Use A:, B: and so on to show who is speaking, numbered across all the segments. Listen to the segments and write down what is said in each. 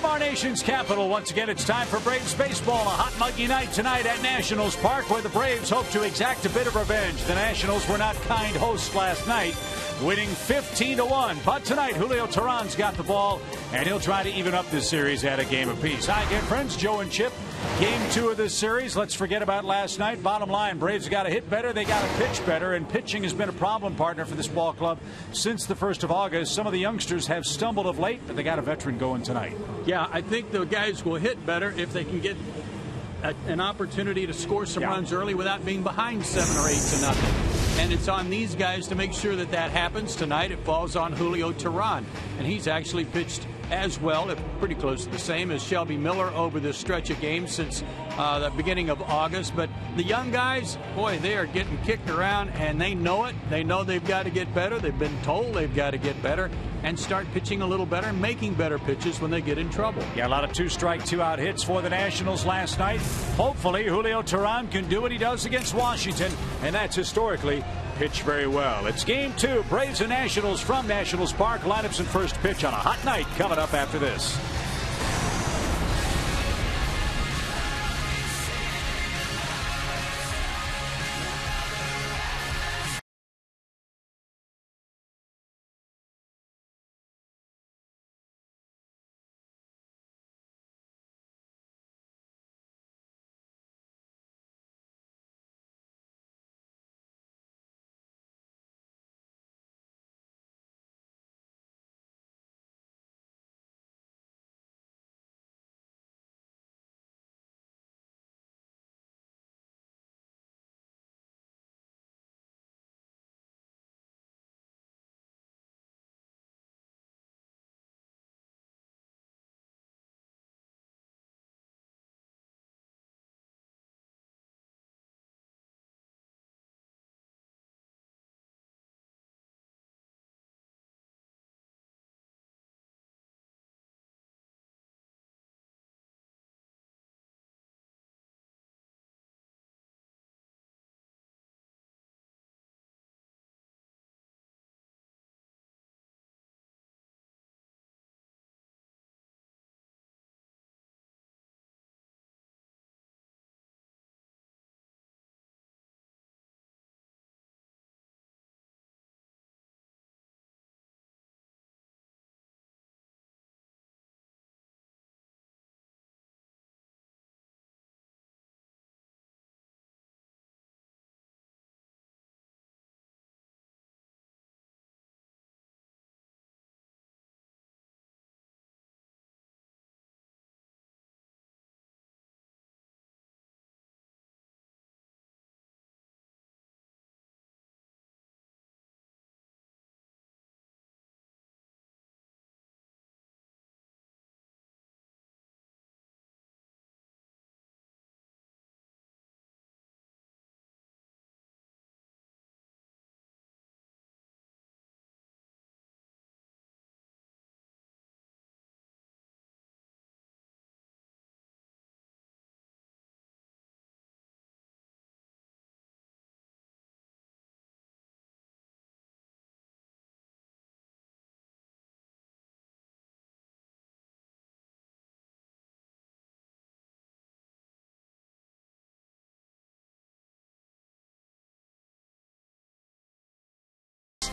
A: From our nation's capital, once again, it's time for Braves baseball. A hot, muggy night tonight at Nationals Park, where the Braves hope to exact a bit of revenge. The Nationals were not kind hosts last night, winning 15-1. But tonight, Julio Teheran's got the ball, and he'll try to even up this series at a game apiece. Hi again, friends. Joe and Chip. Game 2 of this series. Let's forget about last night. Bottom line, Braves got to hit better. They got to pitch better. And pitching has been a problem, partner, for this ball club since the 1st of August. Some of the youngsters have stumbled of late, but they got a veteran going tonight.
B: Yeah, I think the guys will hit better if they can get an opportunity to score some runs early without being behind 7 or 8-0. And it's on these guys to make sure that that happens. Tonight it falls on Julio Teheran, and he's actually pitched as well, pretty close to the same as Shelby Miller over this stretch of games since the beginning of August. But the young guys, boy, they are getting kicked around, and they know it. They know they've got to get better. They've been told they've got to get better and start pitching a little better, making better pitches when they get in trouble.
A: Yeah, a lot of 2-strike, 2-out hits for the Nationals last night. Hopefully, Julio Teheran can do what he does against Washington, and that's historically pitch very well. It's game 2, Braves and Nationals from Nationals Park. Lineups and first pitch on a hot night coming up after this.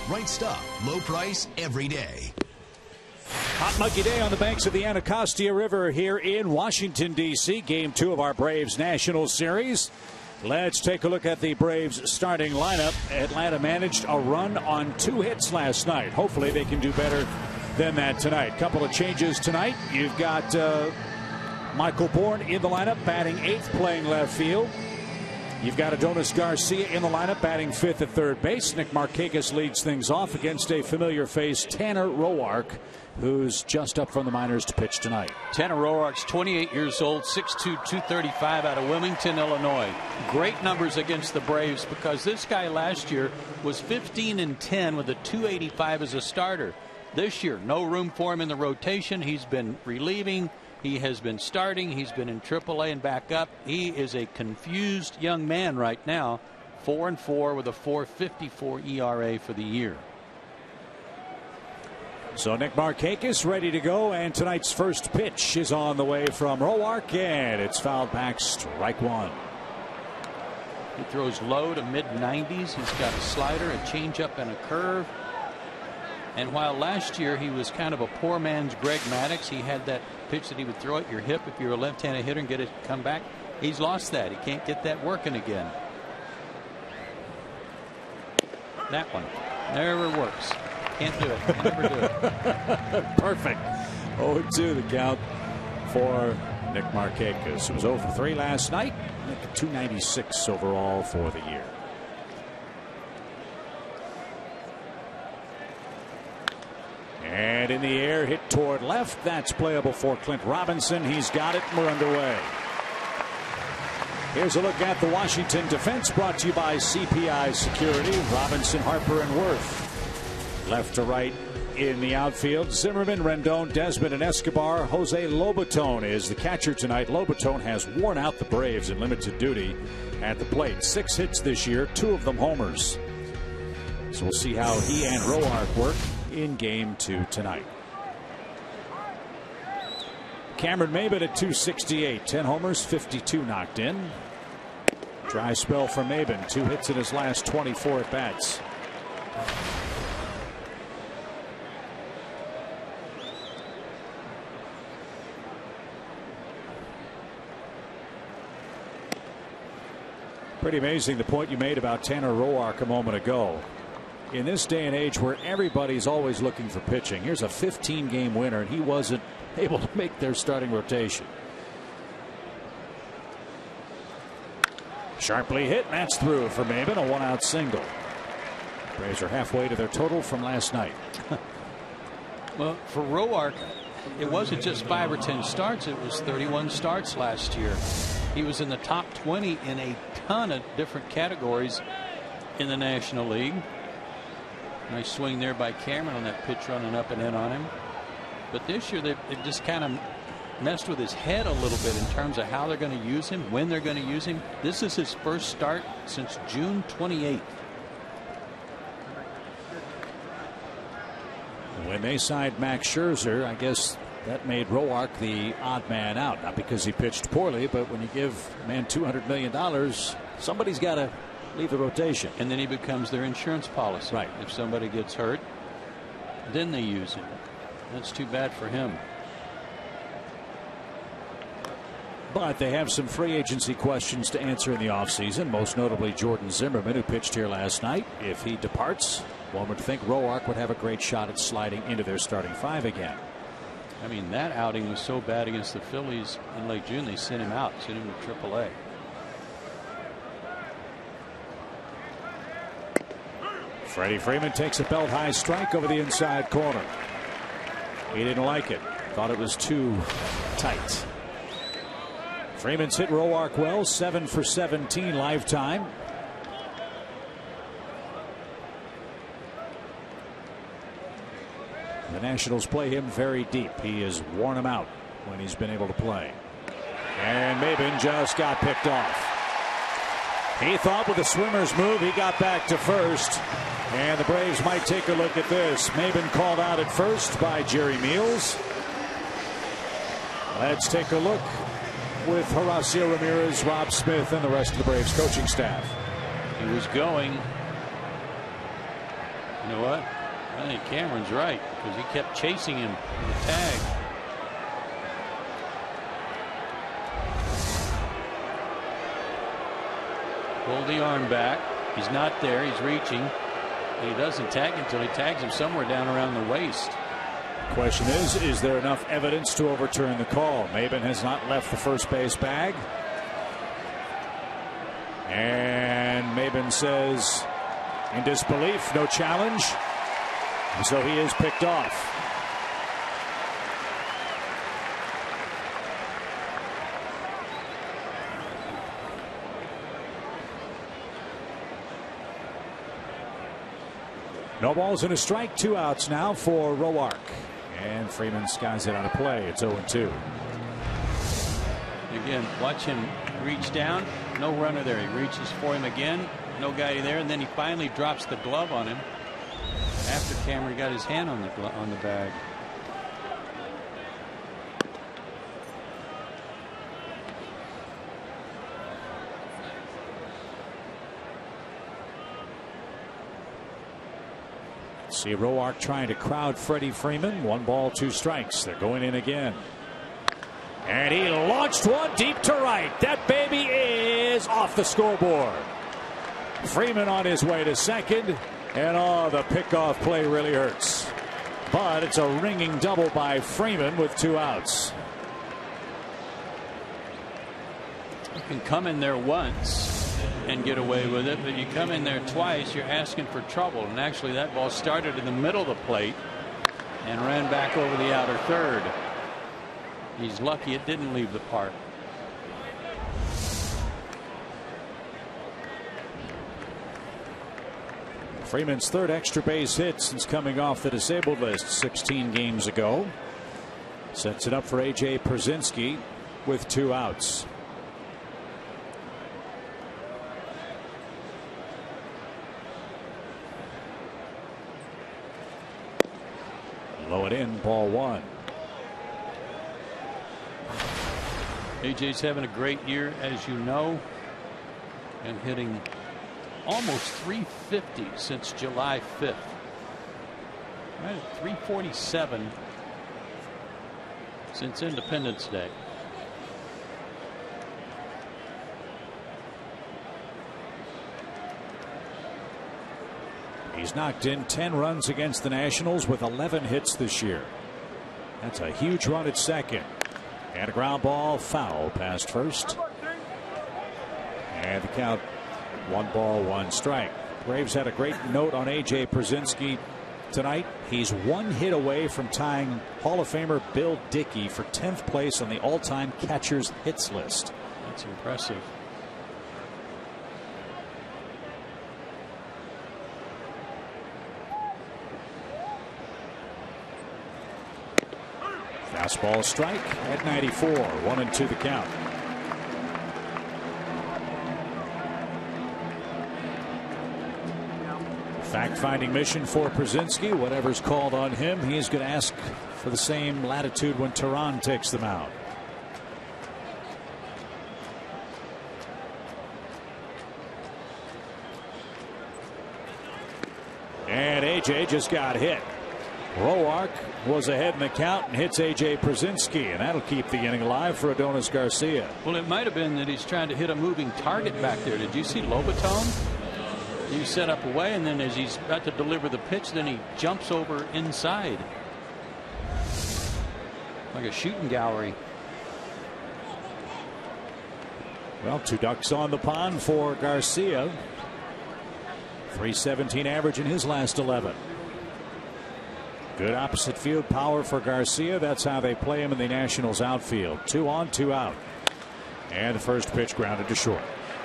C: Right stuff, low price, every day.
A: Hot muggy day on the banks of the Anacostia River here in Washington, D.C. Game 2 of our Braves National Series. Let's take a look at the Braves starting lineup. Atlanta managed a run on 2 hits last night. Hopefully they can do better than that tonight. Couple of changes tonight. You've got Michael Bourne in the lineup, batting 8th, playing left field. You've got Adonis Garcia in the lineup, batting 5th at third base. Nick Markakis leads things off against a familiar face, Tanner Roark, who's just up from the minors to pitch tonight.
B: Tanner Roark's 28 years old, 6'2", 235 out of Wilmington, Illinois. Great numbers against the Braves because this guy last year was 15-10 with a 285 as a starter. This year, no room for him in the rotation. He's been relieving. He has been starting. He's been in AAA and back up. He is a confused young man right now. 4-4 with a 4.54 ERA for the year.
A: So Nick Markakis ready to go, and tonight's first pitch is on the way from Roark, and it's fouled back, strike one.
B: He throws low to mid-90s. He's got a slider, a changeup, and a curve. And while last year he was kind of a poor man's Greg Maddux, he had that pitch that he would throw at your hip if you're a left-handed hitter and get it come back. He's lost that. He can't get that working again. That one never works. Can't do it. Can never do it.
A: Perfect. 0-2 the count for Nick Markakis, who was 0 for 3 last night. Nick 296 overall for the year. And in the air, hit toward left. That's playable for Clint Robinson. He's got it, and we're underway. Here's a look at the Washington defense, brought to you by CPI Security. Robinson, Harper, and Worth. Left to right in the outfield, Zimmerman, Rendon, Desmond, and Escobar. Jose Lobaton is the catcher tonight. Lobaton has worn out the Braves in limited duty at the plate. 6 hits this year, 2 of them homers. So we'll see how he and Roark work in game 2 tonight. Cameron Maybin at 268, 10 homers, 52 knocked in. Dry spell for Maybin, 2 hits in his last 24 at bats. Pretty amazing the point you made about Tanner Roark a moment ago. In this day and age where everybody's always looking for pitching, here's a 15-game winner, and he wasn't able to make their starting rotation. Sharply hit, and that's through for Maybin, a 1-out single. Braves are halfway to their total from last night.
B: Well, for Roark, it wasn't just 5 or 10 starts, it was 31 starts last year. He was in the top 20 in a ton of different categories in the National League. Nice swing there by Cameron on that pitch running up and in on him. But this year they've just kind of messed with his head a little bit in terms of how they're going to use him, when they're going to use him. This is his first start since June 28th.
A: When they signed Max Scherzer, I guess that made Roark the odd man out. Not because he pitched poorly, but when you give a man $200 million, somebody's got to leave the rotation.
B: And then he becomes their insurance policy.
A: Right.
B: If somebody gets hurt, then they use him. That's too bad for him.
A: But they have some free agency questions to answer in the offseason, most notably Jordan Zimmerman, who pitched here last night. If he departs, one would think Roark would have a great shot at sliding into their starting 5 again.
B: I mean, that outing was so bad against the Phillies in late June, they sent him out, sent him to AAA.
A: Freddie Freeman takes a belt high strike over the inside corner. He didn't like it, thought it was too tight. Freeman's hit Roark well, 7 for 17 lifetime. The Nationals play him very deep. He has worn him out when he's been able to play. And Maybin just got picked off. He thought with the swimmer's move he got back to first. And the Braves might take a look at this. Maybin called out at first by Jerry Meals. Let's take a look with Horacio Ramirez, Rob Smith, and the rest of the Braves coaching staff.
B: He was going. You know what? I think Cameron's right, because he kept chasing him in the tag. Pull the arm back. He's not there. He's reaching. And he doesn't tag until he tags him somewhere down around the waist.
A: Question is there enough evidence to overturn the call? Maybin has not left the first base bag. And Maybin says in disbelief, no challenge. And so he is picked off. No balls and a strike, 2 outs now for Roark. And Freeman skies it on a play. It's 0-2.
B: Again, watch him reach down. No runner there. He reaches for him again. No guy there. And then he finally drops the glove on him. After camera got his hand on the bag.
A: See Roark trying to crowd Freddie Freeman. 1 ball, 2 strikes. They're going in again. And he launched one deep to right. That baby is off the scoreboard. Freeman on his way to second. And the pickoff play really hurts. But it's a ringing double by Freeman with 2 outs.
B: You can come in there once and get away with it, but you come in there twice, you're asking for trouble. And actually that ball started in the middle of the plate and ran back over the outer third. He's lucky it didn't leave the park.
A: Freeman's 3rd extra base hit since coming off the disabled list 16 games ago. Sets it up for A.J. Pierzynski with 2 outs. Low and in, ball 1.
B: AJ's having a great year, as you know, and hitting almost 350 since July 5th. Right at 347 since Independence Day.
A: He's knocked in 10 runs against the Nationals with 11 hits this year. That's a huge run at second. And a ground ball foul past first. And the count 1 ball, 1 strike. Braves had a great note on A.J. Pierzynski tonight. He's 1 hit away from tying Hall of Famer Bill Dickey for 10th place on the all-time catcher's hits list.
B: That's impressive.
A: Fastball strike at 94. 1-2 the count. Fact-finding mission for Pierzynski. Whatever's called on him, he's going to ask for the same latitude when Tehran takes them out. And A.J. just got hit. Roark was ahead in the count and hits A.J. Pierzynski, and that'll keep the inning alive for Adonis Garcia.
B: Well, it might have been that he's trying to hit a moving target back there. Did you see Lobaton? He set up away, and then as he's about to deliver the pitch, then he jumps over inside. Like a shooting gallery.
A: Well, 2 ducks on the pond for Garcia. 317 average in his last 11. Good opposite field power for Garcia. That's how they play him in the Nationals outfield. 2 on, 2 out. And the first pitch grounded to short.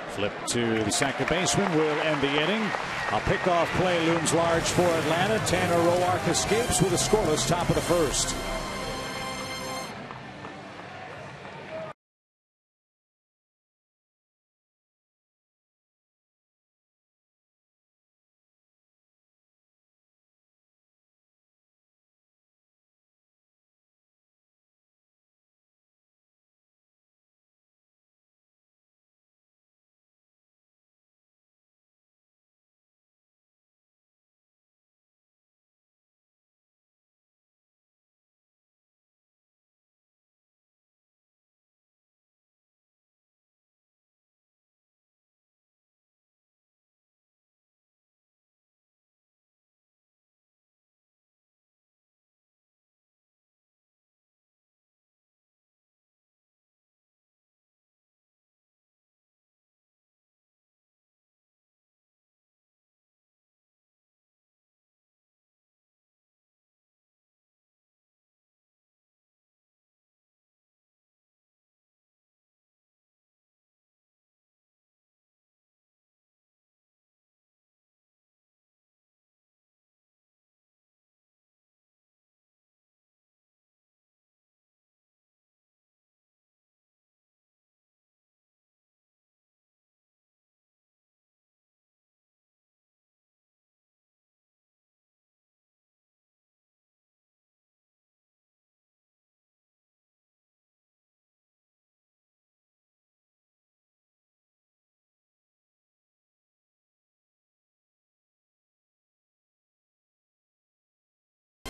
A: Flip to the second baseman will end the inning. A pickoff play looms large for Atlanta. Tanner Roark escapes with a scoreless top of the first.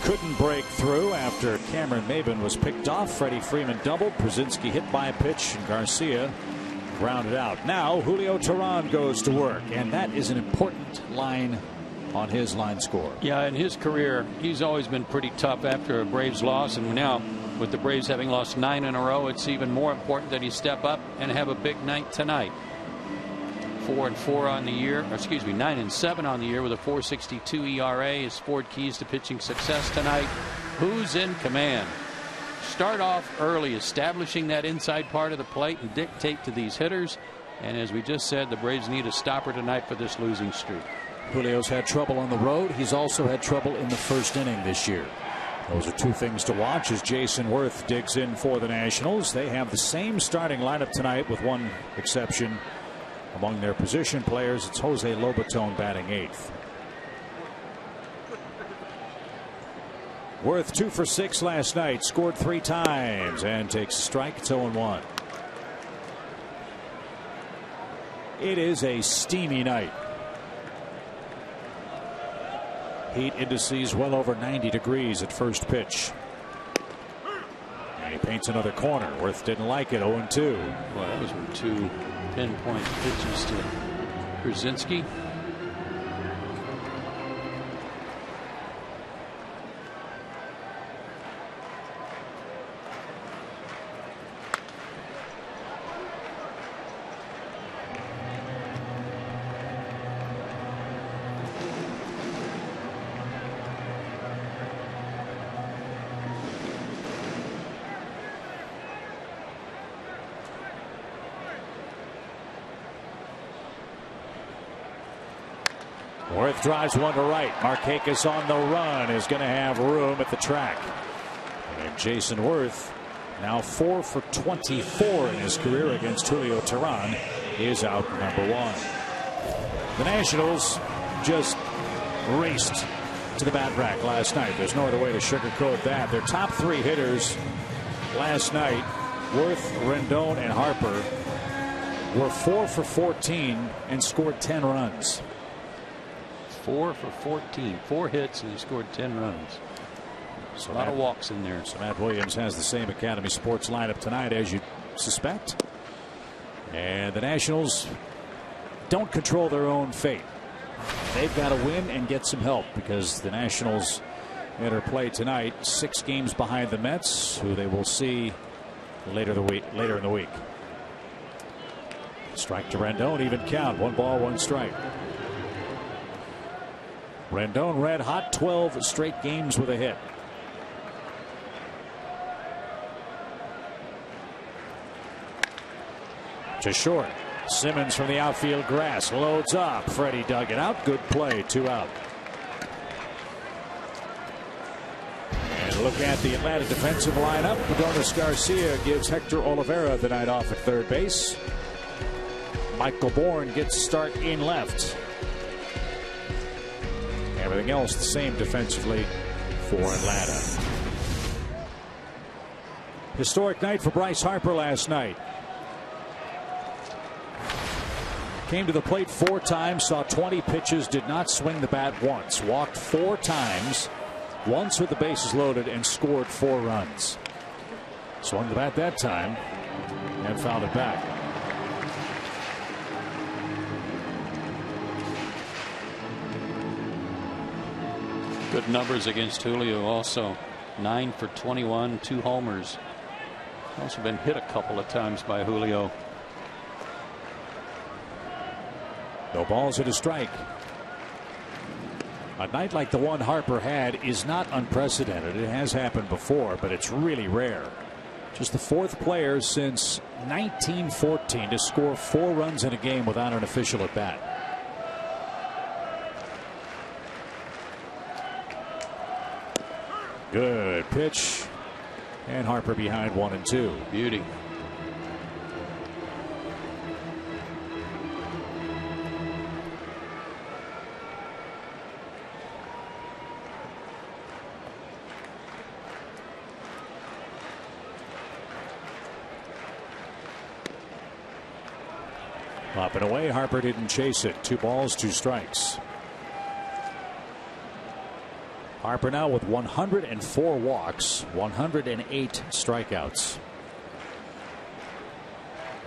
A: couldn't break through after Cameron Maybin was picked off. Freddie Freeman doubled. Przinsky hit by a pitch, and Garcia grounded out. Now Julio Teheran goes to work, and that is an important line on his line score.
B: Yeah, in his career, he's always been pretty tough after a Braves loss, and now with the Braves having lost 9 in a row, it's even more important that he step up and have a big night tonight. 4-4 on the year, or excuse me, 9-7 on the year with a 4.62 ERA. His 4 keys to pitching success tonight. Who's in command? Start off early, establishing that inside part of the plate and dictate to these hitters. And as we just said, the Braves need a stopper tonight for this losing streak.
A: Julio's had trouble on the road. He's also had trouble in the first inning this year. Those are 2 things to watch as Jason Worth digs in for the Nationals. They have the same starting lineup tonight with one exception. Among their position players, it's Jose Lobaton batting 8th. Worth 2 for 6 last night, scored 3 times and takes a strike. 0-1. It is a steamy night. Heat indices well over 90 degrees at first pitch. And he paints another corner. Worth didn't like it. 0-2.
B: Well, that was 2 pinpoint pitches to Brzezinski.
A: Worth drives one to right. Markakis on the run is going to have room at the track. And Jason Worth, now 4 for 24 in his career against Julio Teheran, is out number 1. The Nationals just raced to the bat rack last night. There's no other way to sugarcoat that. Their top 3 hitters last night, Worth, Rendon, and Harper, were 4 for 14 and scored 10 runs.
B: 4 for 14, 4 hits, and he scored 10 runs. So a lot of walks in there.
A: So Matt Williams has the same Academy Sports lineup tonight as you'd suspect. And the Nationals don't control their own fate. They've got to win and get some help because the Nationals enter play tonight 6 games behind the Mets, who they will see later in the week. Strike to Rendon, even count. 1 ball, 1 strike. Rendon red hot, 12 straight games with a hit. To short. Simmons from the outfield grass loads up. Freddie dug it out. Good play. 2 out. And look at the Atlanta defensive lineup. Adonis Garcia gives Hector Olivera the night off at third base. Michael Bourne gets start in left. Everything else the same defensively for Atlanta. Historic night for Bryce Harper last night. Came to the plate 4 times, saw 20 pitches, did not swing the bat once. Walked 4 times, once with the bases loaded, and scored 4 runs. Swung the bat that time and fouled it back.
B: Good numbers against Julio also. 9 for 21, 2 homers. Also been hit a couple of times by Julio.
A: No balls at a strike. A night like the one Harper had is not unprecedented. It has happened before, but it's really rare. Just the 4th player since 1914 to score 4 runs in a game without an official at bat. Good pitch, and Harper behind 1-2.
B: Beauty.
A: Up and away. Harper didn't chase it. 2 balls, 2 strikes. Harper now with 104 walks, 108 strikeouts,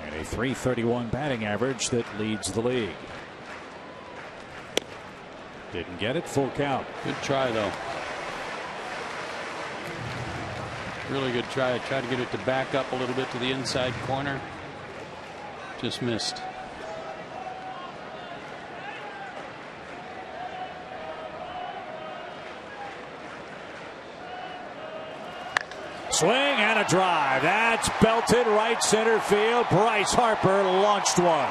A: and a .331 batting average that leads the league. Didn't get it. Full count.
B: Good try, though. Really good try. Tried to get it to back up a little bit to the inside corner. Just missed.
A: Swing and a drive. That's belted right center field. Bryce Harper launched one.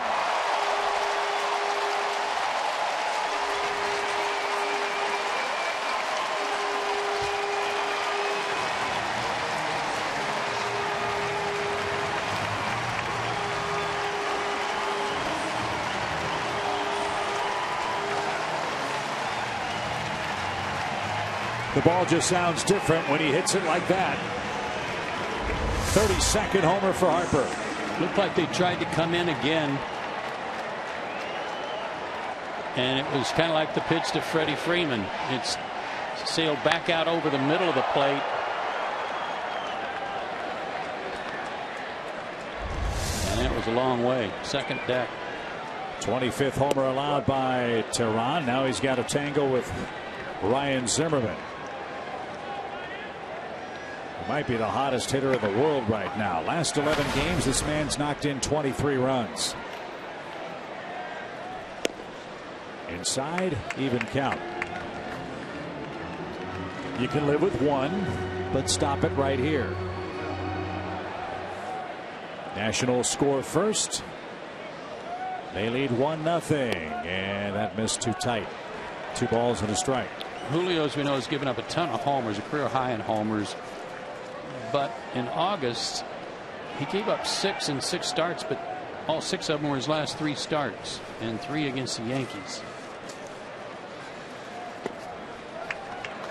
A: The ball just sounds different when he hits it like that. 32nd homer for Harper.
B: Looked like they tried to come in again. And it was kind of like the pitch to Freddie Freeman. It's sailed back out over the middle of the plate. And it was a long way. Second deck.
A: 25th homer allowed by Tehran. Now he's got a tangle with Ryan Zimmerman. Might be the hottest hitter in the world right now. Last 11 games, this man's knocked in 23 runs. Inside, even count. You can live with one, but stop it right here. Nationals score first. They lead 1-0, and that missed too tight. 2 balls and a strike.
B: Julio, as we know, has given up a ton of homers, a career high in homers. But in August, he gave up 6 in 6 starts, but all 6 of them were his last 3 starts, and 3 against the Yankees.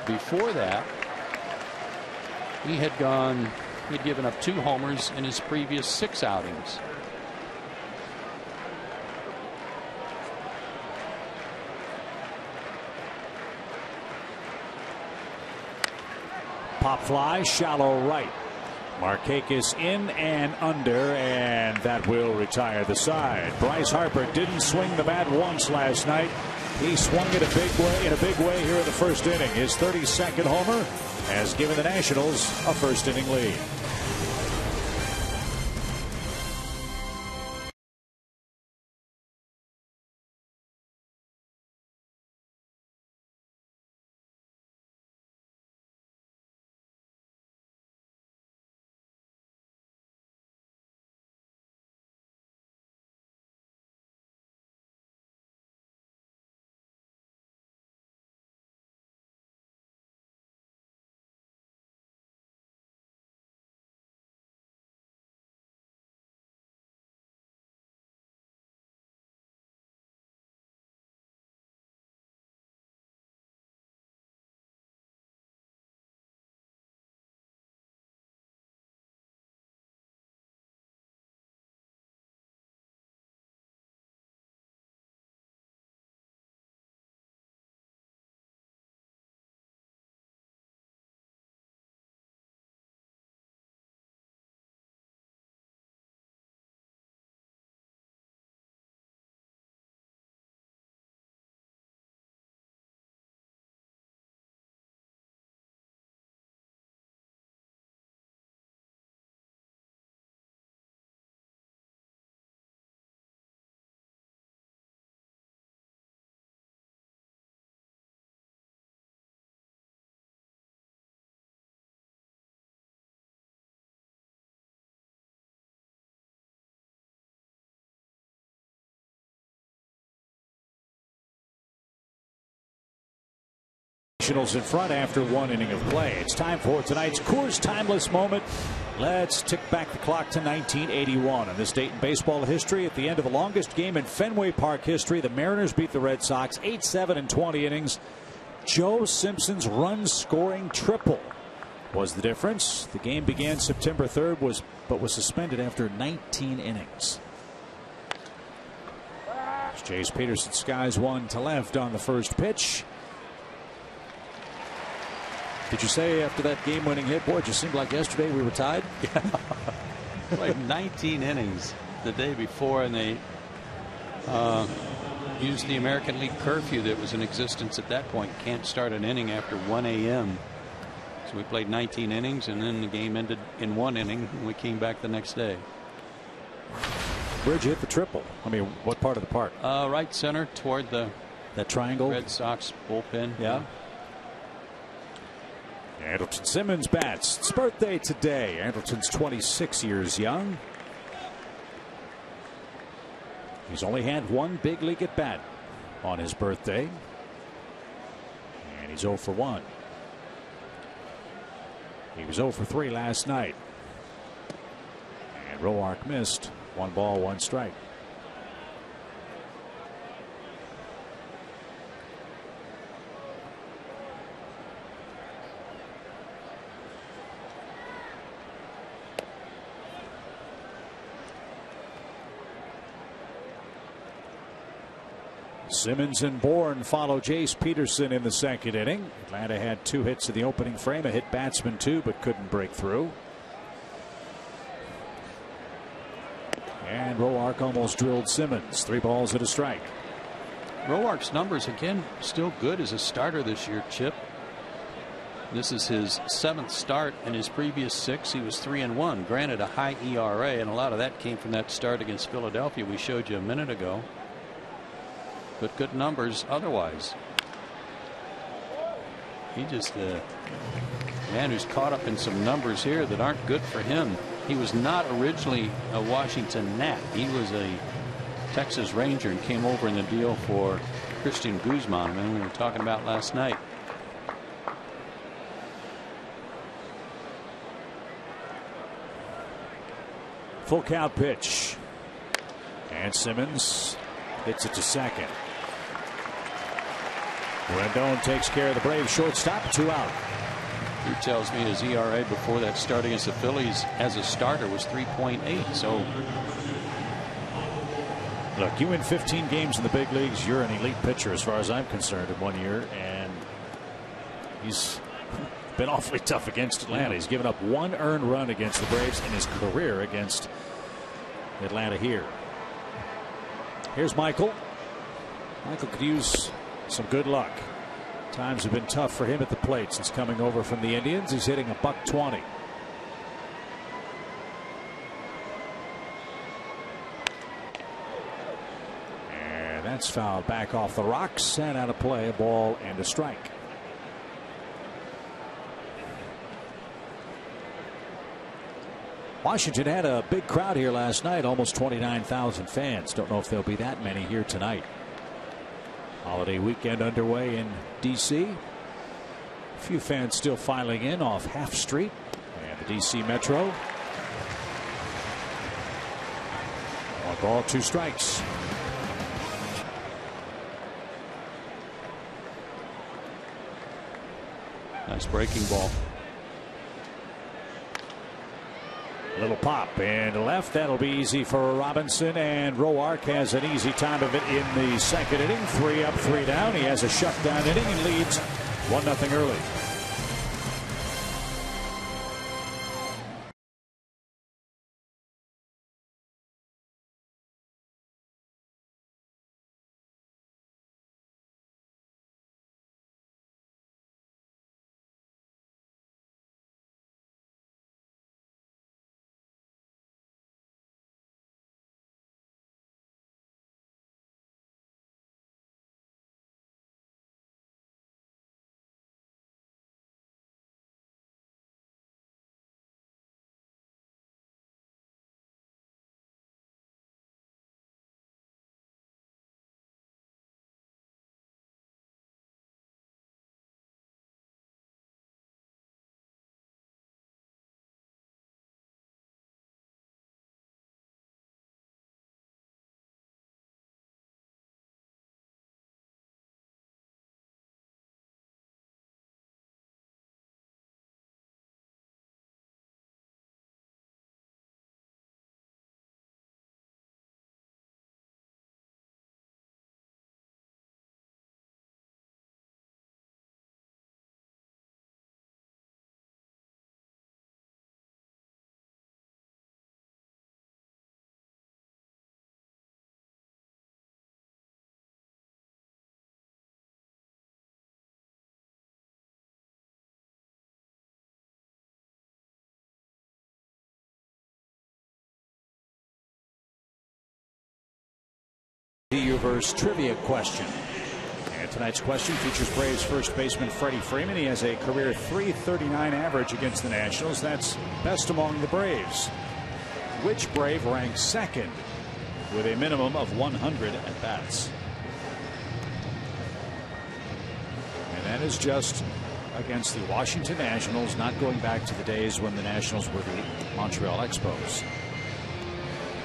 B: Before that, he had given up 2 homers in his previous 6 outings.
A: Pop fly, shallow right. Markakis in and under, and that will retire the side. Bryce Harper didn't swing the bat once last night. He swung it in a big way here in the first inning. His 32nd homer has given the Nationals a first inning lead. Nationals in front after 1 inning of play. It's time for tonight's Coors Timeless Moment. Let's tick back the clock to 1981. On this date in baseball history, at the end of the longest game in Fenway Park history, the Mariners beat the Red Sox 8-7 in 20 innings. Joe Simpson's run-scoring triple was the difference. The game began September 3rd, but was suspended after 19 innings. Chase Peterson skies one to left on the first pitch. Did you say after that game-winning hit, boy, it just seemed like yesterday we were tied?
B: Played 19 innings the day before, and they used the American League curfew that was in existence at that point. Can't start an inning after 1 a.m. So we played 19 innings, and then the game ended in 1 inning, and we came back the next day.
A: Where'd you hit the triple? I mean, what part of the park?
B: Right center toward the
A: that triangle.
B: Red Sox bullpen.
A: Yeah. Andrelton Simmons bats. It's birthday today. Andrelton's 26 years young. He's only had one big league at bat on his birthday, and he's 0 for 1. He was 0 for 3 last night, and Roark missed. 1 ball, 1 strike. Simmons and Bourne follow Jace Peterson in the second inning. Atlanta had 2 hits in the opening frame, a hit batsman too, but couldn't break through. And Roark almost drilled Simmons. 3 balls and a strike.
B: Roark's numbers again still good as a starter this year, Chip. This is his 7th start. In his previous 6 he was 3-1. Granted, a high ERA, and a lot of that came from that start against Philadelphia we showed you a minute ago. But good numbers otherwise. He just man who's caught up in some numbers here that aren't good for him. He was not originally a Washington Nat. He was a Texas Ranger and came over in the deal for Christian Guzman, man, we were talking about last night.
A: Full count pitch, and Simmons hits it to second. Rendon takes care of the Braves shortstop. 2 out.
B: He tells me his ERA before that start against the Phillies as a starter was 3.8. So
A: look, you win 15 games in the big leagues, you're an elite pitcher as far as I'm concerned in 1 year, and he's been awfully tough against Atlanta. He's given up 1 earned run against the Braves in his career against Atlanta here. Here's Michael. Michael could use some good luck. Times have been tough for him at the plate since coming over from the Indians. He's hitting $120. And that's fouled back off the rocks and out of play. A ball and a strike. Washington had a big crowd here last night, almost 29,000 fans. Don't know if there'll be that many here tonight. Holiday weekend underway in D.C. A few fans still filing in off Half Street and the D.C. Metro. 1 ball, 2 strikes.
B: Nice breaking ball.
A: Little pop and left. That'll be easy for Robinson, and Roark has an easy time of it in the second inning. 3 up, 3 down. He has a shutdown inning and leads 1-0 early. Uverse trivia question. And tonight's question features Braves first baseman Freddie Freeman. He has a career .339 average against the Nationals. That's best among the Braves. Which Brave ranks second with a minimum of 100 at bats? And that is just against the Washington Nationals, not going back to the days when the Nationals were the Montreal Expos.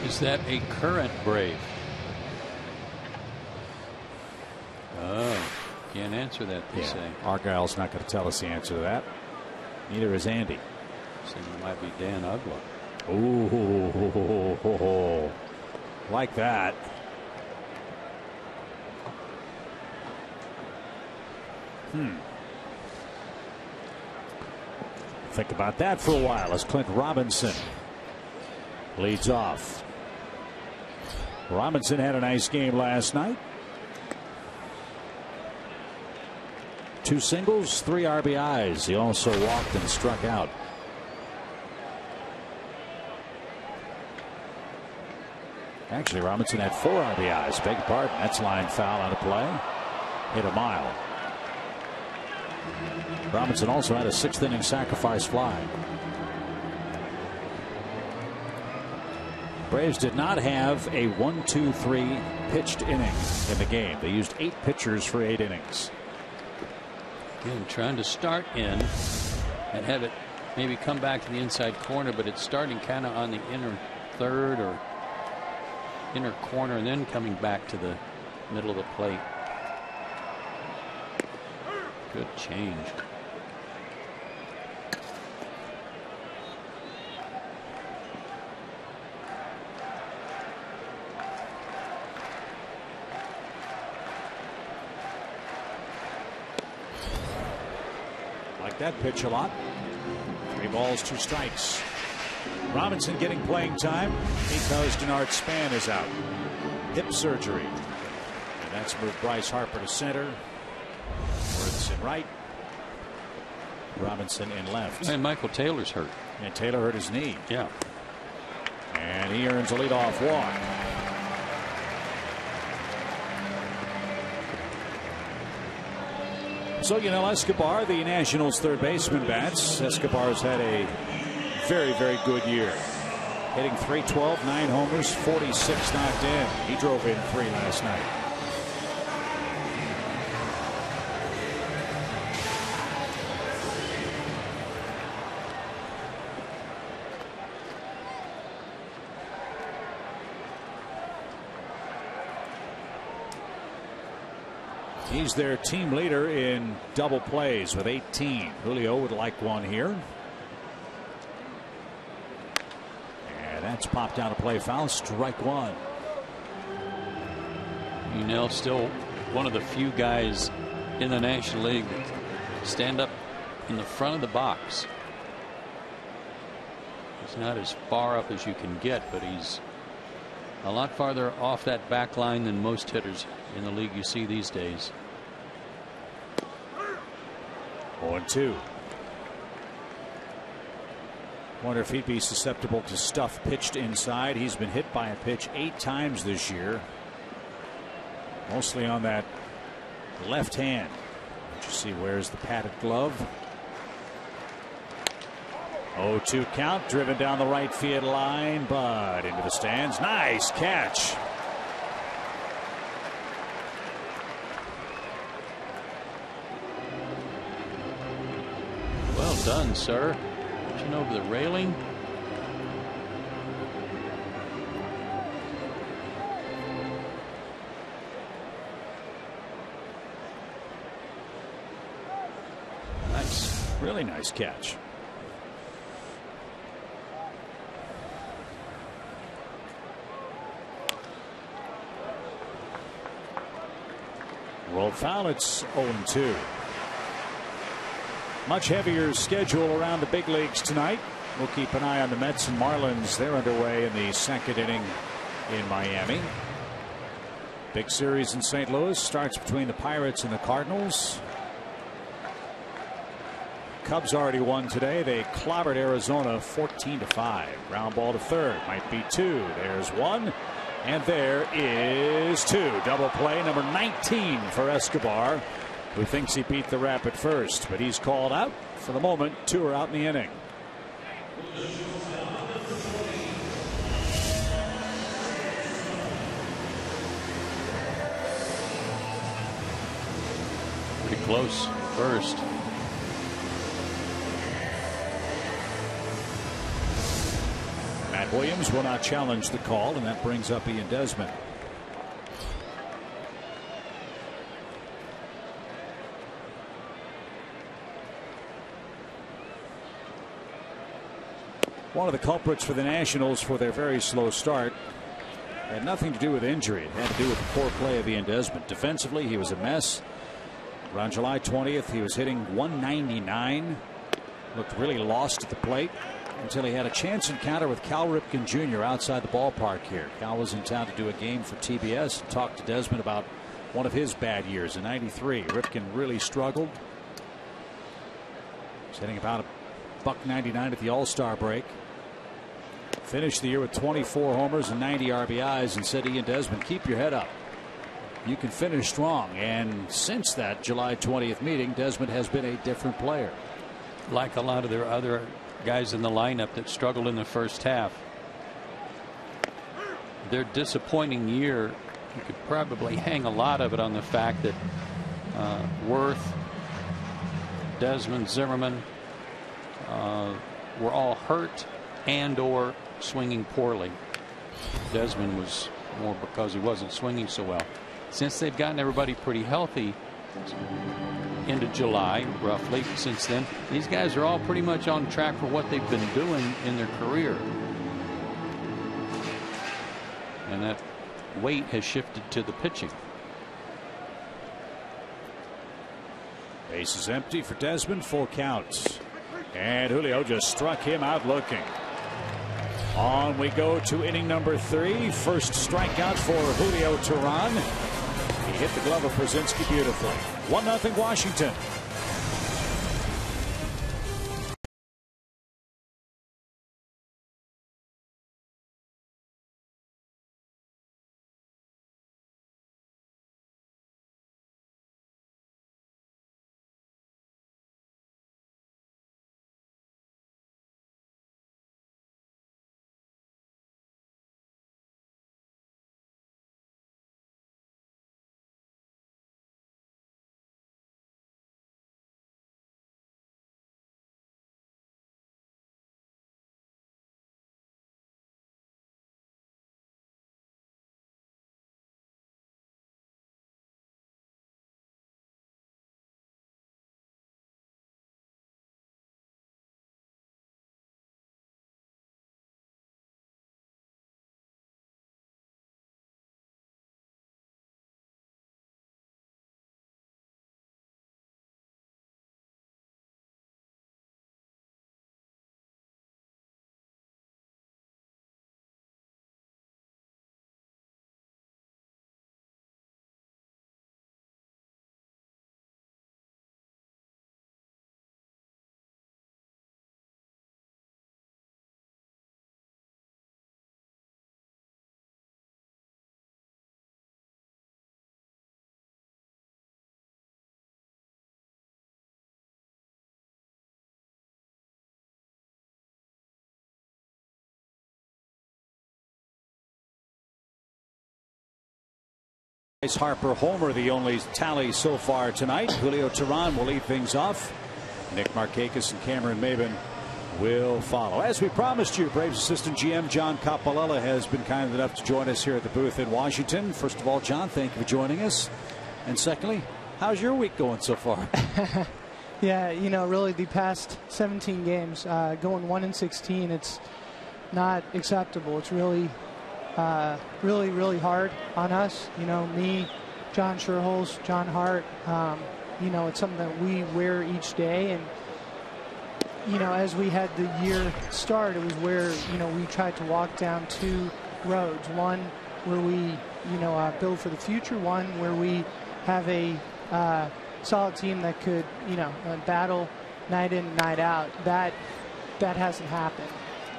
B: Is that a current Brave? Oh, can't answer that, they say.
A: Argyle's not going to tell us the answer to that. Neither is Andy.
B: So it might be Dan Ugla.
A: Ooh, like that. Think about that for a while as Clint Robinson leads off. Robinson had a nice game last night. 2 singles, 3 RBIs. He also walked and struck out. Actually, Robinson had 4 RBIs. Beg pardon. That's line foul out of play. Hit a mile. Robinson also had a 6th inning sacrifice fly. Braves did not have a 1-2-3 pitched inning in the game. They used 8 pitchers for 8 innings.
B: Again, trying to start in and have it maybe come back to the inside corner, but it's starting kind of on the inner third or inner corner and then coming back to the middle of the plate. Good change.
A: Like that pitch a lot. 3 balls, 2 strikes. Robinson getting playing time because Denard Span is out. Hip surgery. And that's moved Bryce Harper to center. Worth's in right. Robinson in left.
B: And Michael Taylor's hurt.
A: And Taylor hurt his knee.
B: Yeah.
A: And he earns a leadoff walk. So Yunel Escobar, the Nationals' third baseman, bats. Escobar's had a very, very good year. Hitting .312, 9 homers, 46 knocked in. He drove in 3 last night. He's their team leader in double plays with 18. Julio would like one here. And that's popped out of play foul. Strike 1.
B: Yunel still one of the few guys in the National League that stand up in the front of the box. He's not as far up as you can get, but he's a lot farther off that back line than most hitters in the league you see these days.
A: 0-2. Wonder if he'd be susceptible to stuff pitched inside. He's been hit by a pitch 8 times this year. Mostly on that left hand. You see where's the padded glove. 0-2 count, driven down the right field line, but into the stands. Nice catch.
B: Well done, sir. Pitching over the railing.
A: Nice. Really nice catch. Rolled foul. It's 0-2. Much heavier schedule around the big leagues tonight. We'll keep an eye on the Mets and Marlins. They're underway in the 2nd inning in Miami. Big series in St. Louis starts between the Pirates and the Cardinals. Cubs already won today. They clobbered Arizona 14-5. Ground ball to third. Might be 2. There's 1. And there is two. Double play, number 19 for Escobar, who thinks he beat the Rap at first, but he's called out. For the moment, two are out in the inning.
B: Pretty close first.
A: Matt Williams will not challenge the call, and that brings up Ian Desmond. One of the culprits for the Nationals for their very slow start had nothing to do with injury. It had to do with the poor play of Ian Desmond. Defensively, he was a mess. Around July 20th, he was hitting .199. Looked really lost at the plate until he had a chance encounter with Cal Ripken Jr. outside the ballpark here. Cal was in town to do a game for TBS and talked to Desmond about one of his bad years in '93. Ripken really struggled. He's hitting about $1.99 at the All-Star break. Finished the year with 24 homers and 90 RBIs and said, Ian Desmond, keep your head up. You can finish strong. And since that July 20th meeting, Desmond has been a different player.
B: Like a lot of their other guys in the lineup that struggled in the first half. Their disappointing year, you could probably hang a lot of it on the fact that Worth, Desmond, Zimmerman were all hurt and or swinging poorly. Desmond was more because he wasn't swinging so well. Since they've gotten everybody pretty healthy into July, roughly, since then, these guys are all pretty much on track for what they've been doing in their career. And that weight has shifted to the pitching.
A: Base is empty for Desmond, full counts. And Julio just struck him out looking. On we go to inning number 3. First strikeout for Julio Teheran. He hit the glove of Brzezinski beautifully. 1-0 Washington. Harper homer, the only tally so far tonight. Julio Teheran will lead things off. Nick Markakis and Cameron Maben will follow. As we promised you, Braves assistant GM John Coppolella has been kind enough to join us here at the booth in Washington. First of all, John, thank you for joining us. And secondly, how's your week going so far?
D: Yeah, you know, really the past 17 games, going 1-16, it's not acceptable. It's really really hard on us. You know, me, John Sherholz, John Hart, you know, it's something that we wear each day. And, you know, as we had the year start, it was where, you know, we tried to walk down two roads. One where we, you know, build for the future. One where we have a solid team that could, you know, battle night in, night out. That hasn't happened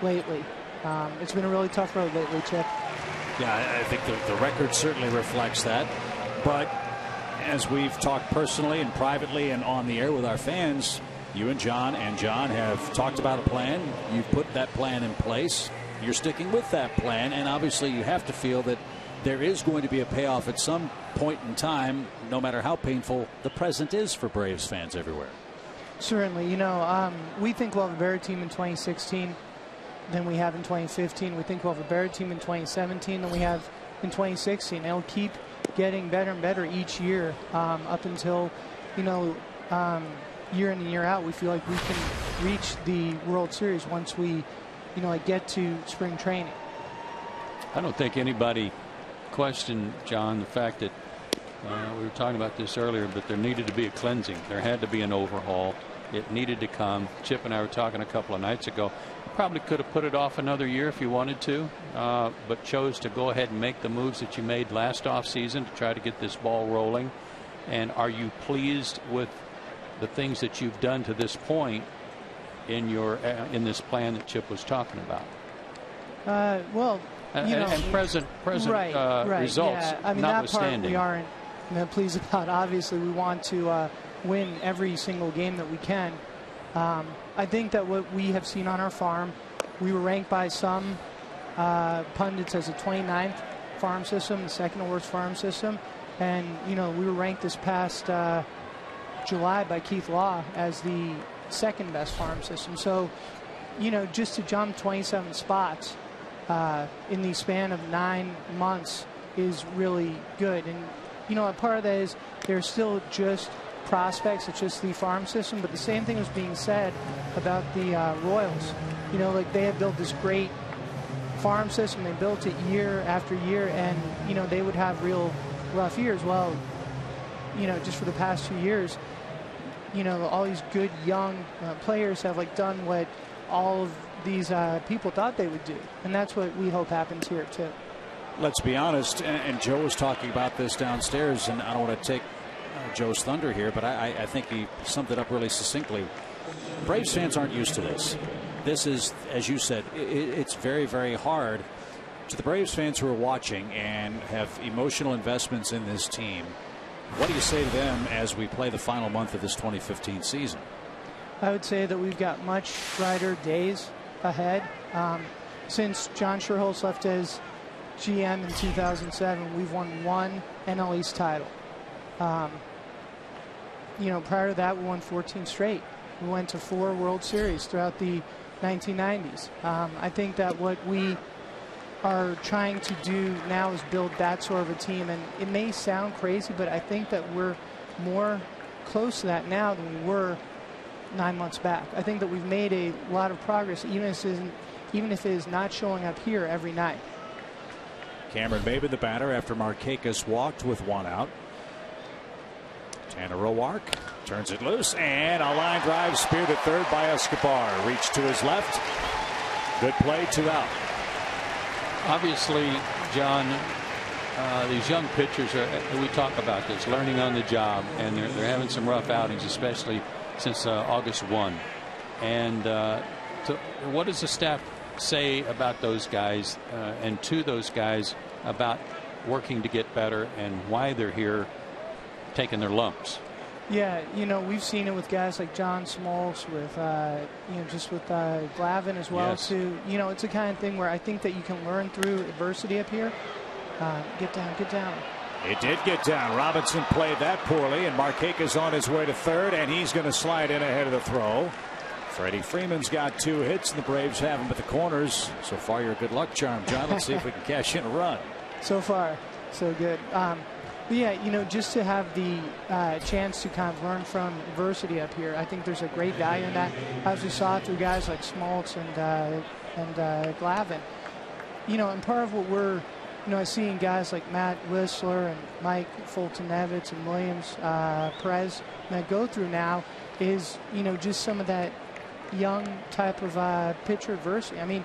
D: lately. It's been a really tough road lately, Chip.
A: Yeah, I think the record certainly reflects that. But as we've talked personally and privately and on the air with our fans, you and John have talked about a plan. You've put that plan in place. You're sticking with that plan. And obviously you have to feel that there is going to be a payoff at some point in time, no matter how painful the present is for Braves fans everywhere.
D: Certainly. We think we'll have a better team in 2016 than we have in 2015. We think we'll have a better team in 2017 than we have in 2016. It'll keep getting better and better each year up until, year in and year out. We feel like we can reach the World Series once we, get to spring training.
B: I don't think anybody questioned, John, the fact that we were talking about this earlier, but there needed to be a cleansing. There had to be an overhaul. It needed to come. Chip and I were talking a couple of nights ago. Probably could have put it off another year if you wanted to, but chose to go ahead and make the moves that you made last offseason to try to get this ball rolling. And are you pleased with the things that you've done to this point in in this plan that Chip was talking about? And present
D: right,
B: results,
D: yeah. I mean,
B: notwithstanding.
D: that part we aren't pleased about. Obviously, we want to win every single game that we can. I think that what we have seen on our farm, we were ranked by some pundits as a 29th farm system, the second worst farm system. And, we were ranked this past July by Keith Law as the second best farm system. So, just to jump 27 spots in the span of 9 months is really good. And, a part of that is there's still just prospects. It's just the farm system. But the same thing was being said about the Royals. They have built this great farm system. They built it year after year, and, they would have real rough years. Well, just for the past 2 years, all these good young players have done what all of these people thought they would do. And that's what we hope happens here too.
A: Let's be honest, and Joe was talking about this downstairs, and I don't want to take Joe's thunder here, but I think he summed it up really succinctly. Braves fans aren't used to this. This is, as you said, it's very, very hard. To the Braves fans who are watching and have emotional investments in this team, what do you say to them as we play the final month of this 2015 season?
D: I would say that we've got much brighter days ahead. Since John Schuerholz left as GM in 2007, we've won 1 NL East title. Prior to that, we won 14 straight. We went to 4 World Series throughout the 1990s. I think that what we are trying to do now is build that sort of a team. And it may sound crazy, but I think that we're more close to that now than we were 9 months back. I think that we've made a lot of progress, even if it is not showing up here every night.
A: Cameron Maybin, the batter, after Markakis walked with 1 out. Tanner Roark turns it loose, and a line drive speared at third by Escobar. Reached to his left. Good play, 2 out.
B: Obviously, John, these young pitchers we talk about this, learning on the job, and they're having some rough outings, especially since August 1. And what does the staff say about those guys and to those guys about working to get better and why they're here taking their lumps?
D: Yeah, we've seen it with guys like John Smoltz, with just with Glavine as well.
B: Yes.
D: Too. It's the kind of thing where I think that you can learn through adversity up here. Get down.
A: It did get down. Robinson played that poorly, and Markakis on his way to third, and he's going to slide in ahead of the throw. Freddie Freeman's got 2 hits, and the Braves have him at the corners. So far, your good luck charm, John. Let's see if we can cash in a run.
D: So far, so good. But yeah, just to have the chance to kind of learn from adversity up here, I think there's a great value in that, as we saw through guys like Smoltz and Glavine. And part of what we're seeing guys like Matt Whistler and Mike Fulton-Evans and Williams Perez that go through now is just some of that young type of pitcher adversity. I mean,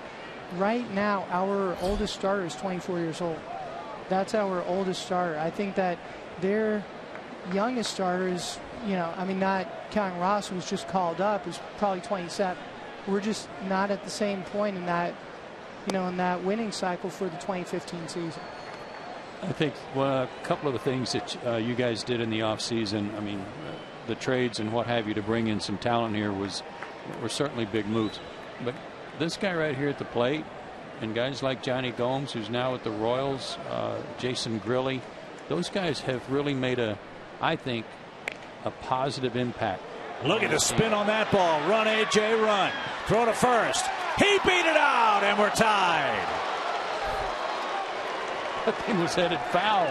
D: right now our oldest starter is 24 years old. That's our oldest starter. I think that their youngest starter is, not counting Ross, who's just called up, is probably 27. We're just not at the same point in that in that winning cycle for the 2015 season.
B: I think a couple of the things that you guys did in the offseason, I mean, the trades and what have you to bring in some talent here were certainly big moves. But this guy right here at the plate and guys like Johnny Gomes, who's now at the Royals, Jason Grilli, those guys have really made I think, a positive impact.
A: Look at the spin on that ball. Run, AJ, run. Throw to first. He beat it out, and we're tied.
B: That thing was headed foul.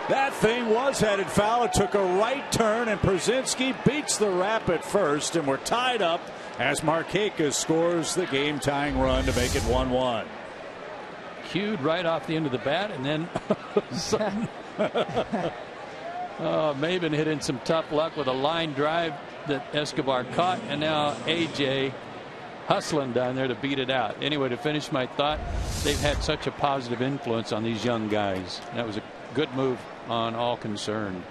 A: That thing was headed foul. It took a right turn, and Przinski beats the Rap at first, and we're tied up as Markakis scores the game-tying run to make it 1-1.
B: Cued right off the end of the bat, and then Maven hit in some tough luck with a line drive that Escobar caught, and now AJ hustling down there to beat it out. Anyway, to finish my thought, they've had such a positive influence on these young guys. That was a good move on all concerned.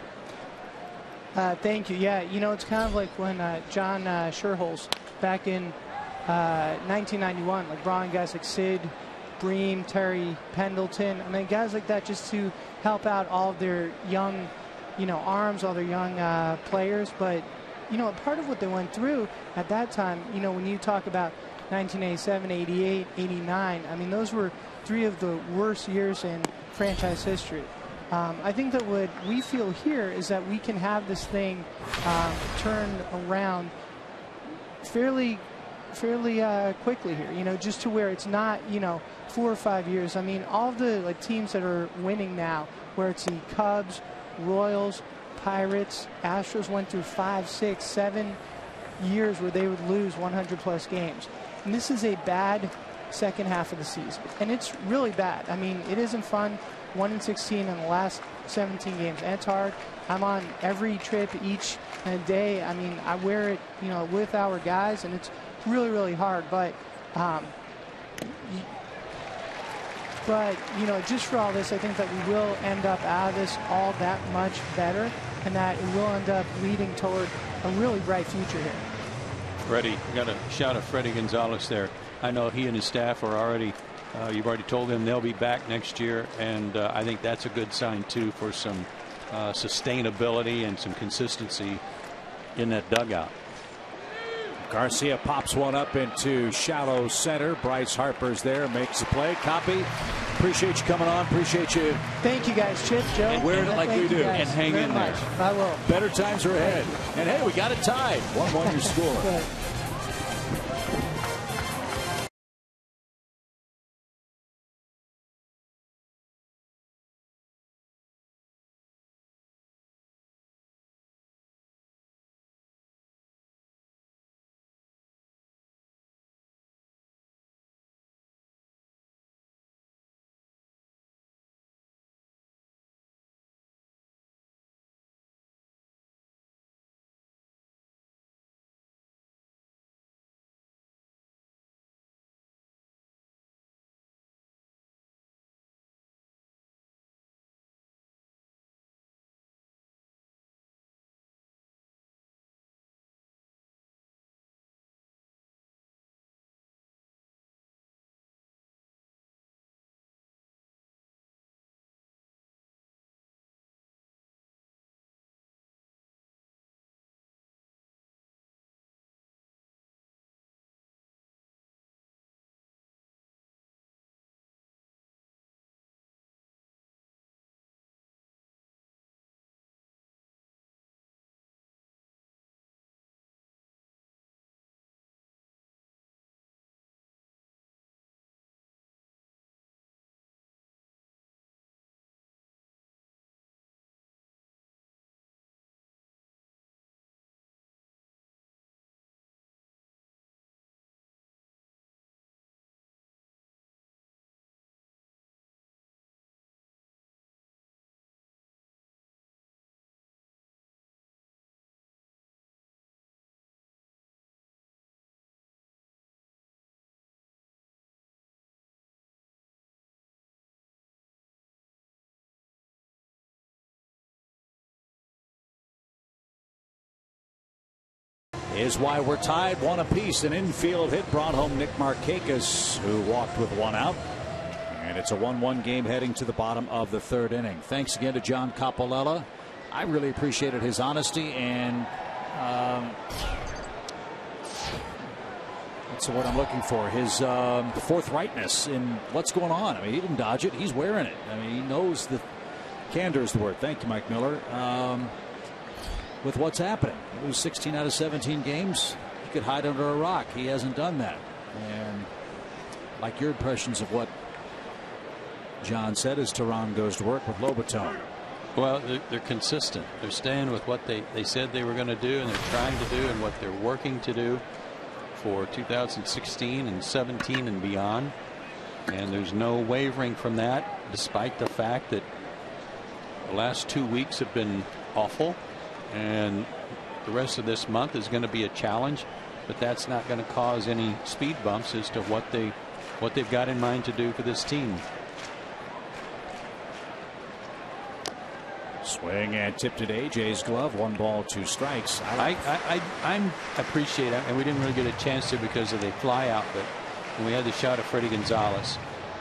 D: Thank you. Yeah, it's kind of like when John Sherholz back in 1991, like brought in guys like Sid Bream, Terry Pendleton. I mean, guys like that just to help out all of their young, arms, all their young players. But, part of what they went through at that time, when you talk about 1987, 88, 89, I mean, those were 3 of the worst years in franchise history. I think that what we feel here is that we can have this thing turned around fairly quickly here, just to where it's not, 4 or 5 years. I mean, all of the teams that are winning now, where it's the Cubs, Royals, Pirates, Astros, went through 5, 6, 7 years where they would lose 100+ games. And this is a bad second half of the season, and it's really bad. I mean, it isn't fun. 1-16 in the last 17 games, and it's hard. I'm on every trip each day. I mean, I wear it, with our guys, and it's really, really hard. But just for all this, I think that we will end up out of this all that much better, and that it will end up leading toward a really bright future here.
B: Freddie, we got a shout of Freddie Gonzalez there. I know he and his staff are already, you've already told them they'll be back next year, and I think that's a good sign too for some sustainability and some consistency in that dugout.
A: Garcia pops one up into shallow center. Bryce Harper's there, makes the play. Copy. Appreciate you coming on. Appreciate you.
D: Thank you guys, Chip, Joe.
A: And wearing it like we do.
B: And hang in there.
D: I will.
A: Better times are ahead. And hey, we got it tied. 1-1 your score. is why we're tied 1 apiece. An infield hit brought home Nick Markakis, who walked with 1 out. And it's a 1-1 game heading to the bottom of the 3rd inning. Thanks again to John Coppolella. I really appreciated his honesty and that's the word I'm looking for. His forthrightness in what's going on. I mean, he didn't dodge it. He's wearing it. I mean, he knows the candor is the word. Thank you, Mike Miller. With what's happening, you lose 16 out of 17 games. You could hide under a rock. He hasn't done that. And like your impressions of what John said as Tehran goes to work with Lobaton.
B: Well, they're consistent. They're staying with what they said they were going to do, and they're trying to do, and what they're working to do for 2016 and 17 and beyond. And there's no wavering from that, despite the fact that the last 2 weeks have been awful, and the rest of this month is going to be a challenge. But that's not going to cause any speed bumps as to what they've got in mind to do for this team.
A: Swing and tipped at AJ's glove. 1 ball, 2 strikes.
B: I appreciate it, and we didn't really get a chance to because of the fly out. But when we had the shot of Freddie Gonzalez,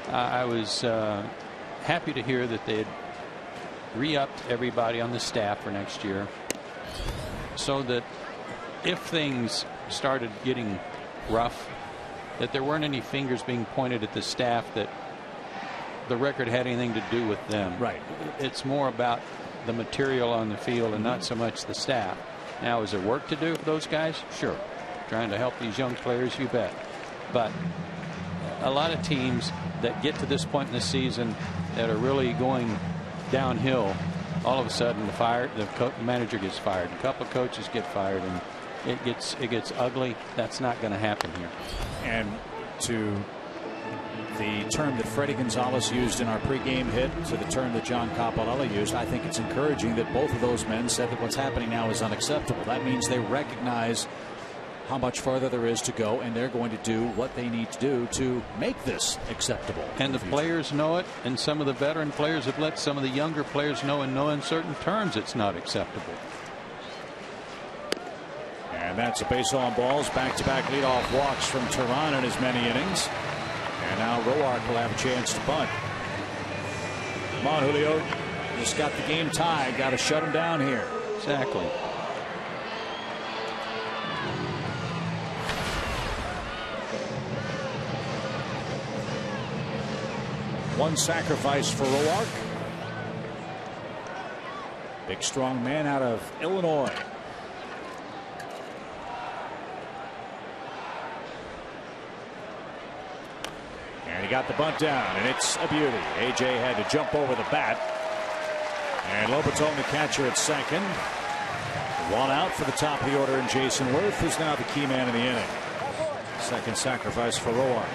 B: I was happy to hear that they had re-upped everybody on the staff for next year, so that if things started getting rough, that there weren't any fingers being pointed at the staff that the record had anything to do with them.
A: Right.
B: It's more about the material on the field and not so much the staff. Now, is there work to do for those guys? Sure. Trying to help these young players, you bet. But a lot of teams that get to this point in the season that are really going downhill, all of a sudden the manager gets fired, a couple of coaches get fired, and it gets ugly. That's not going to happen here.
A: And to the term that Freddie Gonzalez used in our pregame hit to the term that John Coppolella used, I think it's encouraging that both of those men said that what's happening now is unacceptable. That means they recognize how much farther there is to go, and they're going to do what they need to do to make this acceptable.
B: And the players know it, and some of the veteran players have let some of the younger players know in certain terms it's not acceptable.
A: And that's a base on balls. Back-to-back leadoff walks from Tehran in as many innings. And now Roark will have a chance to bunt. Come on, Julio. Just got the game tied. Got to shut him down here.
B: Exactly.
A: One sacrifice for Roark. Big strong man out of Illinois. And he got the bunt down, and it's a beauty. AJ had to jump over the bat. And Lobaton, the catcher, at second. 1 out for the top of the order, and Jason Worth, who's now the key man in the inning. Second sacrifice for Roark.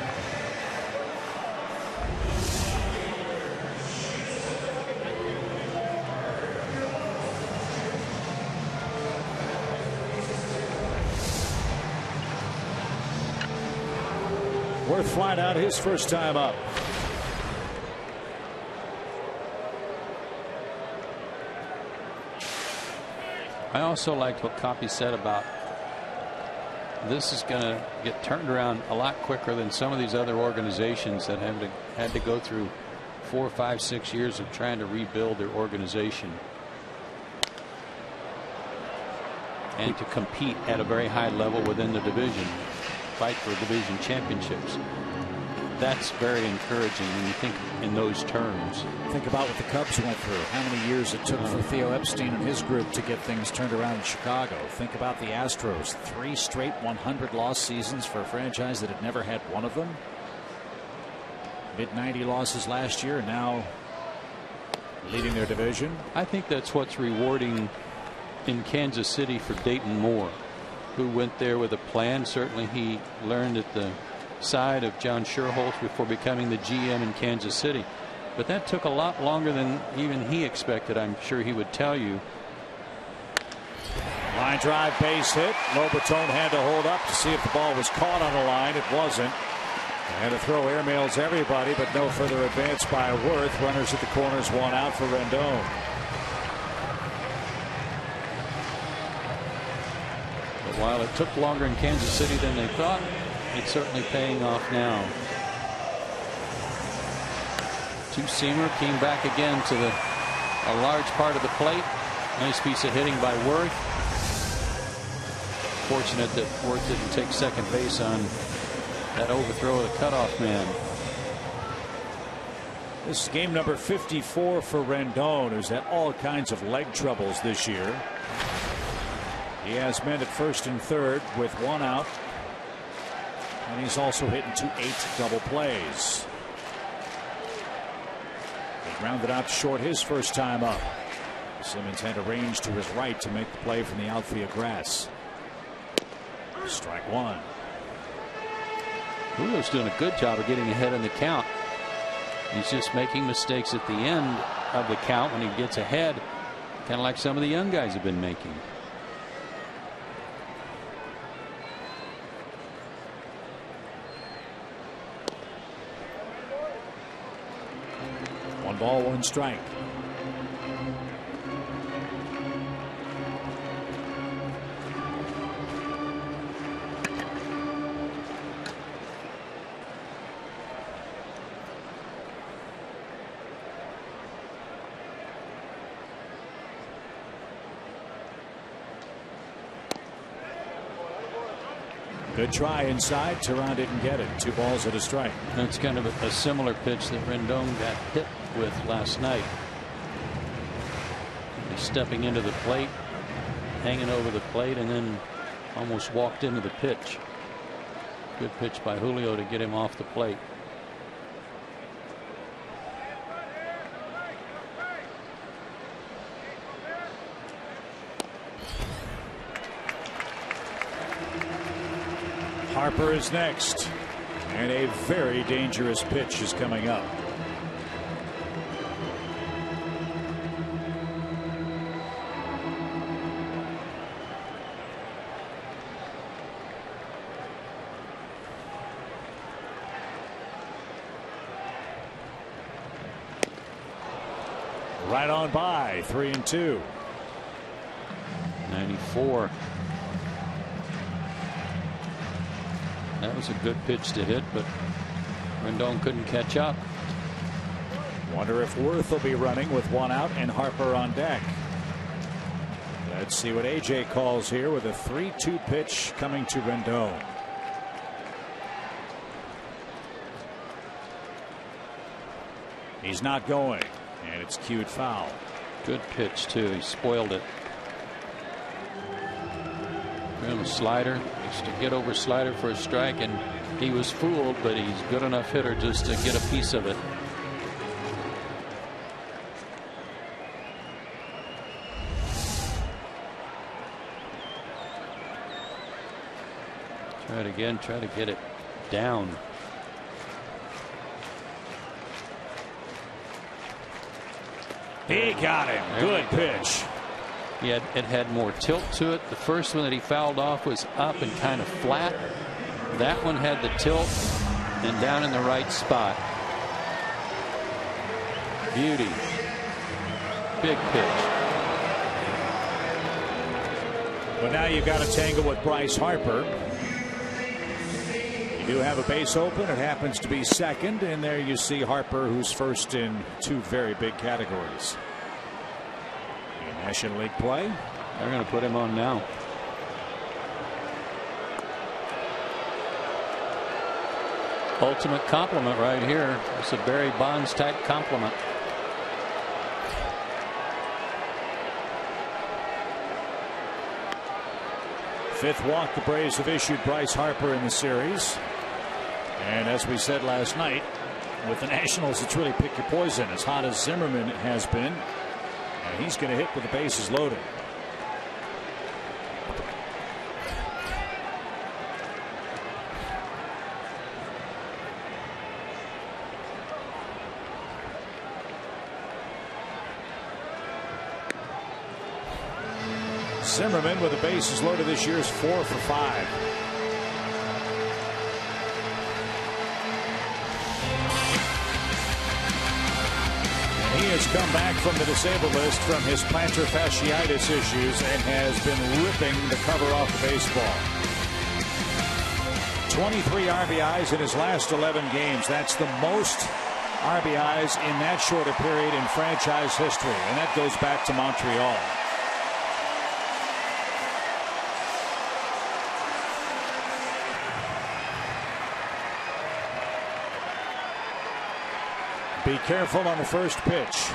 A: Worth flying out his first time up.
B: I also liked what Coppy said about this is going to get turned around a lot quicker than some of these other organizations that had to go through 4, 5, 6 years of trying to rebuild their organization and to compete at a very high level within the division, fight for division championships. That's very encouraging when you think in those terms.
A: Think about what the Cubs went through, how many years it took for Theo Epstein and his group to get things turned around in Chicago. Think about the Astros, 3 straight 100-loss seasons for a franchise that had never had one of them. Mid-90 losses last year, and now leading their division.
B: I think that's what's rewarding in Kansas City for Dayton Moore, who went there with a plan. Certainly he learned at the side of John Sherholtz before becoming the GM in Kansas City. But that took a lot longer than even he expected. I'm sure he would tell you.
A: Line drive, base hit. Lobaton had to hold up to see if the ball was caught on the line. It wasn't. And the throw airmails everybody, but no further advance by Worth. Runners at the corners, 1 out for Rendon.
B: while it took longer in Kansas City than they thought, it's certainly paying off now. Two-seamer came back again to a large part of the plate. Nice piece of hitting by Worth. Fortunate that Worth didn't take second base on that overthrow of the cutoff man.
A: This is game number 54 for Rendon, who's had all kinds of leg troubles this year. He has men at first and third with one out, and he's also hit into 8 double plays. He grounded out short his first time up. Simmons had a range to his right to make the play from the outfield grass. Strike one.
B: Julio's doing a good job of getting ahead in the count. He's just making mistakes at the end of the count when he gets ahead, kind of like some of the young guys have been making.
A: One ball, one strike. Good try inside. Tehran didn't get it. 2 balls and a strike.
B: That's kind of a similar pitch that Rendon got hit with last night. He's stepping into the plate, hanging over the plate, and then almost walked into the pitch. Good pitch by Julio to get him off the plate.
A: Harper is next, and a very dangerous pitch is coming up. Right on by. 3-2.
B: 94. That was a good pitch to hit, but Rendon couldn't catch up.
A: Wonder if Worth will be running with one out and Harper on deck. Let's see what AJ calls here with a 3-2 pitch coming to Rendon. He's not going, and it's cued foul.
B: Good pitch too. He spoiled it. A slider, used to get over slider for a strike, and he was fooled, but he's good enough hitter just to get a piece of it. Try it again, try to get it down.
A: He got him. Good pitch.
B: It had more tilt to it. The first one that he fouled off was up and kind of flat. That one had the tilt and down in the right spot. Beauty. Big pitch.
A: But now you've got a tangle with Bryce Harper. You do have a base open. It happens to be second, and there you see Harper, who's first in 2 very big categories. National League play.
B: They're going to put him on now. Ultimate compliment right here. It's a Barry Bonds type compliment.
A: Fifth walk the Braves have issued Bryce Harper in the series. And as we said last night, with the Nationals, it's really pick your poison. As hot as Zimmerman has been, and he's going to hit with the bases loaded. Zimmerman with the bases loaded this year is 4 for 5. has come back from the disabled list from his plantar fasciitis issues and has been ripping the cover off the baseball. 23 RBIs in his last 11 games. That's the most RBIs in that short a period in franchise history, and that goes back to Montreal. Be careful on the first pitch.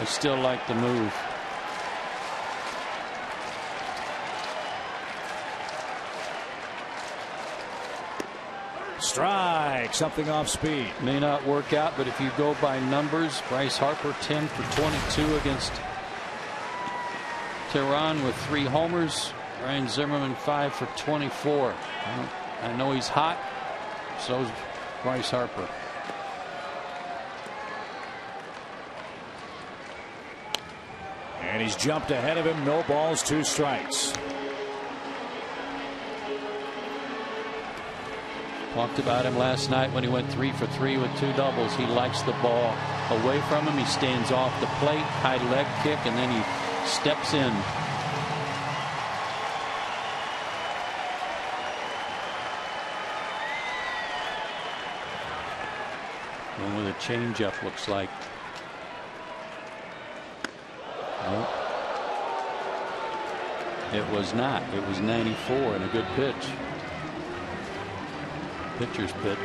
B: I still like the move.
A: Strike. Something off speed.
B: May not work out, but if you go by numbers, Bryce Harper 10 for 22 against Tehran with 3 homers. Ryan Zimmerman 5 for 24. I know he's hot. So's Bryce Harper.
A: And he's jumped ahead of him. No balls, 2 strikes.
B: Talked about him last night when he went 3 for 3 with 2 doubles. He likes the ball away from him. He stands off the plate, high leg kick, and then he steps in. One with a changeup, looks like. Nope. It was not. It was 94 and a good pitch. Pitcher's pitch.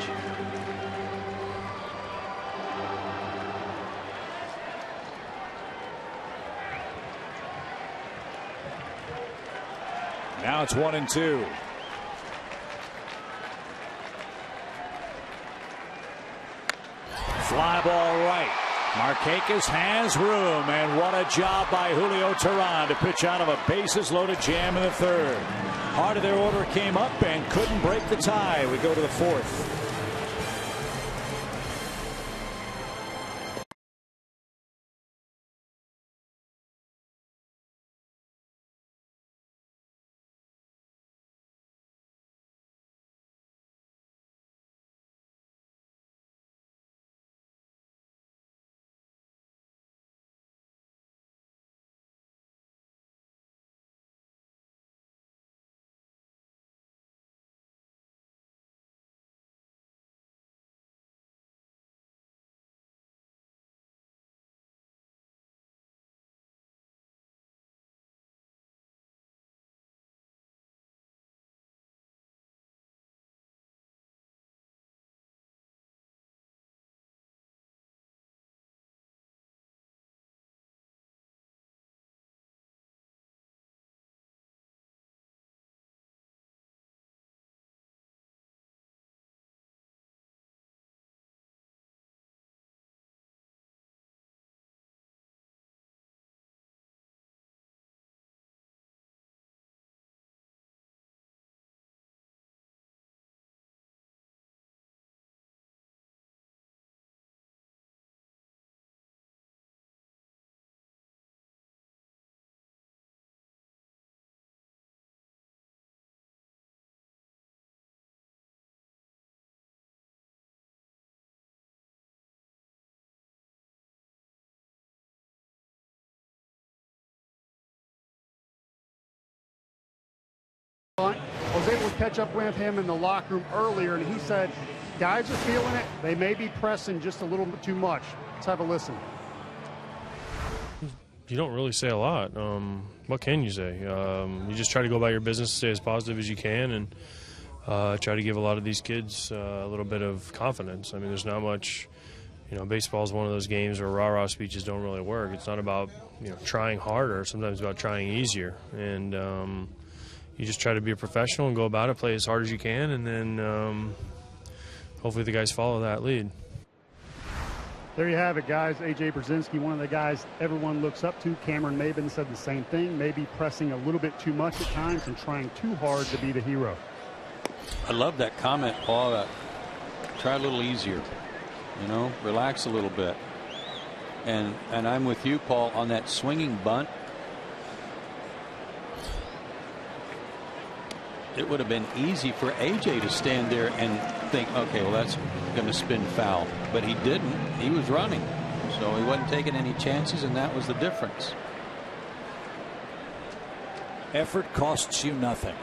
A: Now it's 1-2. Fly ball right. Markakis has room, and what a job by Julio Tehran to pitch out of a bases loaded jam in the 3rd. Part of their order came up and couldn't break the tie. We go to the 4th.
E: I was able to catch up with him in the locker room earlier, and he said guys are feeling it. They may be pressing just a little bit too much. Let's have a listen.
F: You don't really say a lot. What can you say? You just try to go about your business, stay as positive as you can, and try to give a lot of these kids a little bit of confidence. I mean, there's not much. Baseball is one of those games where rah-rah speeches don't really work. It's not about trying harder. Sometimes it's about trying easier. And you just try to be a professional and go about it, play as hard as you can, and then hopefully the guys follow that lead.
E: There you have it, guys. A.J. Brzezinski, one of the guys everyone looks up to. Cameron Maybin said the same thing, maybe pressing a little bit too much at times and trying too hard to be the hero.
B: I love that comment, Paul. Try a little easier. Relax a little bit. And I'm with you, Paul, on that swinging bunt. it would have been easy for AJ to stand there and think, okay, well, that's going to spin foul. But he didn't. He was running. So he wasn't taking any chances, and that was the difference.
A: Effort costs you nothing.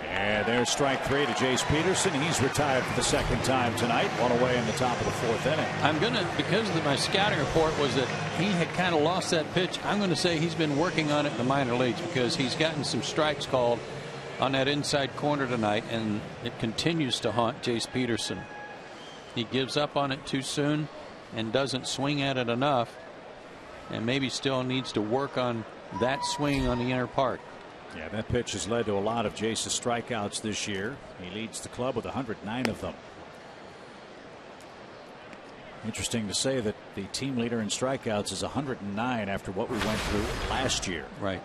A: And there's strike 3 to Jace Peterson. He's retired for the second time tonight. One away in the top of the 4th inning.
B: I'm going to, because my scouting report was that he had kind of lost that pitch, I'm going to say he's been working on it in the minor leagues, because he's gotten some strikes called on that inside corner tonight, and it continues to haunt Jace Peterson. He gives up on it too soon and doesn't swing at it enough, and maybe still needs to work on that swing on the inner part.
A: Yeah, that pitch has led to a lot of Jace's strikeouts this year. He leads the club with 109 of them. Interesting to say that the team leader in strikeouts is 109 after what we went through last year.
B: Right.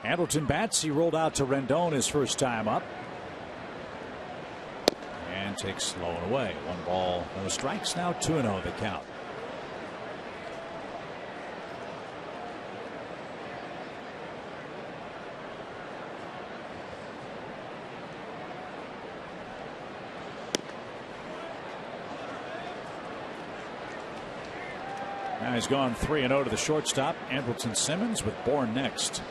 A: Hamilton bats. He rolled out to Rendon his first time up. And takes slow and away. 1 ball, no strikes. Now 2-0 the count. Now he's gone 3-0 to the shortstop, Andrelton Simmons, with Bourne next.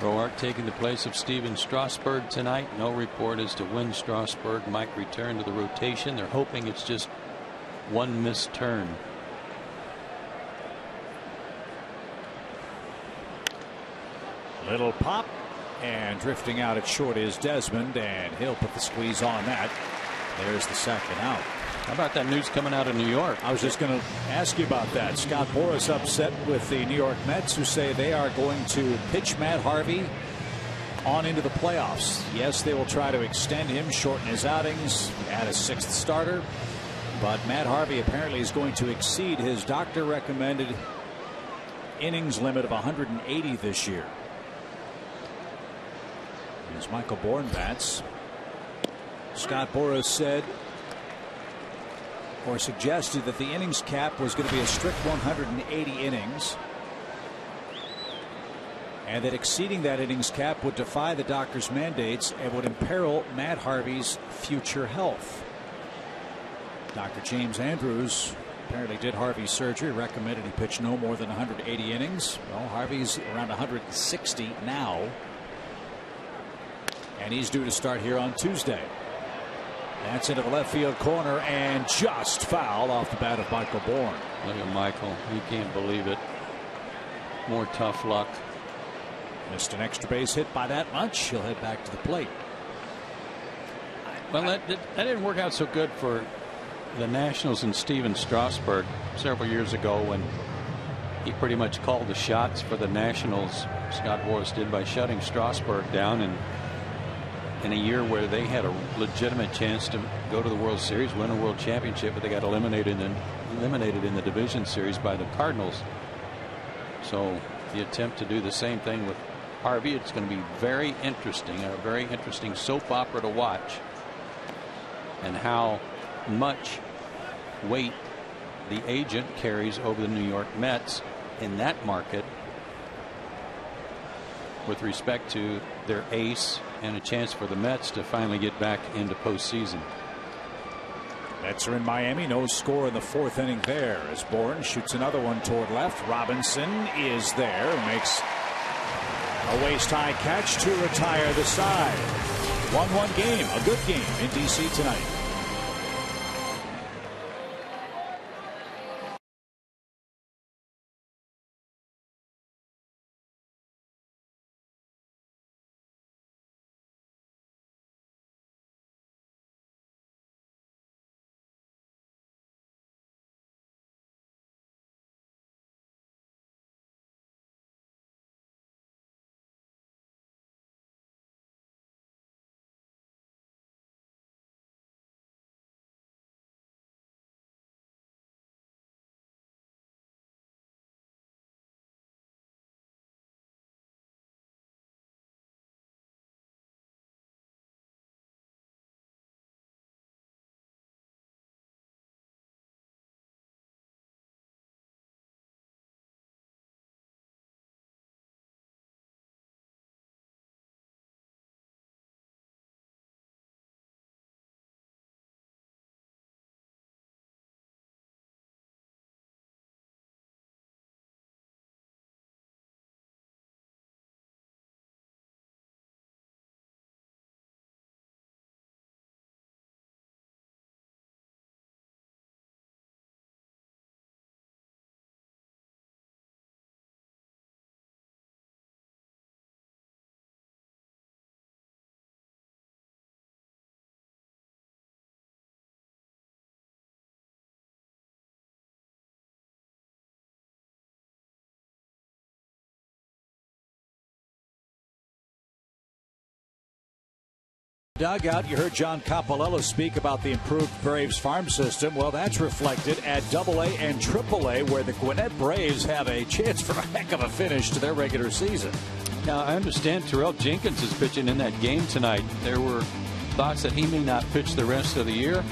B: Roark taking the place of Steven Strasburg tonight. No report as to when Strasburg might return to the rotation. They're hoping it's just one missed turn.
A: Little pop, and drifting out at short is Desmond, and he'll put the squeeze on that. There's the second out.
B: How about that news coming out of New York?
A: I was just going to ask you about that. Scott Boras upset with the New York Mets, who say they are going to pitch Matt Harvey on into the playoffs. Yes, they will try to extend him, shorten his outings, add a 6th starter, but Matt Harvey apparently is going to exceed his doctor recommended innings limit of 180 this year. As Michael Bourne bats, Scott Boras said or suggested that the innings cap was going to be a strict 180 innings, and that exceeding that innings cap would defy the doctor's mandates and would imperil Matt Harvey's future health. Dr. James Andrews apparently did Harvey's surgery, recommended he pitch no more than 180 innings. Well, Harvey's around 160 now, and he's due to start here on Tuesday. That's into the left field corner and just foul off the bat of Michael Bourne.
B: Look at Michael. He can't believe it. More tough luck.
A: Missed an extra base hit by that much. He'll head back to the plate.
B: Well, that didn't work out so good for the Nationals and Steven Strasburg several years ago, when he pretty much called the shots for the Nationals. Scott Boras did, by shutting Strasburg down, and in a year where they had a legitimate chance to go to the World Series, win a World Championship, but they got eliminated in the division series by the Cardinals. So the attempt to do the same thing with Harvey, it's going to be very interesting, a very interesting soap opera to watch, and how much weight the agent carries over the New York Mets in that market with respect to their ace and a chance for the Mets to finally get back into postseason.
A: Mets are in Miami. No score in the 4th inning there, as Bourne shoots another one toward left. Robinson is there, makes a waist-high catch to retire the side. 1-1 game, a good game in D.C. tonight. Dugout, you heard John Capalella speak about the improved Braves farm system. Well, that's reflected at AA and AAA, where the Gwinnett Braves have a chance for a heck of a finish to their regular season.
B: Now, I understand Terrell Jenkins is pitching in that game tonight. There were thoughts that he may not pitch the rest of the year,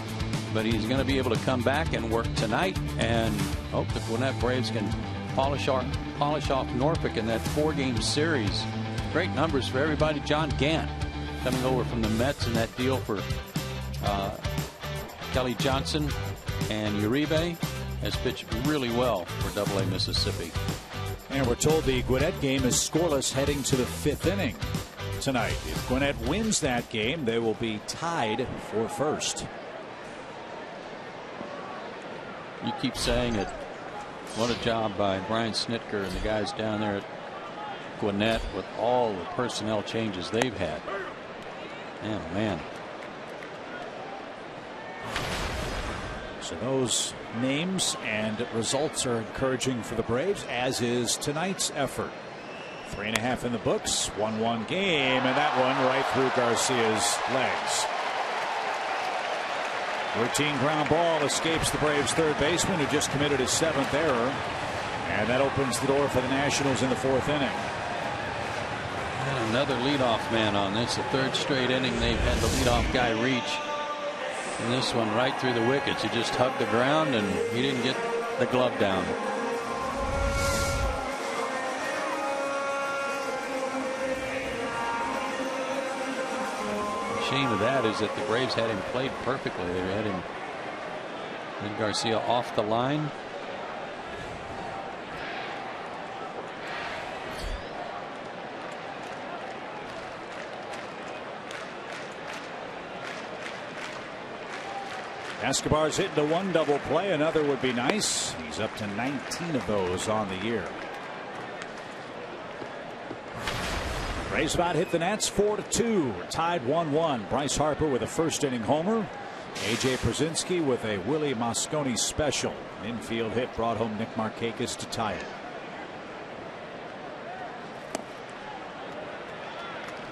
B: but he's going to be able to come back and work tonight and hope the Gwinnett Braves can polish off Norfolk in that 4-game series. Great numbers for everybody. John Gant coming over from the Mets in that deal for Kelly Johnson, and Uribe has pitched really well for AA Mississippi.
A: And we're told the Gwinnett game is scoreless heading to the 5th inning tonight. If Gwinnett wins that game, they will be tied for first.
B: You keep saying it. What a job by Brian Snitker and the guys down there at Gwinnett with all the personnel changes they've had. Man, oh man.
A: So those names and results are encouraging for the Braves, as is tonight's effort. 3.5 in the books, 1-1 game, and that one right through Garcia's legs. Routine ground ball escapes the Braves' third baseman, who just committed his 7th error, and that opens the door for the Nationals in the 4th inning.
B: And another leadoff man on this, the 3rd straight inning they've had the leadoff guy reach. And this one right through the wickets. He just hugged the ground and he didn't get the glove down. The shame of that is that the Braves had him played perfectly. They had him and Garcia off the line.
A: Escobar's hitting the 1 double play. Another would be nice. He's up to 19 of those on the year. Braves about hit the Nats 4-2. We're tied 1-1. Bryce Harper with a 1st inning homer. A.J. Przinsky with a Willie Mosconi special. An infield hit brought home Nick Markakis to tie it.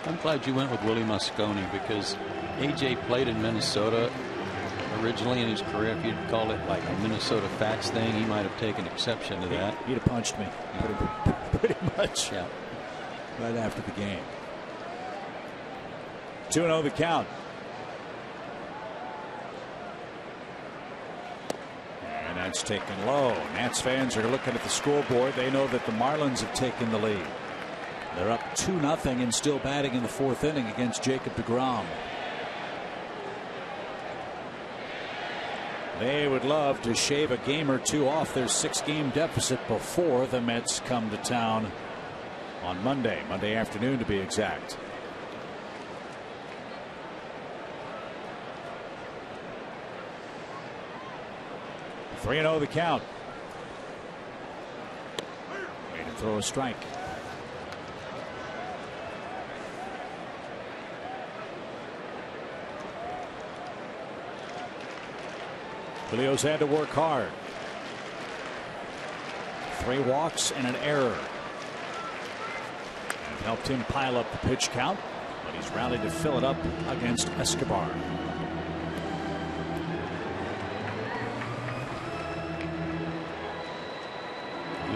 B: I'm glad you went with Willie Mosconi because A.J. played in Minnesota originally in his career. If you'd call it like a Minnesota Fats thing, he might have taken exception to that.
A: He'd have punched me pretty much.
B: Yeah.
A: Right after the game. 2-0 the count. And that's taken low. Nats fans are looking at the scoreboard. They know that the Marlins have taken the lead. They're up 2-0 and still batting in the 4th inning against Jacob deGrom. They would love to shave a game or 2 off their 6-game deficit before the Mets come to town on Monday afternoon to be exact. Three 3-0 the count. Made him throw a strike. Julio's had to work hard. 3 walks and an error. And helped him pile up the pitch count, but he's rallied to fill it up against Escobar.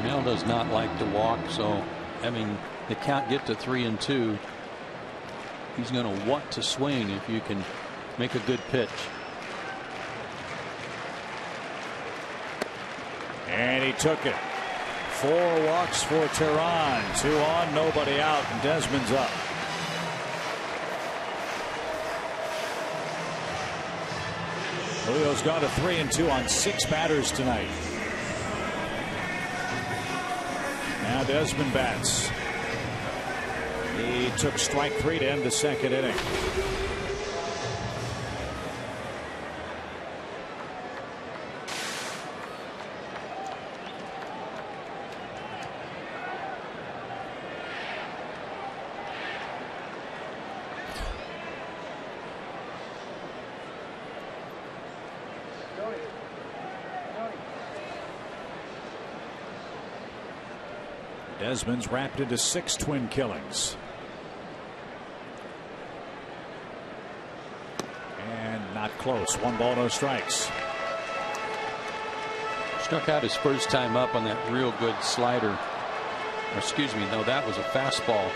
B: Mel does not like to walk, so having the count get to 3-2, he's going to want to swing if you can make a good pitch.
A: And he took it. 4 walks for Tehran. 2 on, nobody out, and Desmond's up. Julio's gone to 3-2 on 6 batters tonight. Now Desmond bats. He took strike 3 to end the 2nd inning. Desmond's wrapped into 6 twin killings. Not close. 1 ball, no strikes.
B: Struck out his first time up on that real good slider. Or excuse me, no, that was a fastball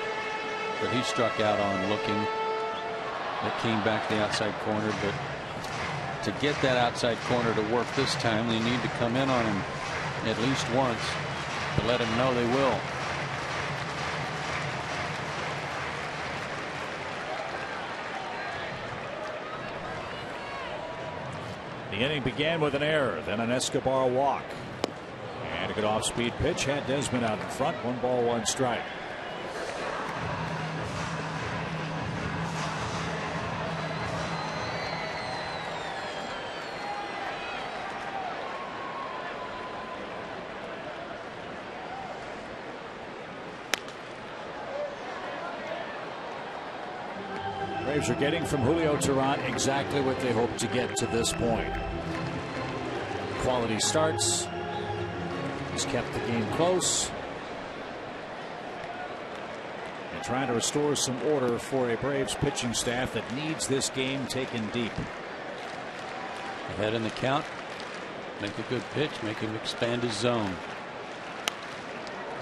B: that he struck out on looking. That came back the outside corner, but to get that outside corner to work this time, they need to come in on him at least once to let him know they will.
A: The inning began with an error, then an Escobar walk. And a good off-speed pitch had Desmond out in front. 1 ball, 1 strike. Braves are getting from Julio Teheran exactly what they hope to get to this point. Quality starts. He's kept the game close. And trying to restore some order for a Braves pitching staff that needs this game taken deep.
B: Ahead in the count. Make a good pitch. Make him expand his zone.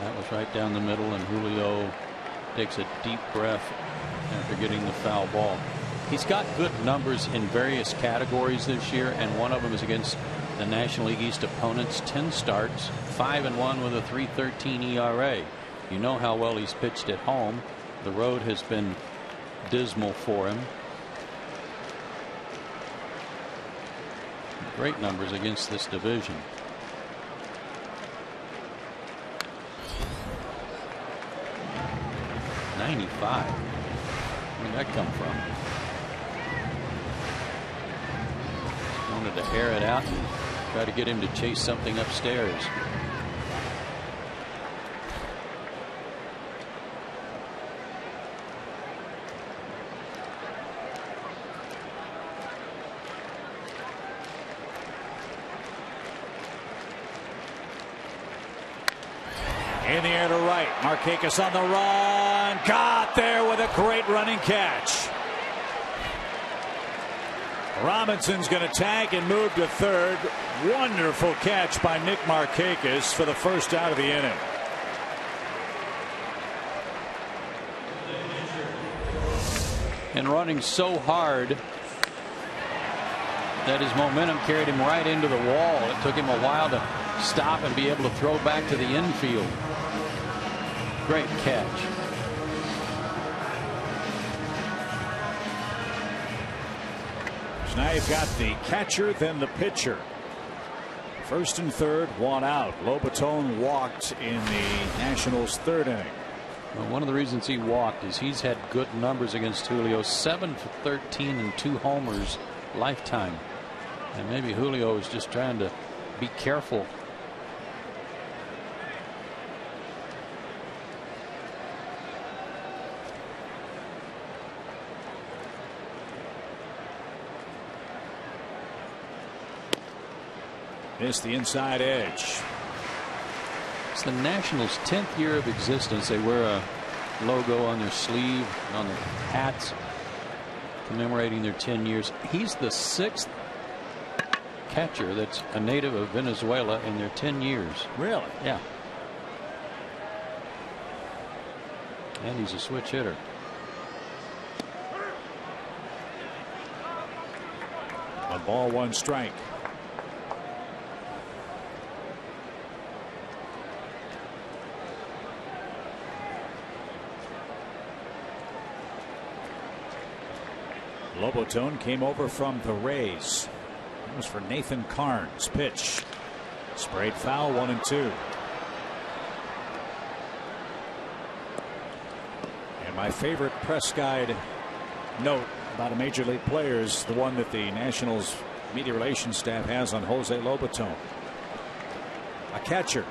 B: That was right down the middle, and Julio takes a deep breath after getting the foul ball. He's got good numbers in various categories this year, and one of them is against the National League East opponents. 10 starts, 5-1 with a 3.13 ERA. You know how well he's pitched at home. The road has been dismal for him. Great numbers against this division. .95. Where did that come from? Wanted to air it out and try to get him to chase something upstairs.
A: In the air to right. Markakis on the run. Got there with a great running catch. Robinson's going to tag and move to third. Wonderful catch by Nick Markakis for the first out of the inning.
B: And running so hard that his momentum carried him right into the wall. It took him a while to stop and be able to throw back to the infield. Great catch.
A: So now you've got the catcher, then the pitcher. First and third, 1 out. Lobaton walked in the Nationals' 3rd inning.
B: Well, one of the reasons he walked is he's had good numbers against Julio. 7 for 13 and 2 homers lifetime. And maybe Julio is just trying to be careful.
A: Missed the inside edge.
B: It's the Nationals' 10th year of existence. They wear a logo on their sleeve, on their hats, commemorating their 10 years. He's the 6th catcher that's a native of Venezuela in their 10 years.
A: Really?
B: Yeah. And he's a switch hitter.
A: One ball, 1 strike. Lobaton came over from the Rays. That was for Nathan Carnes. Pitch. Sprayed foul, 1-2. And my favorite press guide note about a major league player is the one that the Nationals media relations staff has on Jose Lobaton. A catcher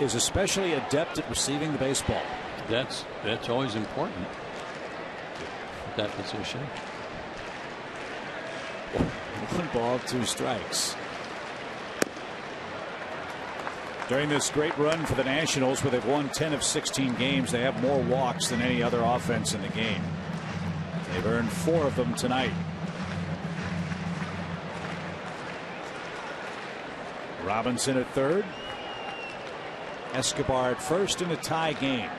A: is especially adept at receiving the baseball.
B: That's always important. That position.
A: 1 ball, 2 strikes. During this great run for the Nationals, where they've won 10 of 16 games, they have more walks than any other offense in the game. They've earned 4 of them tonight. Robinson at third. Escobar at first in a tie game.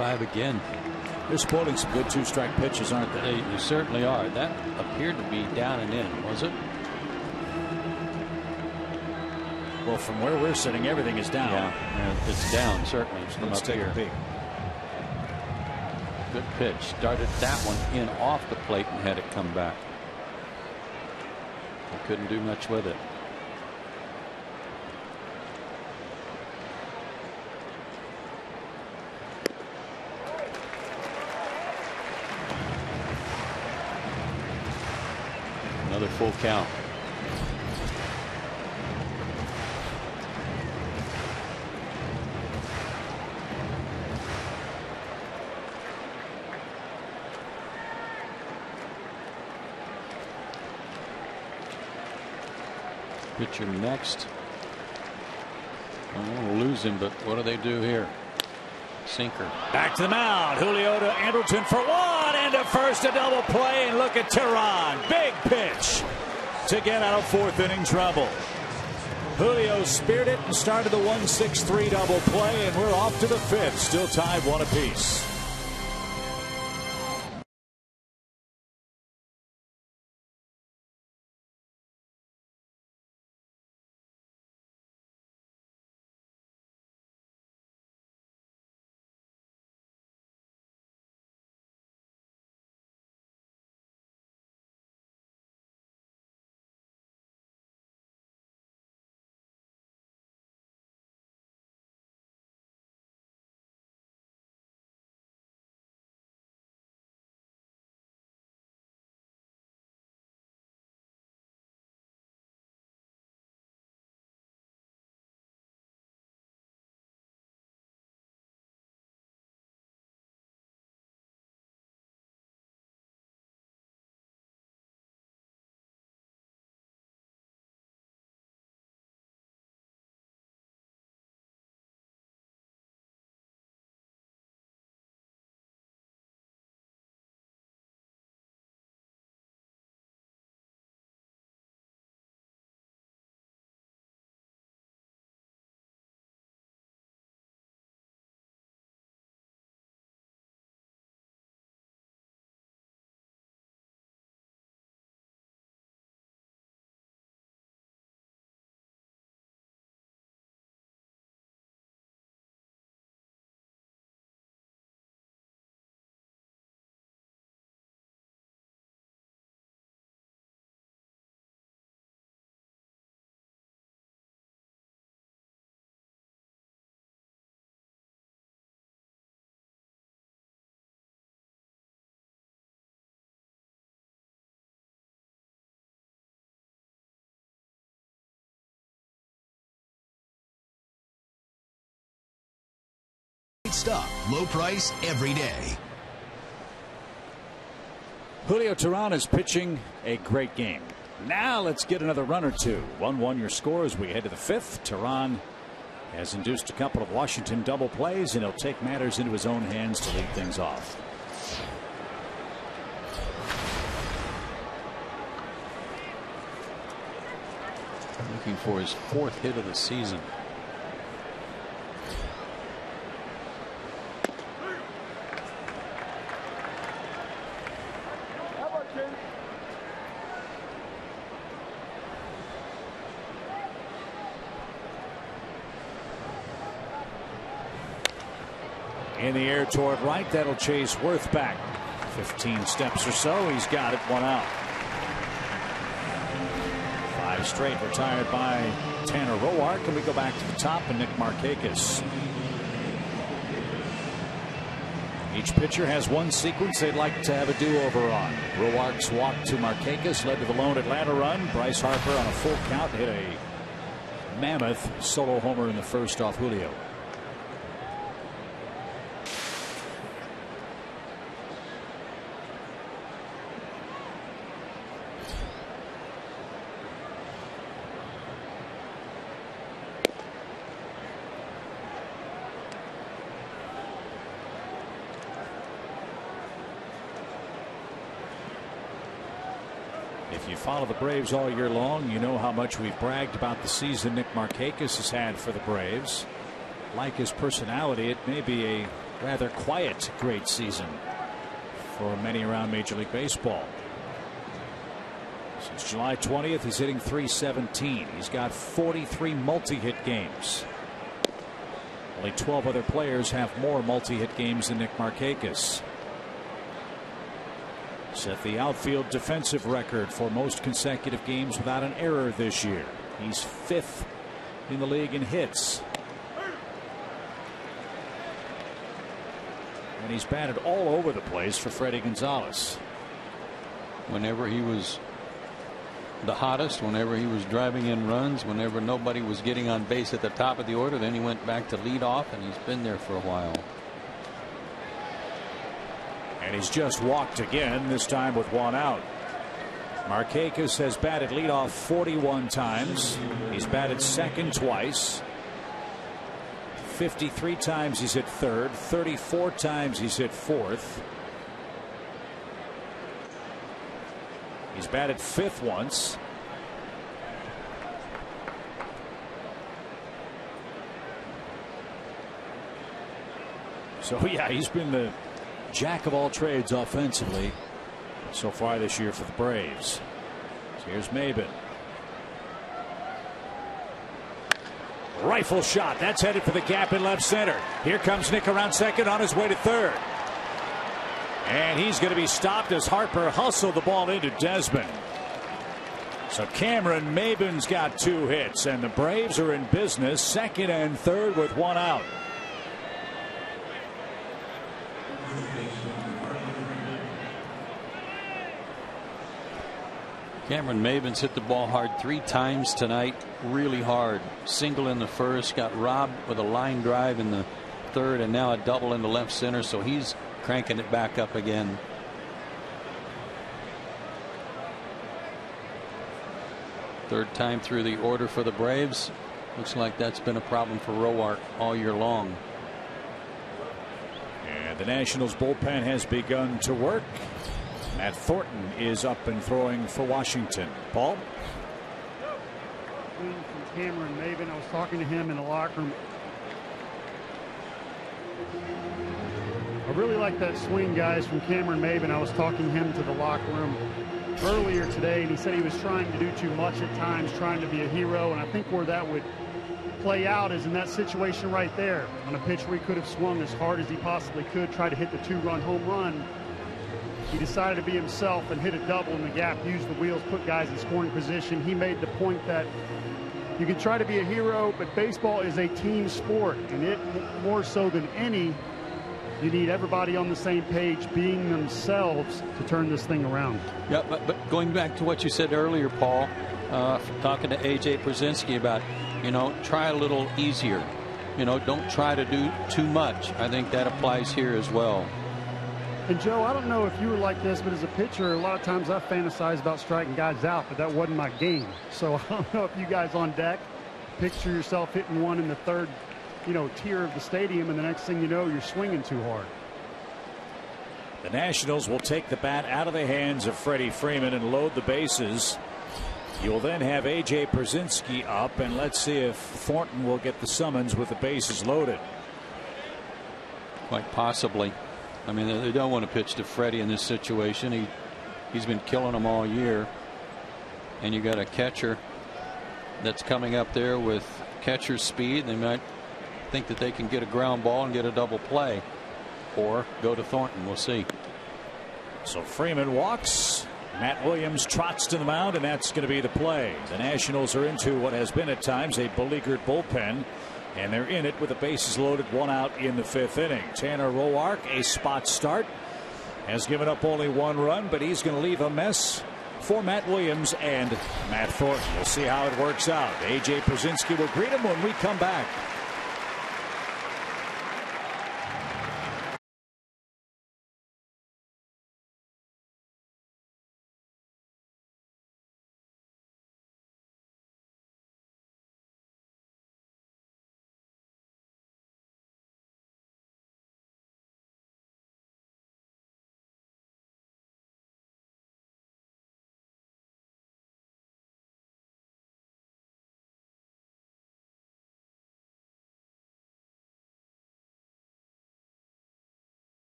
B: Again.
A: They're sporting some good two-strike pitches, aren't they?
B: They certainly are. That appeared to be down and in, was it?
A: Well, from where we're sitting, everything is down.
B: Yeah, it's down, certainly.
A: Let's take a peek.
B: Good pitch. Started that one in off the plate and had it come back. They couldn't do much with it. Another full count. Pitcher next. I don't want to lose him, but what do they do here? Sinker.
A: Back to the mound. Julio to Anderton for one, and to first, a double play, and look at Tehran. Big pitch to get out of fourth inning trouble. Julio speared it and started the 1-6-3 double play, and we're off to the fifth, still tied 1 apiece.
C: Stuff, low price every day.
A: Julio Tehran is pitching a great game. Now let's get another run or two. 1-1 your score as we head to the fifth. Tehran has induced a couple of Washington double plays, and he'll take matters into his own hands to lead things off.
B: Looking for his 4th hit of the season.
A: In the air toward right, that'll chase Worth back 15 steps or so. He's got it, 1 out. 5 straight retired by Tanner Roark, and we go back to the top and Nick Markakis. Each pitcher has one sequence they'd like to have a do-over on. Roark's walk to Markakis led to the lone Atlanta run. Bryce Harper on a full count hit a mammoth solo homer in the first off Julio. you follow the Braves all year long, you know how much we've bragged about the season Nick Markakis has had for the Braves. Like his personality, it may be a rather quiet great season for many around Major League Baseball. Since July 20th, he's hitting .317. He's got 43 multi-hit games. Only 12 other players have more multi-hit games than Nick Markakis. Set the outfield defensive record for most consecutive games without an error this year. He's 5th in the league in hits. And he's batted all over the place for Freddie Gonzalez.
B: Whenever he was the hottest, whenever he was driving in runs, whenever nobody was getting on base at the top of the order, then he went back to lead off, and he's been there for a while.
A: And he's just walked again, this time with 1 out. Markakis has batted leadoff 41 times. He's batted second twice. 53 times he's hit third. 34 times he's hit fourth. He's batted fifth once. So yeah, he's been the jack of all trades offensively so far this year for the Braves. So here's Maben. Rifle shot. That's headed for the gap in left center. Here comes Nick around second on his way to third. And he's going to be stopped as Harper hustled the ball into Desmond. So Cameron Maben's got 2 hits, and the Braves are in business, second and third with 1 out.
B: Cameron Maben's hit the ball hard 3 times tonight, really hard. Single in the first, got robbed with a line drive in the third, and now a double into left center, so he's cranking it back up again. Third time through the order for the Braves. Looks like that's been a problem for Roark all year long.
A: And the Nationals bullpen has begun to work. Matt Thornton is up and throwing for Washington. Paul?
E: From Cameron Maben, I was talking to him in the locker room. I really like that swing, guys, from Cameron Maben. I was talking him to the locker room earlier today, and he said he was trying to do too much at times, trying to be a hero, and I think where that would play out is in that situation right there. On a pitch where he could have swung as hard as he possibly could, try to hit the 2-run home run. He decided to be himself and hit a double in the gap, use the wheels, put guys in scoring position. He made the point that you can try to be a hero, but baseball is a team sport, and it more so than any, you need everybody on the same page, being themselves to turn this thing around.
B: Yeah, but going back to what you said earlier, Paul, talking to AJ Przinsky about, try a little easier. Don't try to do too much. I think that applies here as well.
E: And Joe, I don't know if you were like this, but as a pitcher, a lot of times I fantasize about striking guys out, but that wasn't my game. So I don't know if you guys on deck picture yourself hitting one in the third, tier of the stadium, and the next thing you know, you're swinging too hard.
A: The Nationals will take the bat out of the hands of Freddie Freeman and load the bases. You'll then have A.J. Przinsky up, and let's see if Thornton will get the summons with the bases loaded.
B: Quite possibly. I mean, they don't want to pitch to Freddie in this situation. He's been killing them all year. And you got a catcher that's coming up there with catcher speed. They might think that they can get a ground ball and get a double play, or go to Thornton. We'll see.
A: So Freeman walks. Matt Williams trots to the mound, and that's going to be the play. The Nationals are into what has been at times a beleaguered bullpen, and they're in it with the bases loaded, 1 out in the 5th inning. Tanner Roark, a spot start, has given up only 1 run, but he's going to leave a mess for Matt Williams and Matt Thornton. We'll see how it works out. A.J. Przinsky will greet him when we come back.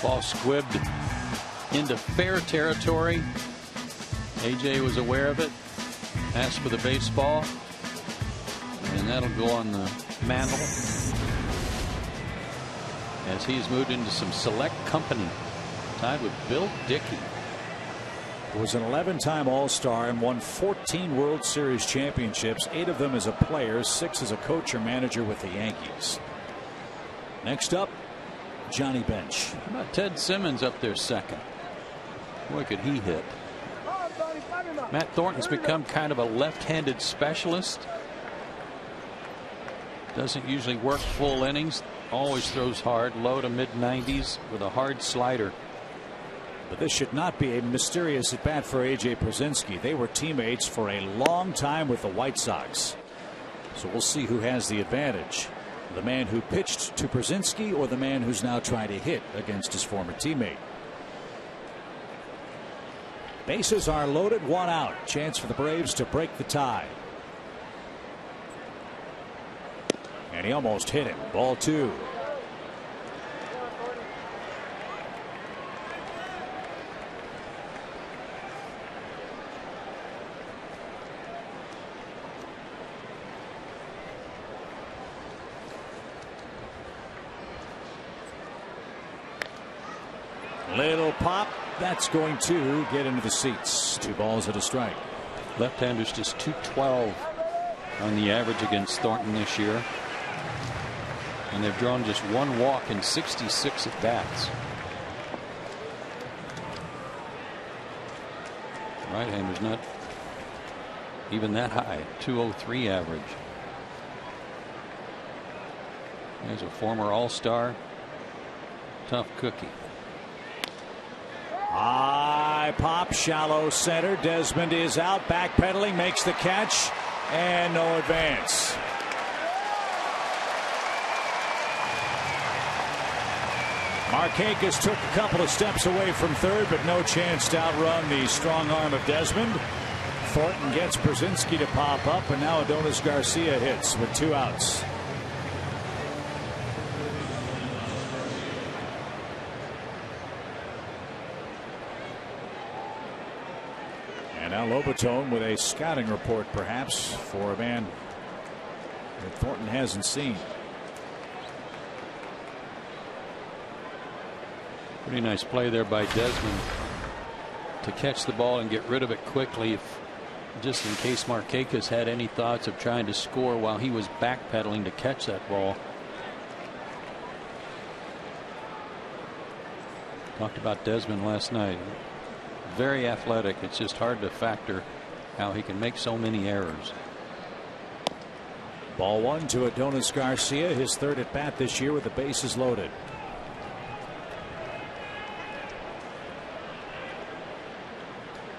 B: Ball squibbed into fair territory. AJ was aware of it, asked for the baseball, and that'll go on the mantle as he's moved into some select company, tied with Bill Dickey.
A: He was an 11-time All-Star and won 14 World Series championships, 8 of them as a player, 6 as a coach or manager with the Yankees. Next up, Johnny Bench.
B: How about Ted Simmons up there second? Boy, could he hit. Matt Thornton's become kind of a left-handed specialist. Doesn't usually work full innings. Always throws hard, low to mid-90s with a hard slider.
A: But this should not be a mysterious at bat for A.J. Pierzynski. They were teammates for a long time with the White Sox. So we'll see who has the advantage. The man who pitched to Pierzynski or the man who's now trying to hit against his former teammate. Bases are loaded, 1 out. Chance for the Braves to break the tie. And he almost hit him. Ball 2. Little pop. That's going to get into the seats. 2 balls and a strike.
B: Left-handers just 212 on the average against Thornton this year. And they've drawn just 1 walk in 66 at bats. Right-handers not even that high. 203 average. There's a former All-Star. Tough cookie.
A: High pop, shallow center. Desmond is out, backpedaling, makes the catch, and no advance. Markakis took a couple of steps away from third, but no chance to outrun the strong arm of Desmond. Thornton gets Pierzynski to pop up, and now Adonis Garcia hits with 2 outs. And now Lobatone with a scouting report, perhaps, for a man that Thornton hasn't seen.
B: Pretty nice play there by Desmond to catch the ball and get rid of it quickly, just in case Markakis had any thoughts of trying to score while he was backpedaling to catch that ball. Talked about Desmond last night. Very athletic. It's just hard to factor how he can make so many errors.
A: Ball 1 to Adonis Garcia, his 3rd at bat this year with the bases loaded.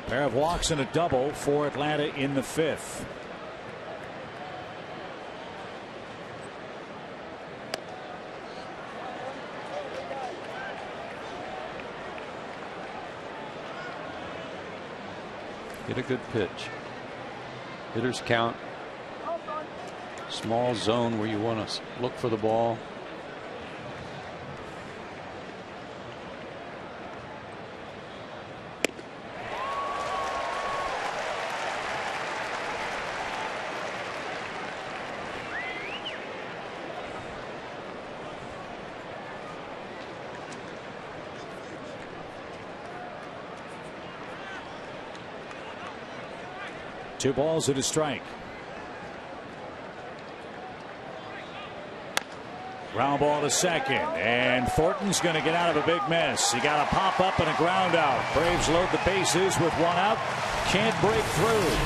A: Pair of walks and a double for Atlanta in the 5th.
B: Get a good pitch. Hitters count. Small zone where you want to look for the ball.
A: Two balls and a strike. Ground ball to second, and Thornton's going to get out of a big mess. He got a pop up and a ground out. Braves load the bases with 1 out. Can't break through.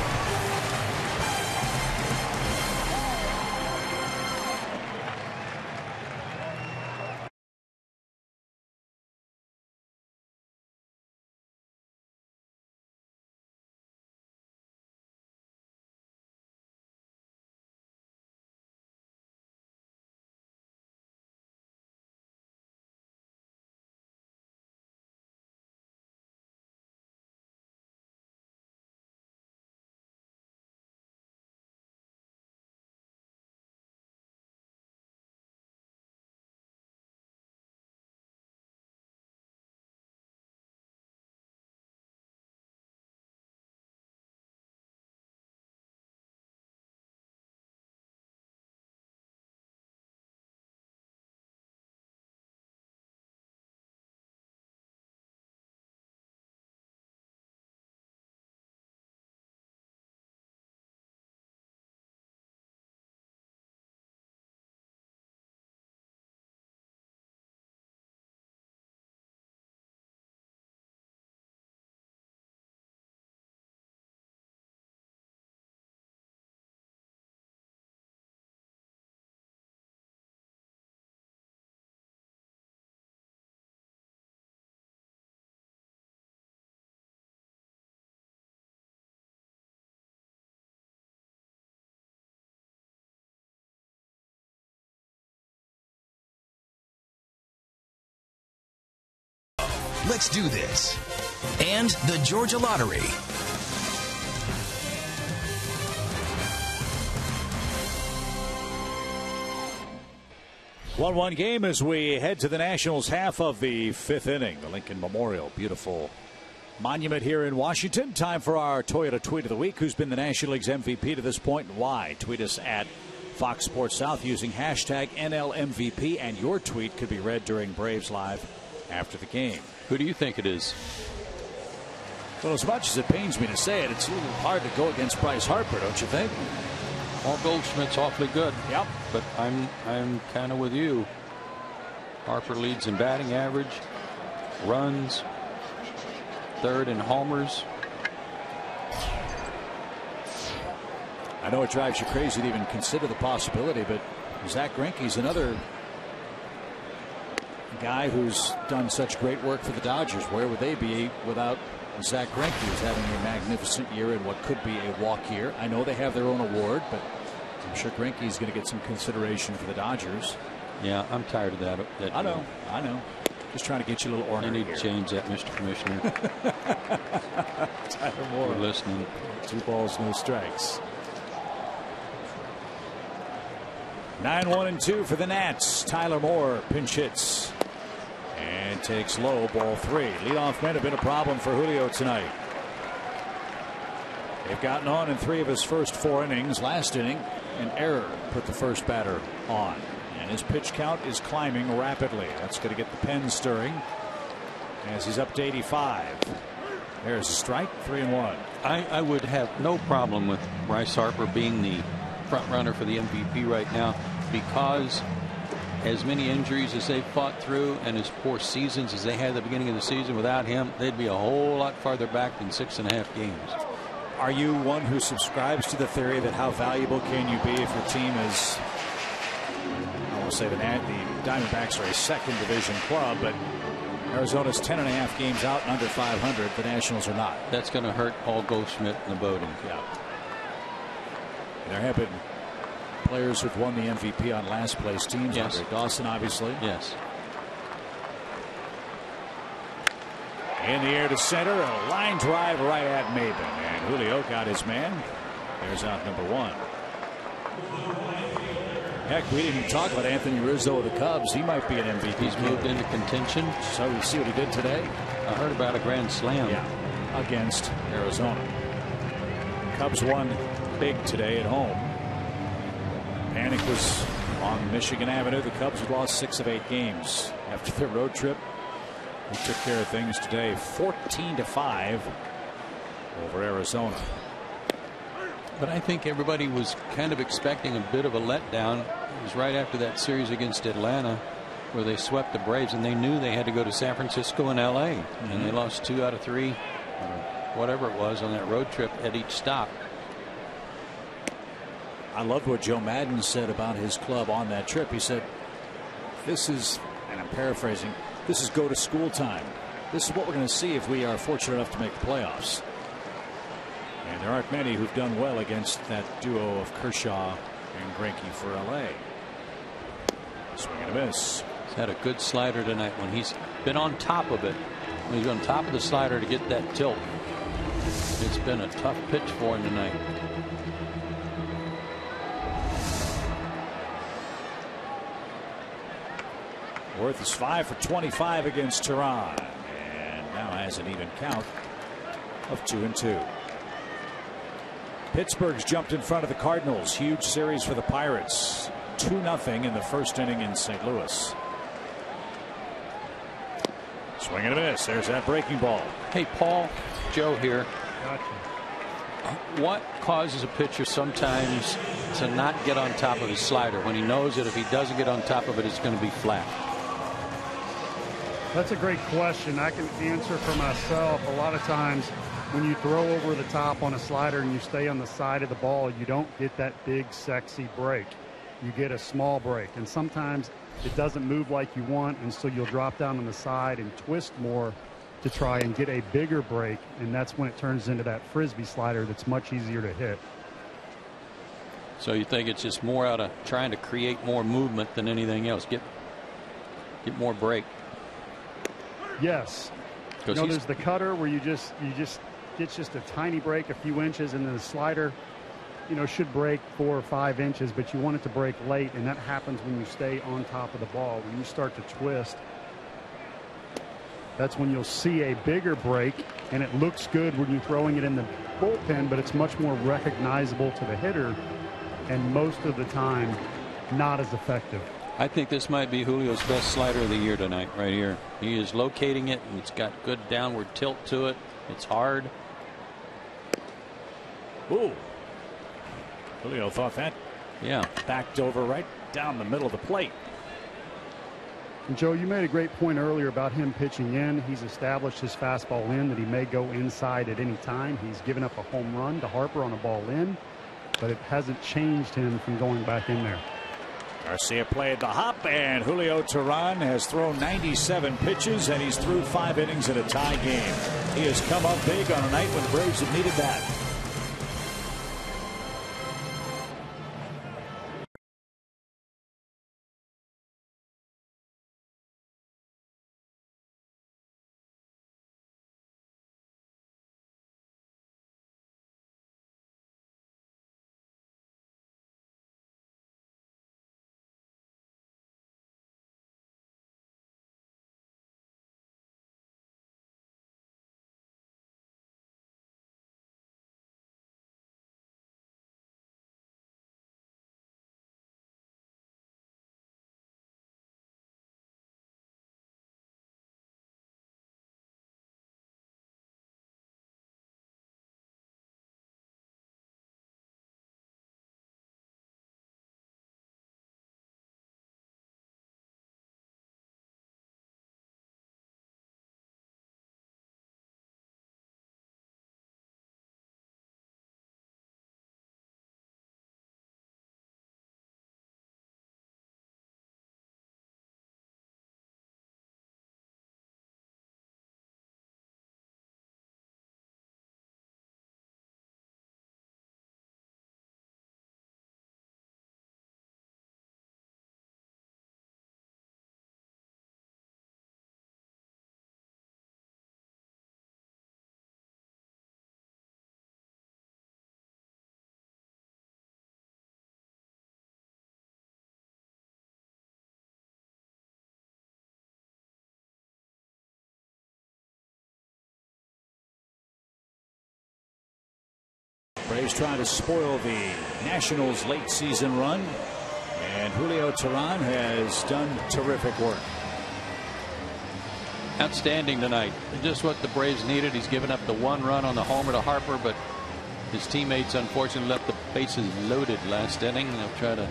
C: Let's do this. And the Georgia Lottery.
A: 1-1 game as we head to the Nationals' half of the 5th inning. The Lincoln Memorial, beautiful monument here in Washington. Time for our Toyota Tweet of the Week. Who's been the National League's MVP to this point and why? Tweet us at Fox Sports South using hashtag NLMVP, and your tweet could be read during Braves Live after the game.
B: Who do you think it is?
A: Well, as much as it pains me to say it, it's a little hard to go against Bryce Harper, don't you think?
B: Paul Goldschmidt's awfully good.
A: Yep.
B: But I'm kind of with you. Harper leads in batting average, runs, third in homers.
A: I know it drives you crazy to even consider the possibility, but Zach Greinke's another guy who's done such great work for the Dodgers. Where would they be without Zach Greinke, who's having a magnificent year in what could be a walk year? I know they have their own award, but I'm sure Greinke's going to get some consideration for the Dodgers.
B: Yeah, I'm tired of that.
A: I know. Just trying to get you a little ornery.
B: You need to change that, Mr. Commissioner.
A: Tyler Moore.
B: We're listening.
A: 2 balls, no strikes. 9-1-2 for the Nats. Tyler Moore pinch hits and takes low, ball 3. Leadoff men have been a problem for Julio tonight. They've gotten on in 3 of his first 4 innings. Last inning, an error put the first batter on, and his pitch count is climbing rapidly. That's going to get the pen stirring as he's up to 85. There's a strike. 3-1.
B: I would have no problem with Bryce Harper being the front runner for the MVP right now, because as many injuries as they've fought through and as poor seasons as they had at the beginning of the season, without him they'd be a whole lot farther back than 6.5 games.
A: Are you one who subscribes to the theory that how valuable can you be if your team is, I won't say the Diamondbacks are a second division club, but Arizona's 10.5 games out and under 500. The Nationals are not.
B: That's going to hurt Paul Goldschmidt in the voting.
A: Yeah. There have been players who've won the MVP on last place teams.
B: Yes.
A: Andre Dawson, obviously.
B: Yes.
A: In the air to center, a line drive right at Maben, and Julio got his man. There's out number 1. Heck, we didn't even talk about Anthony Rizzo of the Cubs. He might be an MVP.
B: He's moved into contention.
A: So you see what he did today?
B: I heard about a grand slam.
A: Yeah, against Arizona. Cubs won big today at home. Panic was on Michigan Avenue. The Cubs had lost 6 of 8 games after their road trip. They took care of things today, 14-5 over Arizona.
B: But I think everybody was kind of expecting a bit of a letdown. It was right after that series against Atlanta where they swept the Braves, and they knew they had to go to San Francisco and LA, and they lost 2 out of 3 or whatever it was on that road trip at each stop.
A: I loved what Joe Madden said about his club on that trip. He said, this is, and I'm paraphrasing, this is go to school time. This is what we're going to see if we are fortunate enough to make the playoffs. And there aren't many who've done well against that duo of Kershaw and Greinke for LA. Swing and a miss.
B: He's had a good slider tonight when he's been on top of it. When he's on top of the slider to get that tilt. It's been a tough pitch for him tonight.
A: Worth is 5 for 25 against Tehran, and now has an even count of 2-2. Pittsburgh's jumped in front of the Cardinals. Huge series for the Pirates. 2-0 in the first inning in St. Louis. Swing and a miss. There's that breaking ball.
B: Hey, Paul, Joe here.
E: Gotcha.
B: What causes a pitcher sometimes to not get on top of his slider when he knows that if he doesn't get on top of it, it's going to be flat?
E: That's a great question. I can answer for myself. A lot of times when you throw over the top on a slider and you stay on the side of the ball, you don't get that big, sexy break. You get a small break. And sometimes it doesn't move like you want, and so you'll drop down on the side and twist more to try and get a bigger break. And that's when it turns into that Frisbee slider that's much easier to hit.
B: So you think it's just more out of trying to create more movement than anything else? Get more break.
E: Yes. You know, there's the cutter where you just gets just a tiny break, a few inches, and then the slider, you know, should break 4 or 5 inches, but you want it to break late, and that happens when you stay on top of the ball. When you start to twist, that's when you'll see a bigger break, and it looks good when you're throwing it in the bullpen, but it's much more recognizable to the hitter, and most of the time not as effective.
B: I think this might be Julio's best slider of the year tonight, right here. He is locating it, and it's got good downward tilt to it. It's hard.
A: Ooh. Julio thought that backed over right down the middle of the plate.
E: And Joe, you made a great point earlier about him pitching in. He's established his fastball in, that he may go inside at any time. He's given up a home run to Harper on a ball in, but it hasn't changed him from going back in there.
A: Garcia played the hop, and Julio Teheran has thrown 97 pitches, and he's through 5 innings in a tie game. He has come up big on a night when the Braves have needed that. Braves trying to spoil the Nationals' late season run, and Julio Teheran has done terrific work.
B: Outstanding tonight. Just what the Braves needed. He's given up the 1 run on the homer to Harper, but his teammates unfortunately left the bases loaded last inning. They'll try to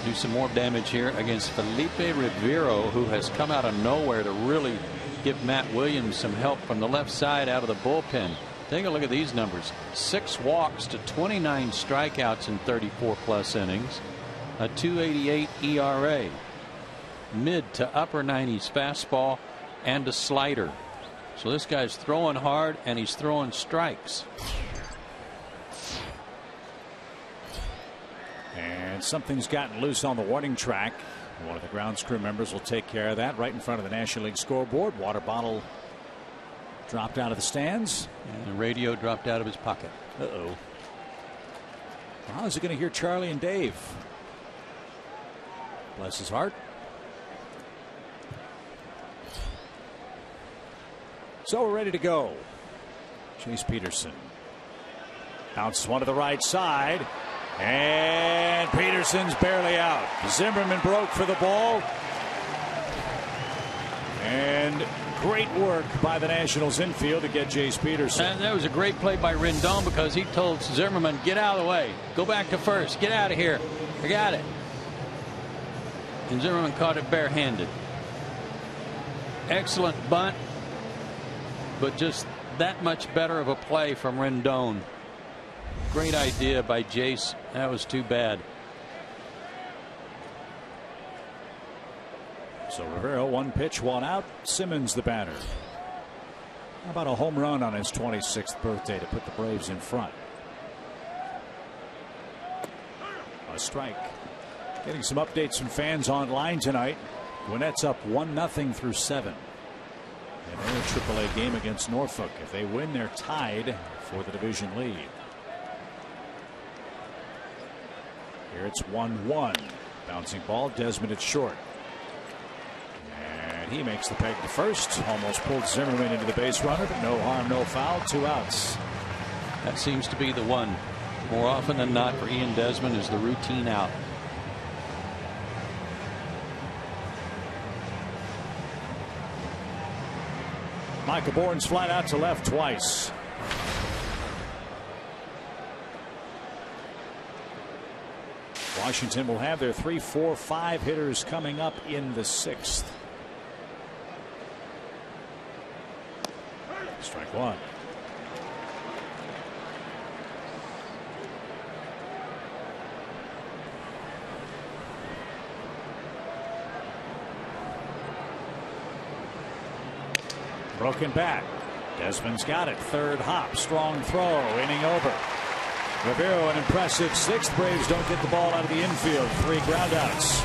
B: do some more damage here against Felipe Rivero, who has come out of nowhere to really give Matt Williams some help from the left side out of the bullpen. Take a look at these numbers. 6 walks to 29 strikeouts in 34+ innings. A 2.88 ERA. Mid to upper 90s fastball and a slider. So this guy's throwing hard and he's throwing strikes.
A: And something's gotten loose on the warning track. One of the grounds crew members will take care of that right in front of the National League scoreboard. Water bottle dropped out of the stands.
B: And the radio dropped out of his pocket.
A: Uh-oh. How is he going to hear Charlie and Dave? Bless his heart. So we're ready to go. Chase Peterson. Bounces one to the right side. And Peterson's barely out. Zimmerman broke for the ball. And great work by the Nationals infield to get Chase Peterson.
B: And that was a great play by Rendon, because he told Zimmerman, get out of the way. Go back to first. Get out of here. I got it. And Zimmerman caught it barehanded. Excellent bunt, but just that much better of a play from Rendon. Great idea by Jace. That was too bad.
A: So Rivero, 1 pitch, 1 out. Simmons the batter. How about a home run on his 26th birthday to put the Braves in front? A strike. Getting some updates from fans online tonight. Gwinnett's up 1-0 through 7. in their AAA game against Norfolk. If they win, they're tied for the division lead. Here it's 1-1. Bouncing ball. Desmond at short. And he makes the peg to first. Almost pulled Zimmerman into the base runner, but no harm, no foul. 2 outs.
B: That seems to be the one. More often than not for Ian Desmond is the routine out.
A: Michael Bourne's flat out to left twice. Washington will have their 3, 4, 5 hitters coming up in the 6th. Strike one. Broken bat. Desmond's got it. Third hop. Strong throw. Inning over. Rivero, an impressive 6th. Braves don't get the ball out of the infield. 3 groundouts.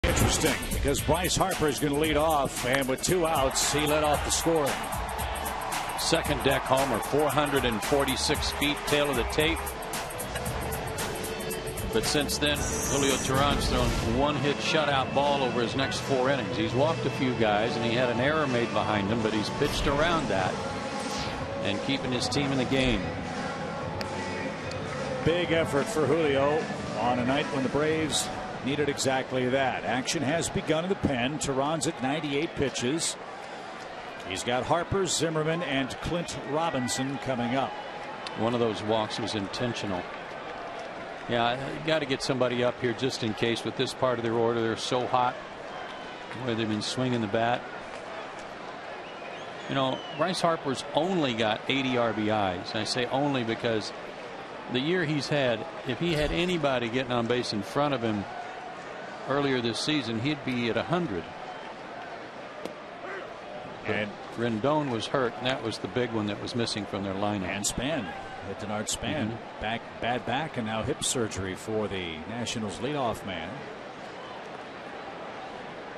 A: Interesting, because Bryce Harper is going to lead off, and with 2 outs, he led off the scoring.
B: Second deck homer, 446 feet, tail of the tape. But since then, Julio Teheran's thrown 1-hit shutout ball over his next 4 innings. He's walked a few guys, and he had an error made behind him, but he's pitched around that and keeping his team in the game.
A: Big effort for Julio on a night when the Braves needed exactly that. Action has begun in the pen. Teheran's at 98 pitches. He's got Harper, Zimmerman, and Clint Robinson coming up.
B: One of those walks was intentional. Yeah, you got to get somebody up here just in case with this part of their order. They're so hot where they've been swinging the bat. You know, Bryce Harper's only got 80 RBIs. I say only because the year he's had, if he had anybody getting on base in front of him earlier this season, he'd be at 100. And Rendon was hurt, and that was the big one that was missing from their lineup.
A: And Span, Denard Span, bad back, and now hip surgery for the Nationals leadoff man.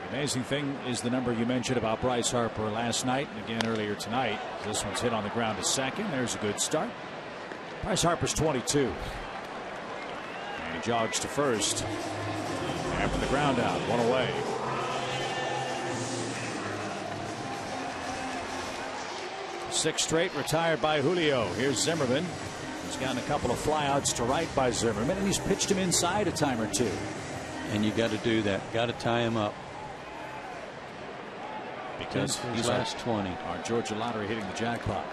A: The amazing thing is the number you mentioned about Bryce Harper last night and again earlier tonight. This one's hit on the ground to second. There's a good start. Bryce Harper's 22. And he jogs to first after the ground out, 1 away. Six straight retired by Julio. Here's Zimmerman. He's gotten a couple of flyouts to right by Zimmerman, and he's pitched him inside a time or 2.
B: And you got to do that. Got to tie him up.
A: Because he's
B: last 20.
A: Our Georgia lottery hitting the jackpot.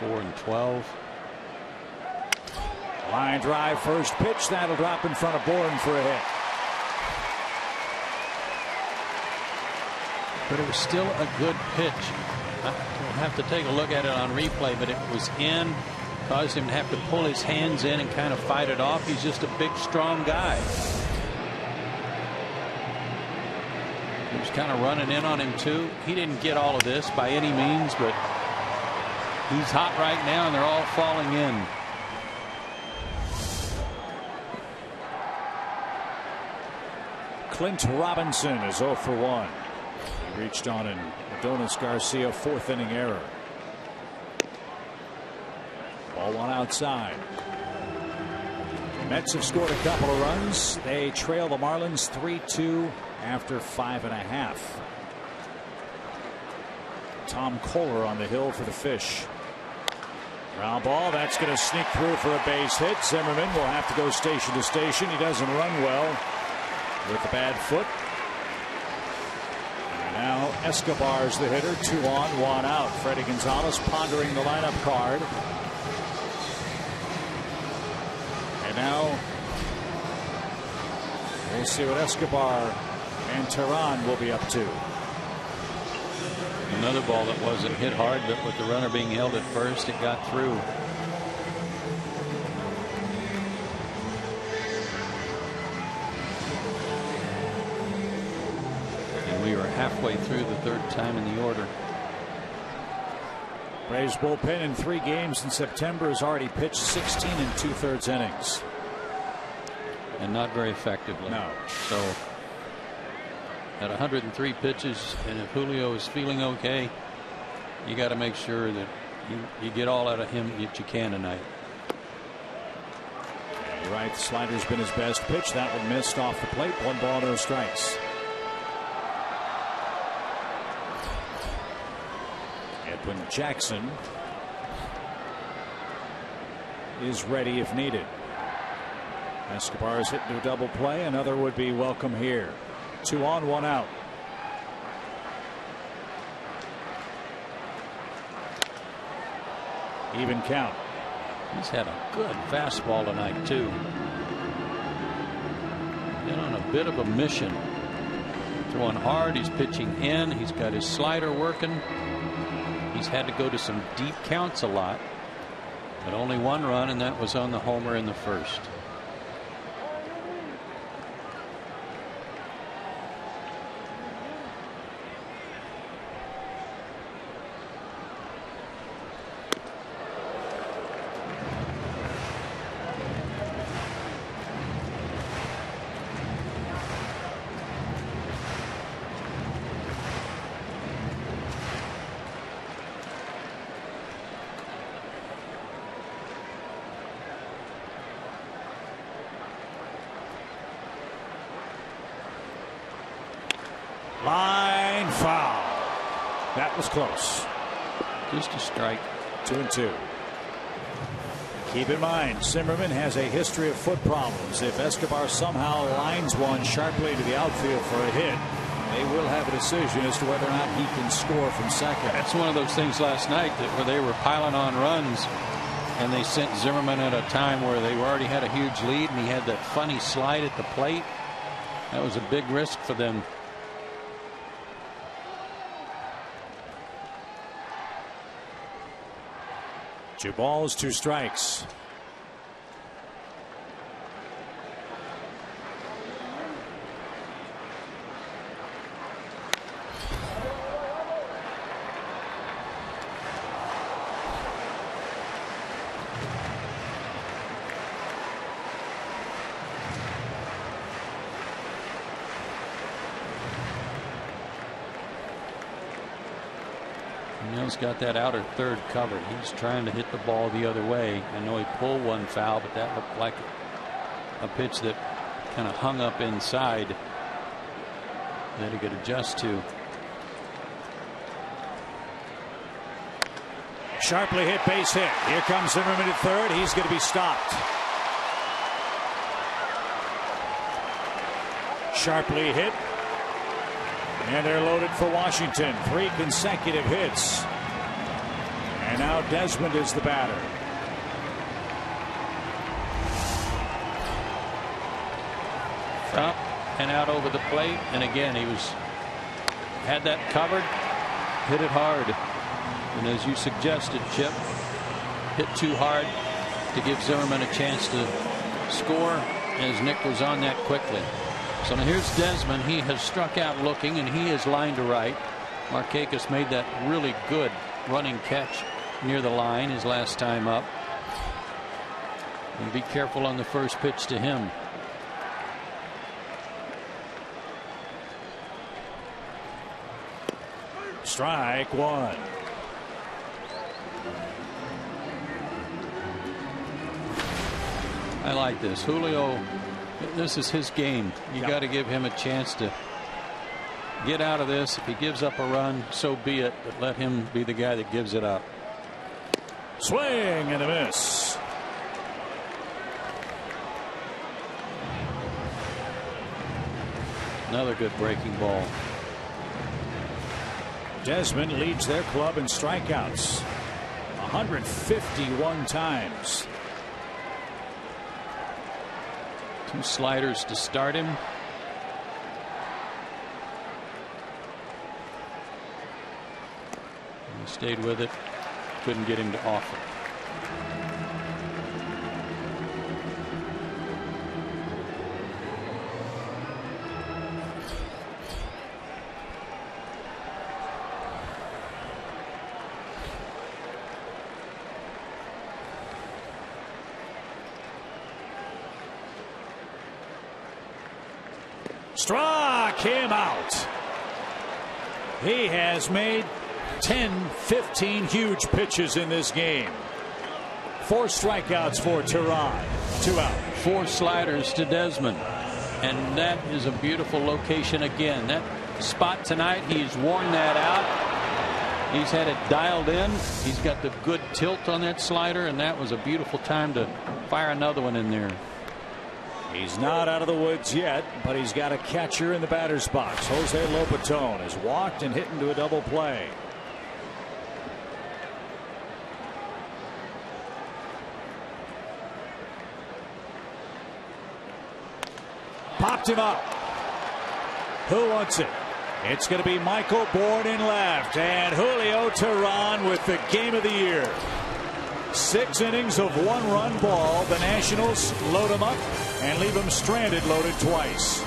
B: 4 and 12.
A: Line drive, first pitch. That'll drop in front of Bourne for a hit.
B: But it was still a good pitch. We'll have to take a look at it on replay, but it was in, caused him to have to pull his hands in and kind of fight it off. He's just a big, strong guy. He was kind of running in on him, too. He didn't get all of this by any means, but he's hot right now, and they're all falling in.
A: Clint Robinson is 0 for 1. He reached on an Adonis Garcia 4th inning error. Ball one outside. The Mets have scored a couple of runs. They trail the Marlins 3-2 after 5.5. Tom Kohler on the hill for the Fish. Ground ball, that's going to sneak through for a base hit. Zimmerman will have to go station to station. He doesn't run well with the bad foot. And now Escobar's the hitter. 2 on, 1 out. Freddie Gonzalez pondering the lineup card. And now we'll see what Escobar and Tehran will be up to.
B: Another ball that wasn't hit hard, but with the runner being held at first, it got through. And we were halfway through the 3rd time in the order.
A: Braves bullpen in 3 games in September has already pitched 16 2/3 innings.
B: And not very effectively.
A: No.
B: So at 103 pitches, and if Julio is feeling okay, you got to make sure that you get all out of him that you can tonight.
A: You're right, the slider's been his best pitch. That one missed off the plate. 1 ball, no strikes. Edwin Jackson is ready if needed. Escobar's hit into a double play. Another would be welcome here. 2 on, 1 out. Even count.
B: He's had a good fastball tonight, too. Been on a bit of a mission. Throwing hard. He's pitching in. He's got his slider working. He's had to go to some deep counts a lot. But only 1 run, and that was on the homer in the 1st.
A: Line foul. That was close.
B: Just a strike.
A: 2-2. Keep in mind, Zimmerman has a history of foot problems. If Escobar somehow lines one sharply to the outfield for a hit, they will have a decision as to whether or not he can score from second.
B: That's one of those things last night where they were piling on runs, and they sent Zimmerman at a time where they already had a huge lead, and he had that funny slide at the plate. That was a big risk for them.
A: 2 balls, 2 strikes.
B: Mills got that outer 3rd covered. He's trying to hit the ball the other way. I know he pulled 1 foul, but that looked like a pitch that kind of hung up inside that he could adjust to.
A: Sharply hit base hit. Here comes Zimmerman at 3rd. He's going to be stopped. Sharply hit. And they're loaded for Washington. 3 consecutive hits. And now Desmond is the batter.
B: Up and out over the plate, and again he had that covered, hit it hard, and as you suggested, Chip, hit too hard to give Zimmerman a chance to score, as Nick was on that quickly. So now here's Desmond. He has struck out looking, and he is line to right. Markakis made that really good running catch near the line his last time up. And be careful on the first pitch to him.
A: Strike one.
B: I like this. Julio, this is his game. You got to give him a chance to get out of this. If he gives up a run, so be it, but let him be the guy that gives it up.
A: Swing and a miss.
B: Another good breaking ball.
A: Desmond leads their club in strikeouts, 151 times.
B: Two sliders to start him. He stayed with it. Couldn't get him to offer.
A: Struck him out. He has made 10-15 huge pitches in this game. 4 strikeouts for Teheran. 2 out.
B: 4 sliders to Desmond, and that is a beautiful location again. That spot tonight, he's worn that out. He's had it dialed in. He's got the good tilt on that slider, and that was a beautiful time to fire another one in there.
A: He's not out of the woods yet, but he's got a catcher in the batter's box. Jose Lobaton has walked and hit into a double play. Popped him up. Who wants it? It's going to be Michael Bourne in left, and Julio Teheran with the game of the year. 6 innings of 1-run ball. The Nationals load him up and leave him stranded, loaded twice.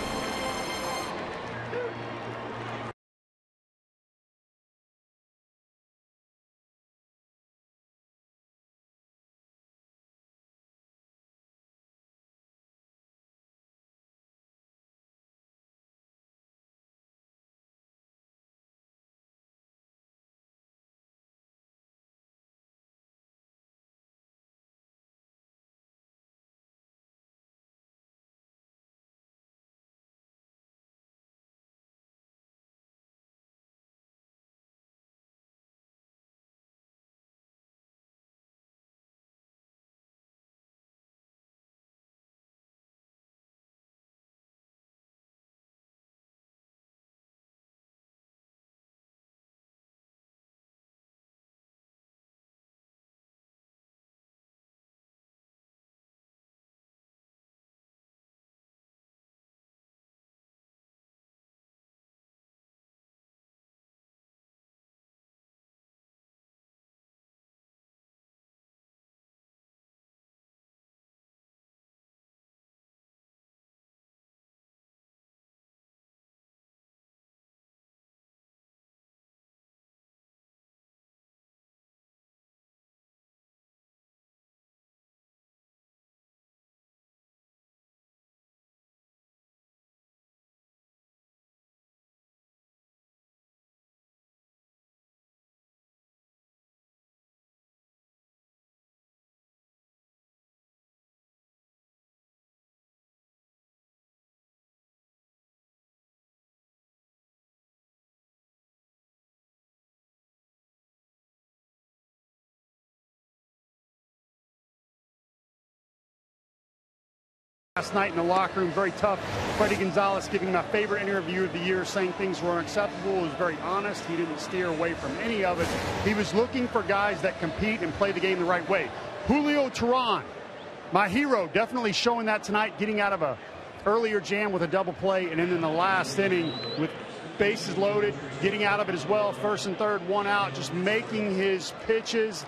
E: Last night in the locker room, very tough. Freddie Gonzalez giving my favorite interview of the year, saying things were unacceptable. He was very honest. He didn't steer away from any of it. He was looking for guys that compete and play the game the right way. Julio Teheran, my hero, definitely showing that tonight, getting out of a earlier jam with a double play, and then in the last inning with bases loaded, getting out of it as well. First and third, one out, just making his pitches.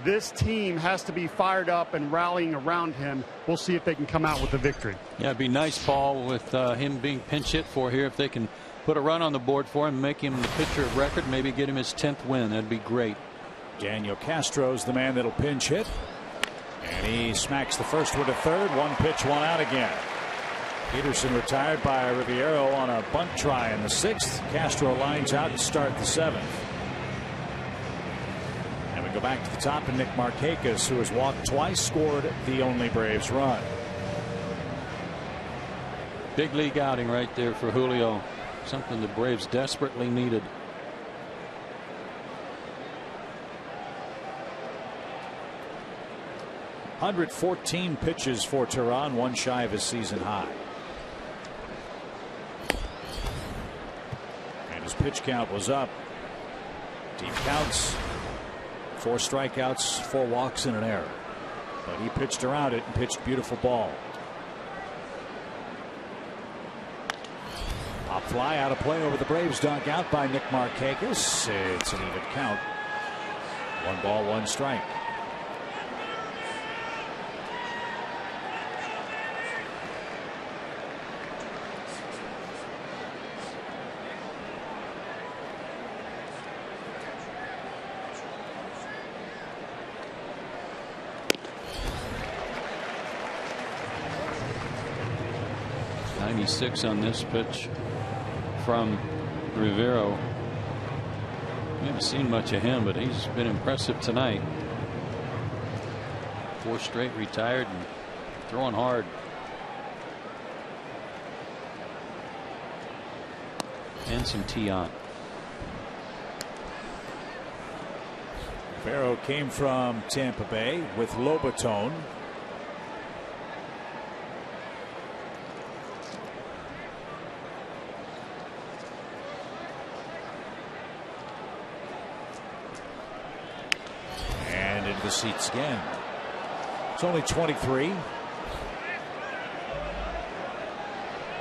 E: This team has to be fired up and rallying around him. We'll see if they can come out with the victory.
B: Yeah, it'd be nice, Paul, with him being pinch hit for here. If they can put a run on the board for him, make him the pitcher of record, maybe get him his 10th win. That'd be great.
A: Daniel Castro's the man that'll pinch hit. And he smacks the first one to third. One pitch, one out again. Peterson retired by Riviero on a bunt try in the 6th. Castro lines out to start the 7th. And we go back to the top, and Nick Markakis, who has walked twice, scored the only Braves run.
B: Big league outing right there for Julio. Something the Braves desperately needed.
A: .114 pitches for Teheran, one shy of his season high. And his pitch count was up. Deep counts, 4 strikeouts, 4 walks, and an error. But he pitched around it and pitched beautiful ball. Pop fly out of play over the Braves dugout by Nick Markakis. It's an even count. 1 ball, 1 strike.
B: .96 on this pitch from Rivero. We haven't seen much of him, but he's been impressive tonight. 4 straight retired and throwing hard. And some tee on.
A: Rivero came from Tampa Bay with Lobatone. The seats again. It's only 23.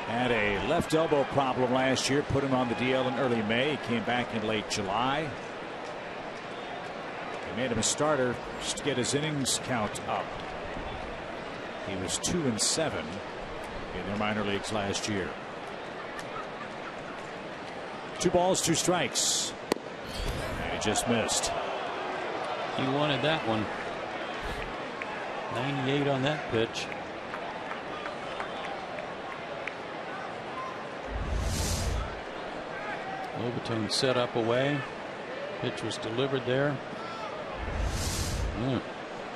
A: Had a left elbow problem last year, put him on the DL in early May. He came back in late July. They made him a starter just to get his innings count up. He was 2-7 in their minor leagues last year. 2 balls, 2 strikes. And he just missed.
B: He wanted that one. 98 on that pitch. Lobatone set up away. Pitch was delivered there. I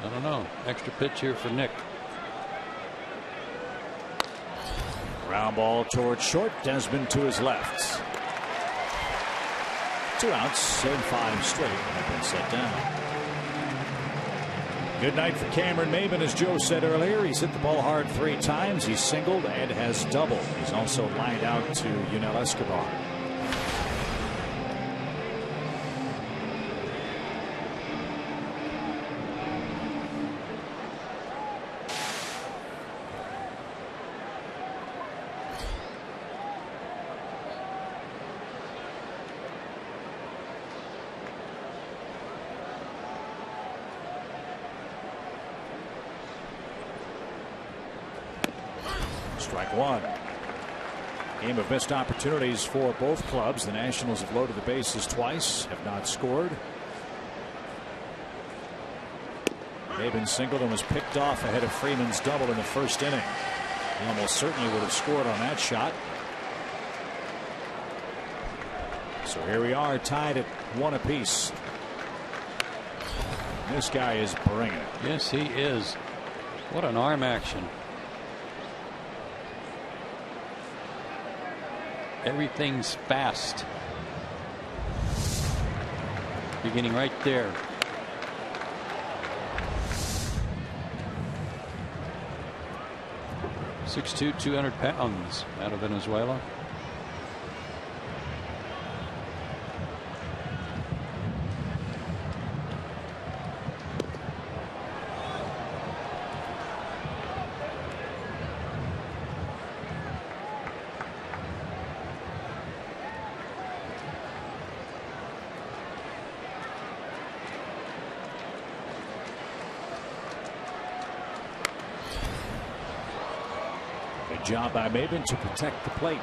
B: don't know. Extra pitch here for Nick.
A: Ground ball towards short. Desmond to his left. 2 outs and 5 straight have been set down. Good night for Cameron Maybin, as Joe said earlier. He's hit the ball hard 3 times. He's singled and has doubled. He's also lined out to Yunel Escobar. Strike 1. Game of missed opportunities for both clubs. The Nationals have loaded the bases twice, have not scored. Maybin singled and was picked off ahead of Freeman's double in the 1st inning. He almost certainly would have scored on that shot. So here we are, tied at 1 apiece. This guy is bringing it.
B: Yes, he is. What an arm action. Everything's fast. Beginning right there. 6'2", 200 pounds out of Venezuela.
A: Job by Maben to protect the plate.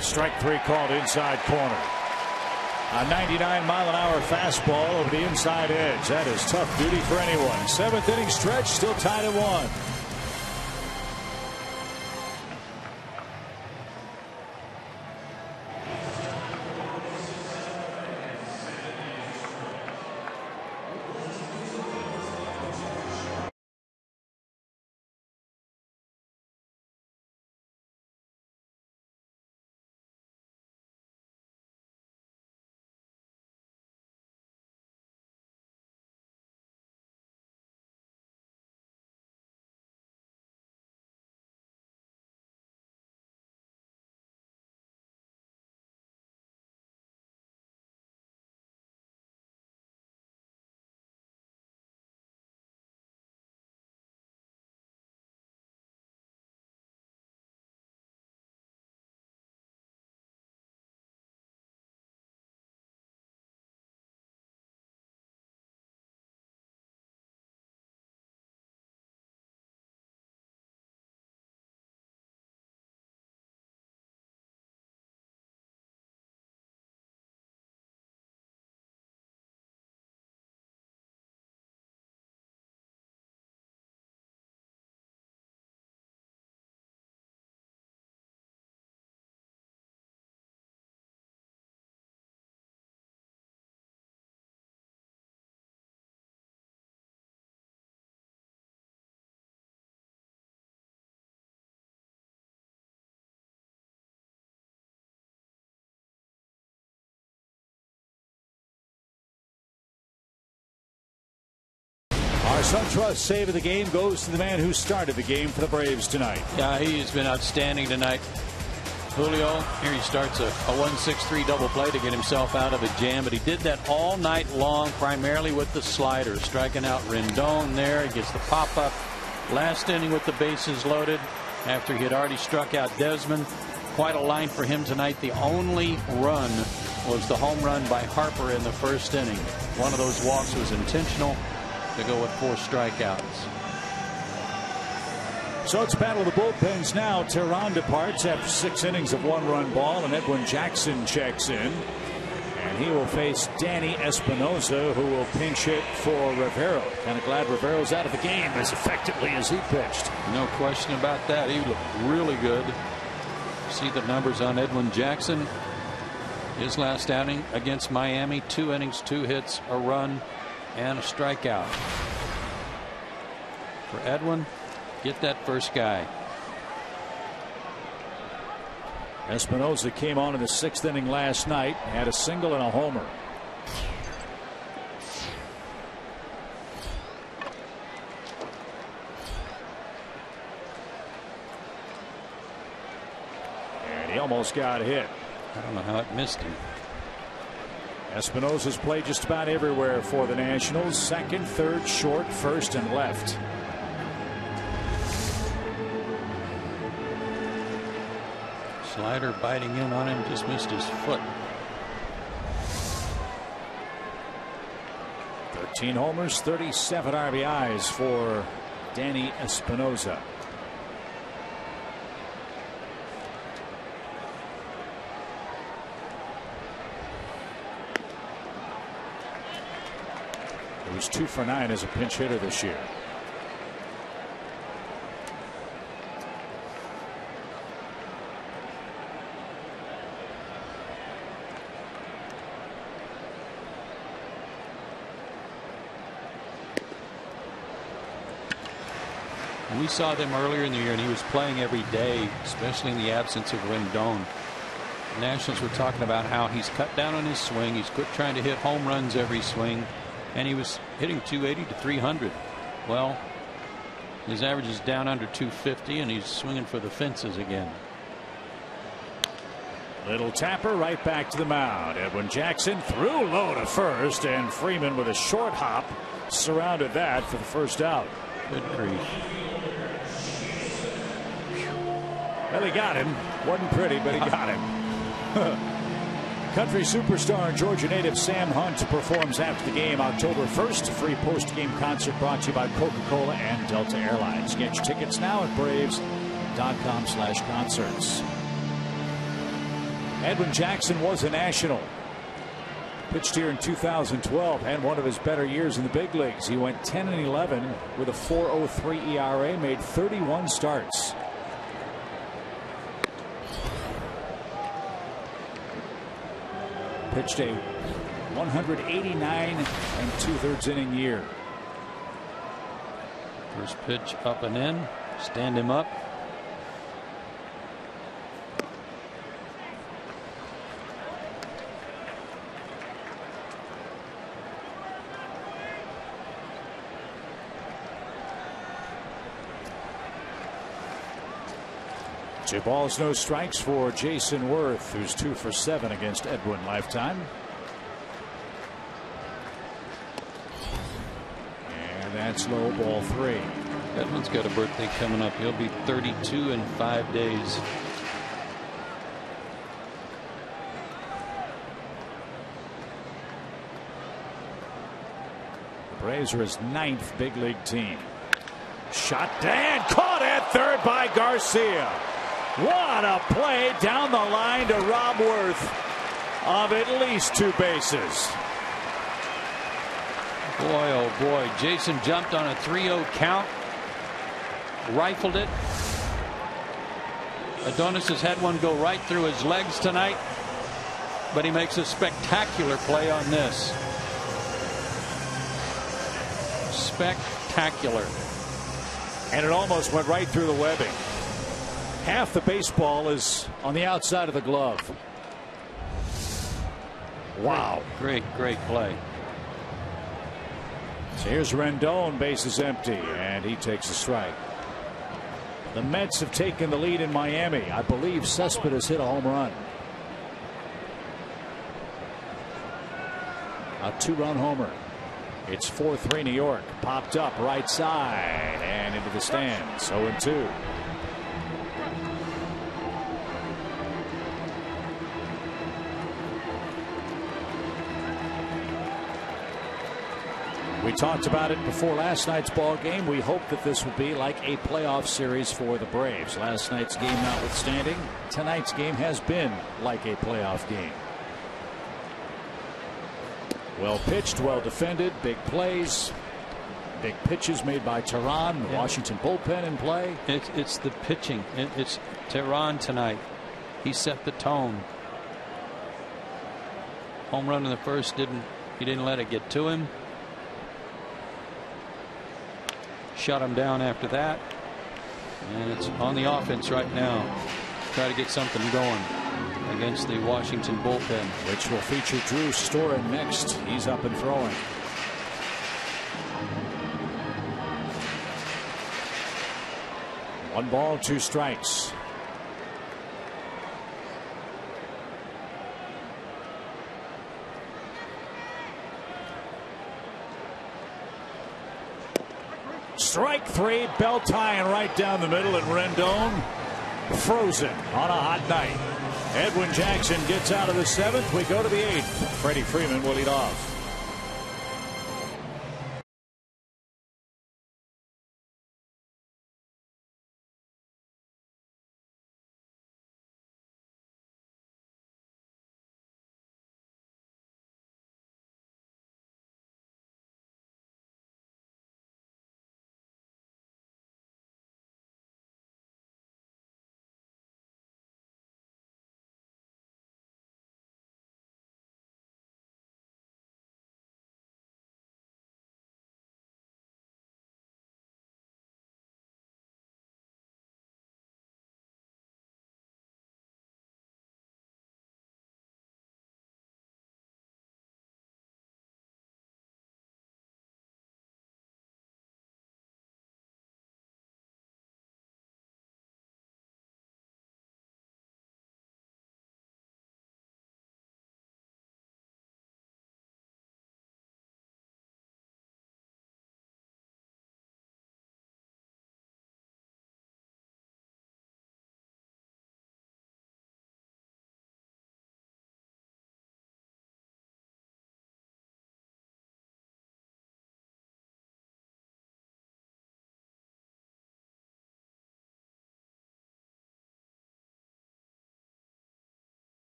A: Strike 3 called inside corner. A 99-mile-an-hour fastball over the inside edge. That is tough duty for anyone. 7th inning stretch, still tied at 1. Our SunTrust save of the game goes to the man who started the game for the Braves tonight.
B: Yeah, he's been outstanding tonight. Julio, here he starts a 1-6-3 double play to get himself out of a jam, but he did that all night long, primarily with the slider, striking out Rendon there. He gets the pop-up last inning with the bases loaded after he had already struck out Desmond. Quite a line for him tonight. The only run was the home run by Harper in the first inning. One of those walks was intentional to go with 4 strikeouts.
A: So it's battle of the bullpens now. Tehran departs after 6 innings of 1-run ball, and Edwin Jackson checks in. And he will face Danny Espinosa, who will pinch hit for Rivero. Kind of glad Rivero's out of the game as effectively as he pitched.
B: No question about that. He looked really good. See the numbers on Edwin Jackson. His last outing against Miami, 2 innings, 2 hits, a run, and a strikeout. For Edwin, get that first guy.
A: Espinosa came on in the 6th inning last night, had a single and a homer. And he almost got hit.
B: I don't know how it missed him.
A: Espinosa's played just about everywhere for the Nationals. 2nd, 3rd, short, 1st, and left.
B: Slider biting in on him, just missed his foot.
A: 13 homers, 37 RBIs for Danny Espinosa. He was 2 for 9 as a pinch hitter this year.
B: We saw them earlier in the year, and he was playing every day, especially in the absence of Rendon. The Nationals were talking about how he's cut down on his swing. He's quit trying to hit home runs every swing, and he was hitting 280 to 300. Well, his average is down under 250, and he's swinging for the fences again.
A: Little tapper right back to the mound. Edwin Jackson threw low to first, and Freeman with a short hop surrounded that for the first out.
B: Good grief.
A: Well, he got him. Wasn't pretty, but he got him. Country superstar and Georgia native Sam Hunt performs after the game October 1st. Free post-game concert brought to you by Coca-Cola and Delta Airlines. Get your tickets now at Braves.com/concerts. Edwin Jackson was a National. Pitched here in 2012, had one of his better years in the big leagues. He went 10-11 with a 4.03 ERA, made 31 starts. Pitched a 189 2/3 inning year.
B: First pitch up and in. Stand him up.
A: Two balls, no strikes for Jason Worth, who's 2 for 7 against Edwin lifetime. And that's low, ball 3.
B: Edwin's got a birthday coming up. He'll be 32 in 5 days.
A: The Braves are his 9th big league team. Shot down, caught at third by Garcia. What a play down the line to Rob Worth of at least 2 bases.
B: Boy, oh boy. Jason jumped on a 3-0 count. Rifled it. Adonis has had one go right through his legs tonight, but he makes a spectacular play on this. Spectacular.
A: And it almost went right through the webbing. Half the baseball is on the outside of the glove. Wow.
B: Great play.
A: So here's Rendon, bases empty, and he takes a strike. The Mets have taken the lead in Miami. I believe Cespedes hit a home run. A 2-run homer. It's 4-3 New York. Popped up right side and into the stands. 0-2. We talked about it before last night's ball game. We hope that this will be like a playoff series for the Braves. Last night's game notwithstanding, tonight's game has been like a playoff game. Well pitched, well defended, big plays, big pitches made by Tehran. The Washington bullpen in play.
B: It's the pitching. It's Tehran tonight. He set the tone. Home run in the first, he didn't let it get to him. Shut him down after that, and it's on the offense right now. Try to get something going against the Washington bullpen,
A: which will feature Drew Storen next. He's up and throwing. One ball, 2 strikes. Strike 3, belt tying right down the middle, and Rendon frozen on a hot night. Edwin Jackson gets out of the 7th. We go to the 8th. Freddie Freeman will lead off.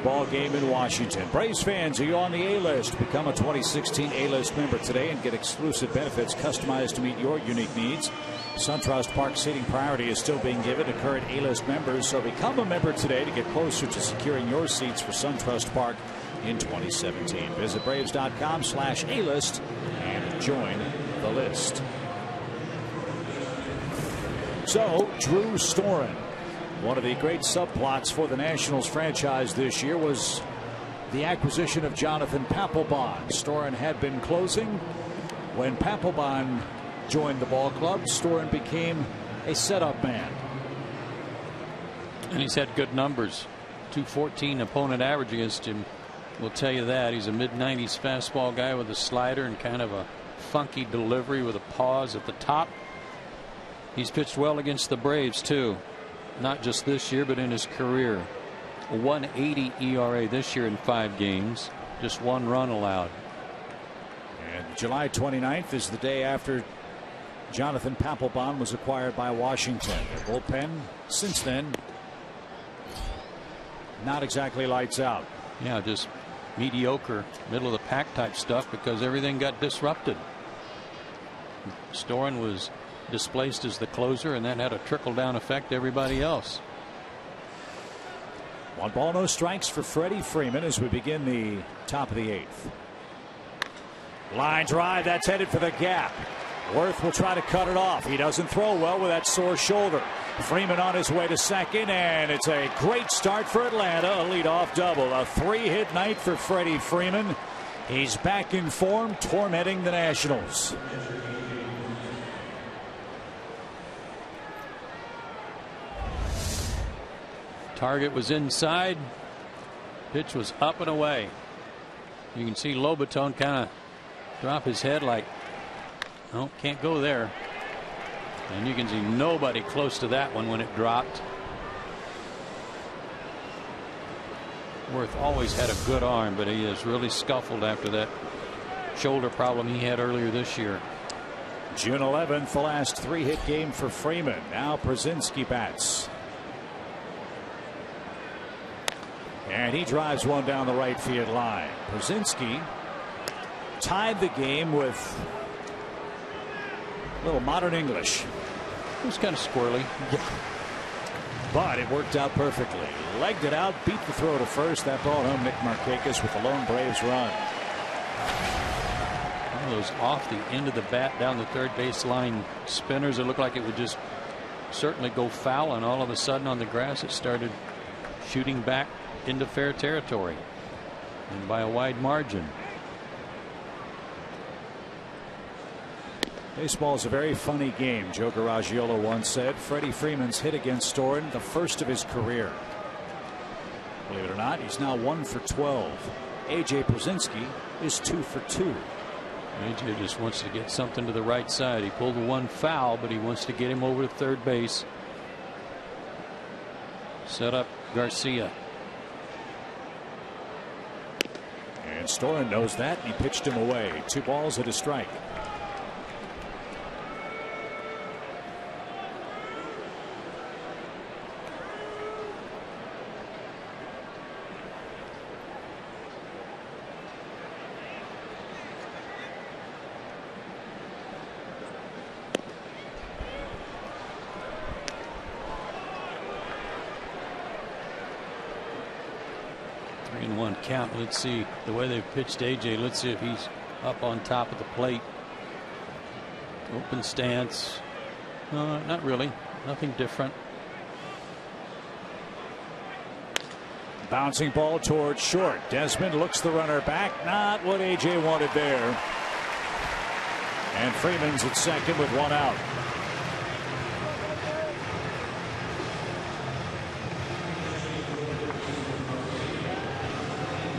A: ball game in Washington. Braves fans, are you on the A-list? Become a 2016 A-list member today and get exclusive benefits customized to meet your unique needs. SunTrust Park seating priority is still being given to current A-list members, so become a member today to get closer to securing your seats for SunTrust Park in 2017. Visit Braves.com/A-list and join the list. So, Drew Storen. One of the great subplots for the Nationals franchise this year was the acquisition of Jonathan Papelbon. Storen had been closing. When Papelbon joined the ball club, Storen became a setup man.
B: And he's had good numbers. .214 opponent average against him will tell you that. He's a mid-90s fastball guy with a slider and kind of a funky delivery with a pause at the top. He's pitched well against the Braves too. Not just this year, but in his career. A 1.80 ERA this year in 5 games. Just 1 run allowed.
A: And July 29th is the day after Jonathan Papelbon was acquired by Washington. Their bullpen since then, not exactly lights out.
B: Yeah, just mediocre, middle of the pack type stuff because everything got disrupted. Storen was displaced as the closer, and that had a trickle-down effect to everybody else.
A: 1 ball, no strikes for Freddie Freeman as we begin the top of the 8th. Line drive, that's headed for the gap. Worth will try to cut it off. He doesn't throw well with that sore shoulder. Freeman on his way to second, and it's a great start for Atlanta. A leadoff double. A 3-hit night for Freddie Freeman. He's back in form, tormenting the Nationals.
B: Target was inside. Pitch was up and away. You can see Lobaton kind of drop his head like, no, can't go there. And you can see nobody close to that one when it dropped. Worth always had a good arm, but he has really scuffled after that shoulder problem he had earlier this year.
A: June 11th, the last 3-hit game for Freeman. Now Przinsky bats. And he drives one down the right field line. Przinsky tied the game with a little modern English.
B: It was kind of squirrely.
A: Yeah. But it worked out perfectly. Legged it out, beat the throw to first. That brought home Nick Markakis with a lone Braves run.
B: One of those off the end of the bat down the third base line spinners. It looked like it would just certainly go foul, and all of a sudden on the grass it started shooting back into fair territory, and by a wide margin.
A: Baseball is a very funny game, Joe Garagiola once said. Freddie Freeman's hit against Storen, the first of his career. Believe it or not, he's now 1 for 12. A.J. Przinsky is 2 for 2.
B: A.J. just wants to get something to the right side. He pulled one foul, but he wants to get him over to third base. Set up Garcia.
A: And Storen knows that, and he pitched him away. 2 balls and a strike.
B: Count. Let's see the way they've pitched AJ. Let's see if he's up on top of the plate. Open stance. Not really. Nothing different.
A: Bouncing ball towards short. Desmond looks the runner back. Not what AJ wanted there. And Freeman's at second with 1 out.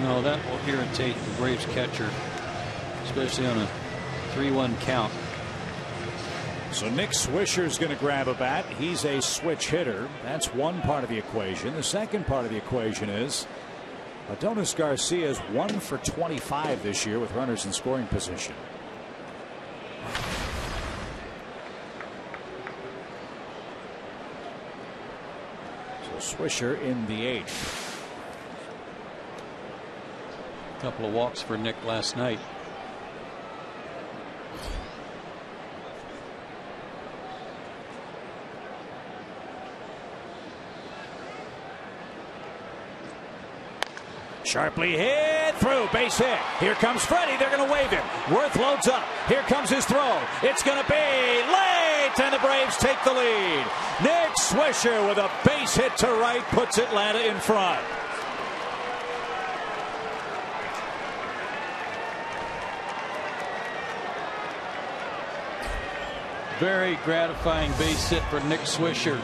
B: No, that will irritate the Braves catcher, especially on a 3-1 count.
A: So Nick Swisher's going to grab a bat. He's a switch hitter. That's one part of the equation. The second part of the equation is Adonis Garcia is 1 for 25 this year with runners in scoring position. So Swisher in the 8th.
B: Couple of walks for Nick last night.
A: Sharply hit through, base hit. Here comes Freddie. They're going to wave him. Worth loads up. Here comes his throw. It's going to be late, and the Braves take the lead. Nick Swisher with a base hit to right puts Atlanta in front.
B: Very gratifying base hit for Nick Swisher,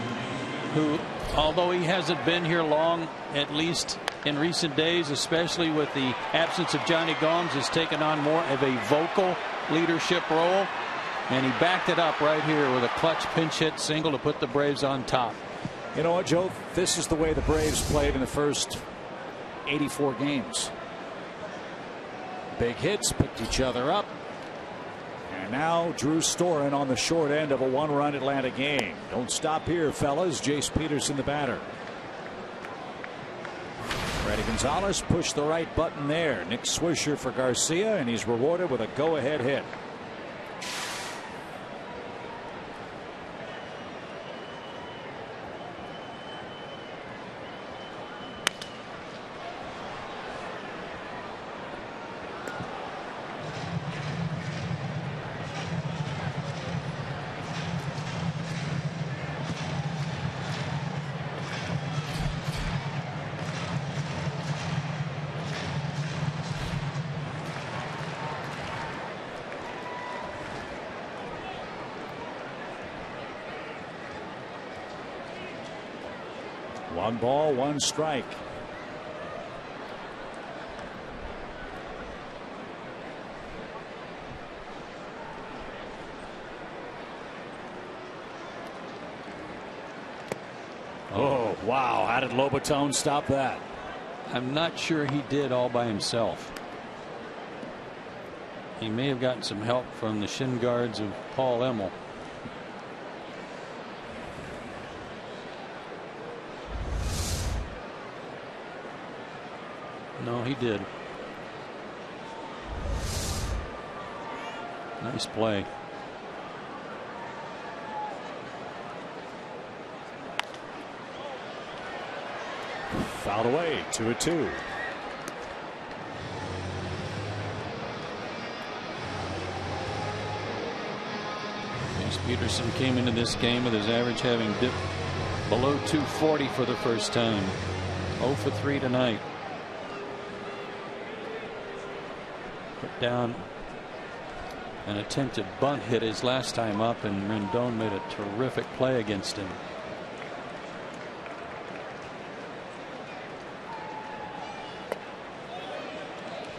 B: who, although he hasn't been here long, at least in recent days, especially with the absence of Johnny Gomes, has taken on more of a vocal leadership role, and he backed it up right here with a clutch pinch hit single to put the Braves on top.
A: You know what, Joe? This is the way the Braves played in the first 84 games. Big hits, picked each other up. And now Drew Storen on the short end of a one-run Atlanta game. Don't stop here, fellas. Jace Peterson, the batter. Freddie Gonzalez pushed the right button there. Nick Swisher for Garcia, and he's rewarded with a go-ahead hit. One ball, one strike. Oh, wow. How did Lobaton stop that?
B: I'm not sure he did all by himself. He may have gotten some help from the shin guards of Paul Emmel. No, he did. Nice play.
A: Fouled away, 2-2.
B: Jace Peterson came into this game with his average having dipped below 240 for the first time. 0 for 3 tonight. Put down an attempted bunt hit his last time up, and Rendon made a terrific play against him.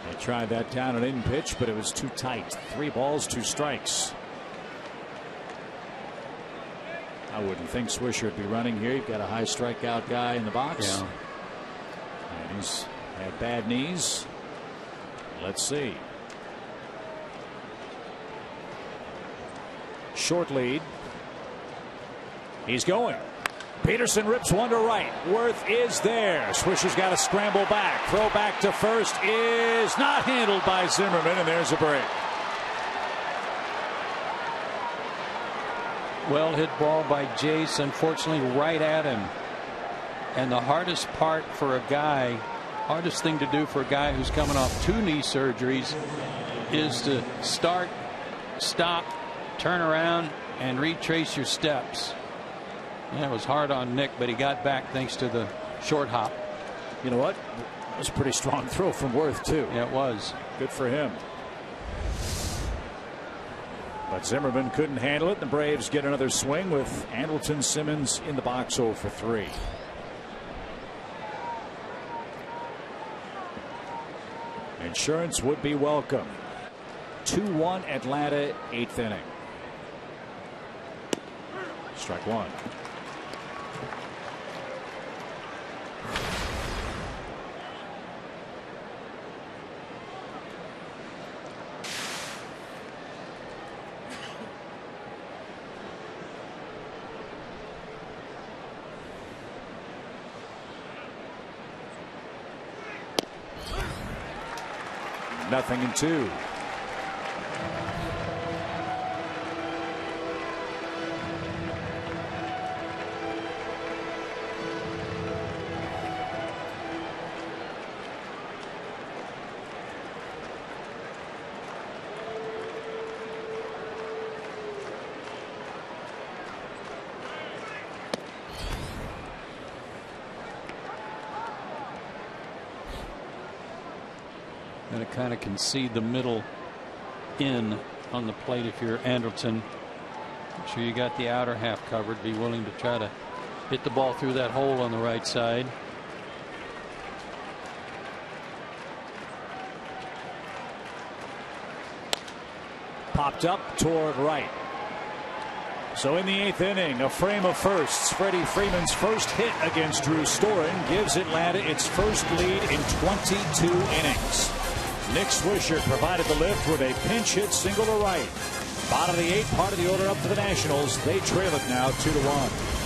A: They tried that down and in pitch, but it was too tight. 3 balls, 2 strikes. I wouldn't think Swisher would be running here. You've got a high strikeout guy in the box.
B: Yeah.
A: And he's had bad knees. Let's see. Short lead. He's going. Peterson rips one to right. Worth is there. Swisher's got to scramble back. Throw back to first is not handled by Zimmerman, and there's a break.
B: Well hit ball by Jace, unfortunately right at him. And the hardest part for a guy, hardest thing to do for a guy who's coming off 2 knee surgeries, is to start, stop, turn around, and retrace your steps. That was hard on Nick, but he got back thanks to the short hop.
A: You know what? That was a pretty strong throw from Worth, too.
B: Yeah, it was.
A: Good for him. But Zimmerman couldn't handle it. The Braves get another swing with Andrelton Simmons in the box, 0 for 3. Insurance would be welcome. 2-1 Atlanta, 8th inning. Strike 1. 0-2.
B: And to kind of concede the middle in on the plate if you're Anderson. Make sure you got the outer half covered. Be willing to try to hit the ball through that hole on the right side.
A: Popped up toward right. So in the 8th inning, a frame of firsts. Freddie Freeman's first hit against Drew Storen gives Atlanta its first lead in 22 innings. Nick Swisher provided the lift with a pinch hit single to right. Bottom of the 8th, part of the order up for the Nationals. They trail it now 2-1.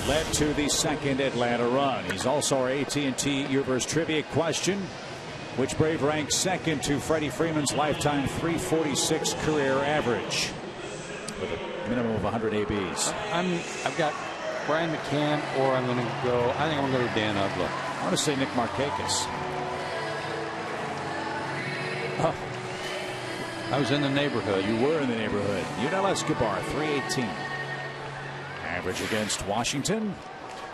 A: Led to the second Atlanta run. He's also our AT&T Universe trivia question. Which Brave ranks second to Freddie Freeman's lifetime .346 career average with a minimum of 100 ABs?
B: I've got Brian McCann, or I'm going to go. I think I'm going to go to Dan Uggla.
A: I want to say Nick Markakis.
B: Oh, I was in the neighborhood.
A: You were in the neighborhood. Yunel Escobar, .318. Average against Washington.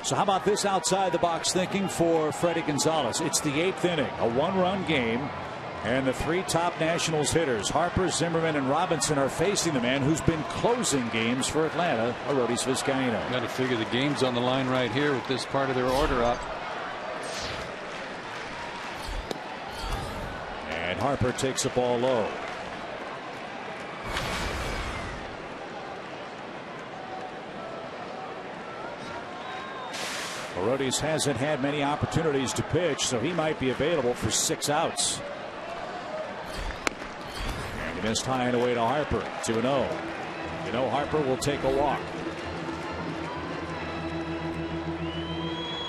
A: So how about this outside the box thinking for Freddie Gonzalez? It's the 8th inning, a one-run game, and the 3 top Nationals hitters, Harper, Zimmerman, and Robinson, are facing the man who's been closing games for Atlanta, Arodys Vizcaíno.
B: Got to figure the game's on the line right here with this part of their order up.
A: And Harper takes the ball low. Arodys hasn't had many opportunities to pitch, so he might be available for 6 outs. And he missed high and away to Harper. 2-0. You know Harper will take a walk.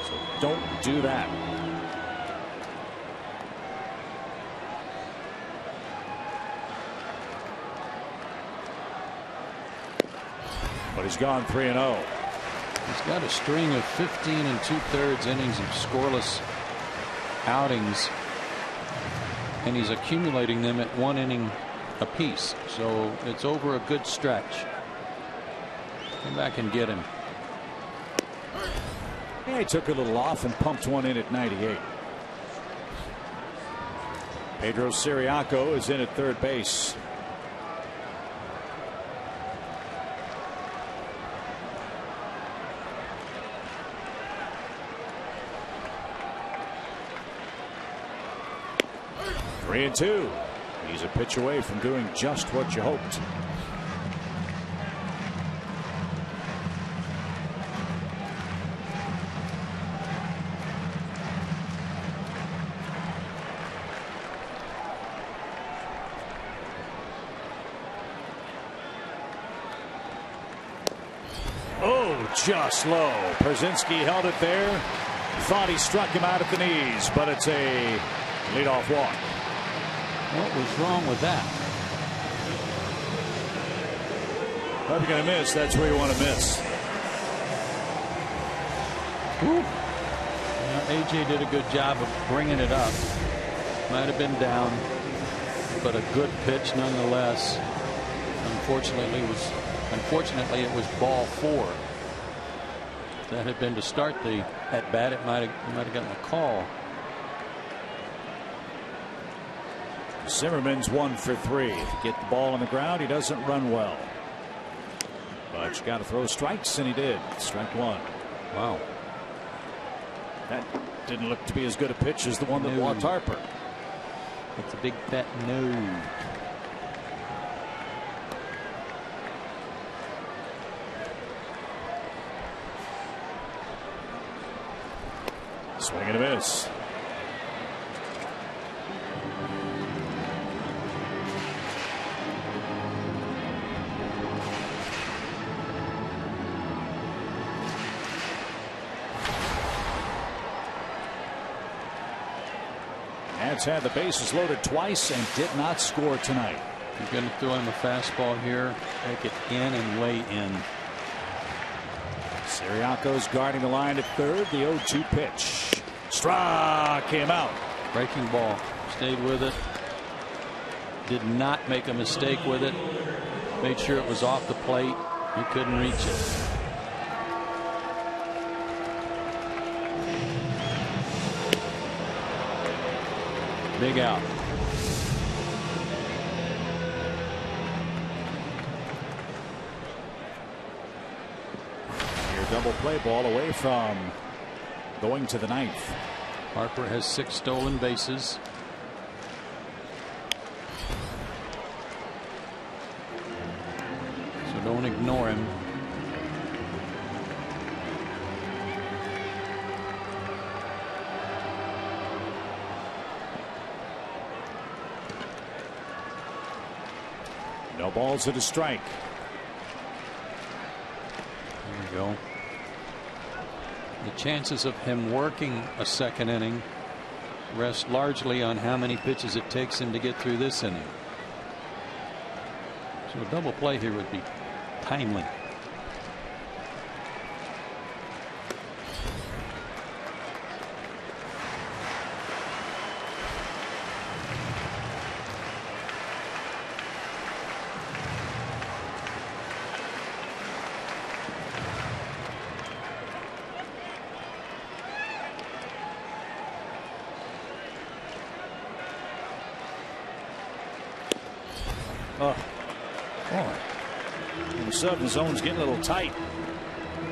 A: So don't do that. But he's gone 3-0.
B: He's got a string of 15 2/3 innings of scoreless outings, and he's accumulating them at 1 inning apiece. So it's over a good stretch. Come back and get him.
A: Yeah, he took a little off and pumped one in at 98. Pedro Siriaco is in at third base. 3-2. He's a pitch away from doing just what you hoped. Oh, just low. Pierzynski held it there. Thought he struck him out at the knees, but it's a leadoff walk.
B: What was wrong with that?
A: If you're going to miss, that's where you want to miss.
B: AJ did a good job of bringing it up. Might have been down, but a good pitch nonetheless. Unfortunately, it was ball 4. If that had been to start the at bat, it might have gotten a call.
A: Zimmerman's 1 for 3. If you get the ball on the ground, he doesn't run well. But you got to throw strikes, and he did. Strike 1.
B: Wow.
A: That didn't look to be as good a pitch as the one that walked Harper.
B: It's a big fat no.
A: Swing and a miss. Nats had the bases loaded twice and did not score tonight.
B: You're going to throw him a fastball here. Take it in and way in.
A: Siriaco's guarding the line at third. The 0-2 pitch. Struck him out.
B: Breaking ball. Stayed with it. Did not make a mistake with it. Made sure it was off the plate. He couldn't reach it. Big out.
A: Your double play ball away from going to the 9th.
B: Harper has 6 stolen bases. So don't ignore him.
A: No balls at a strike.
B: There you go. The chances of him working a second inning rest largely on how many pitches it takes him to get through this inning. So a double play here would be timely.
A: Oh, boy. The sudden zone's getting a little tight.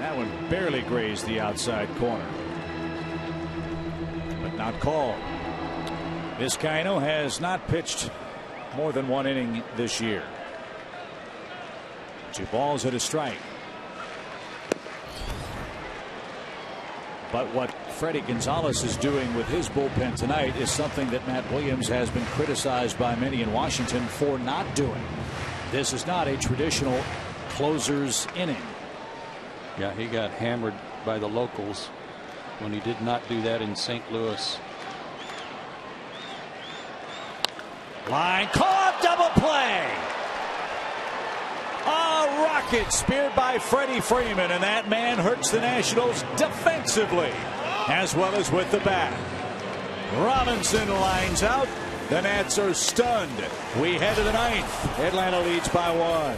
A: That one barely grazed the outside corner, but not called. Vizcaino has not pitched more than 1 inning this year. 2 balls at a strike. But what Freddie Gonzalez is doing with his bullpen tonight is something that Matt Williams has been criticized by many in Washington for not doing. This is not a traditional closer's inning.
B: Yeah, he got hammered by the locals when he did not do that in St. Louis.
A: Line caught, double play. A rocket speared by Freddie Freeman, and that man hurts the Nationals defensively as well as with the bat. Robinson lines out. The Nats are stunned. We head to the 9th. Atlanta leads by 1.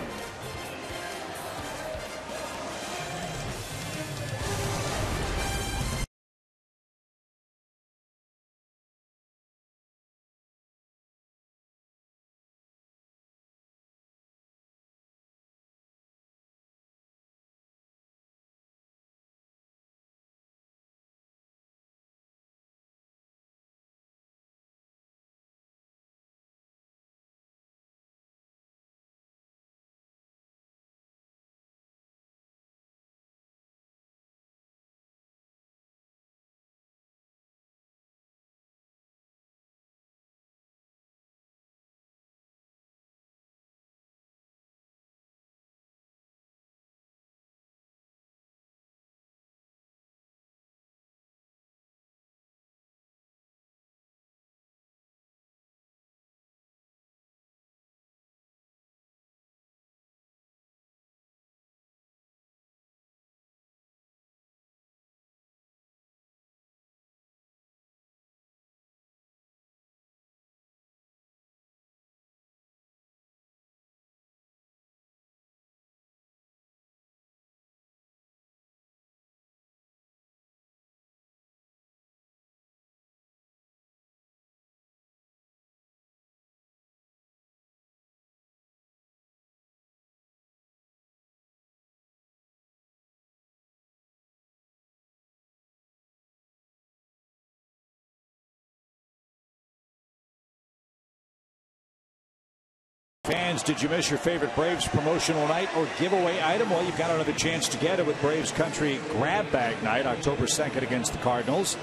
A: Fans, did you miss your favorite Braves promotional night or giveaway item? Well, you've got another chance to get it with Braves Country Grab Bag Night, October 2nd against the Cardinals.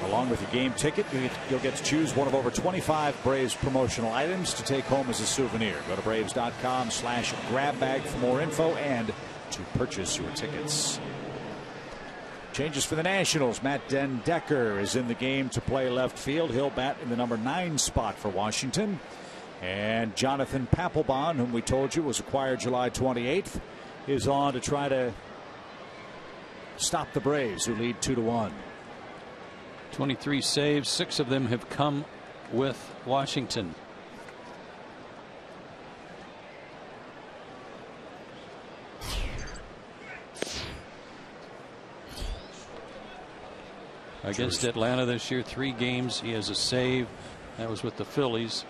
A: Along with your game ticket, you'll get to choose one of over 25 Braves promotional items to take home as a souvenir. Go to Braves.com/grabbag for more info and to purchase your tickets. Changes for the Nationals. Matt Den Decker is in the game to play left field. He'll bat in the number 9 spot for Washington. And Jonathan Papelbon, whom we told you was acquired July 28th, is on to try to stop the Braves, who lead 2-1.
B: 23 saves, 6 of them have come with Washington. Against Atlanta this year, 3 games. He has a save. That was with the Phillies.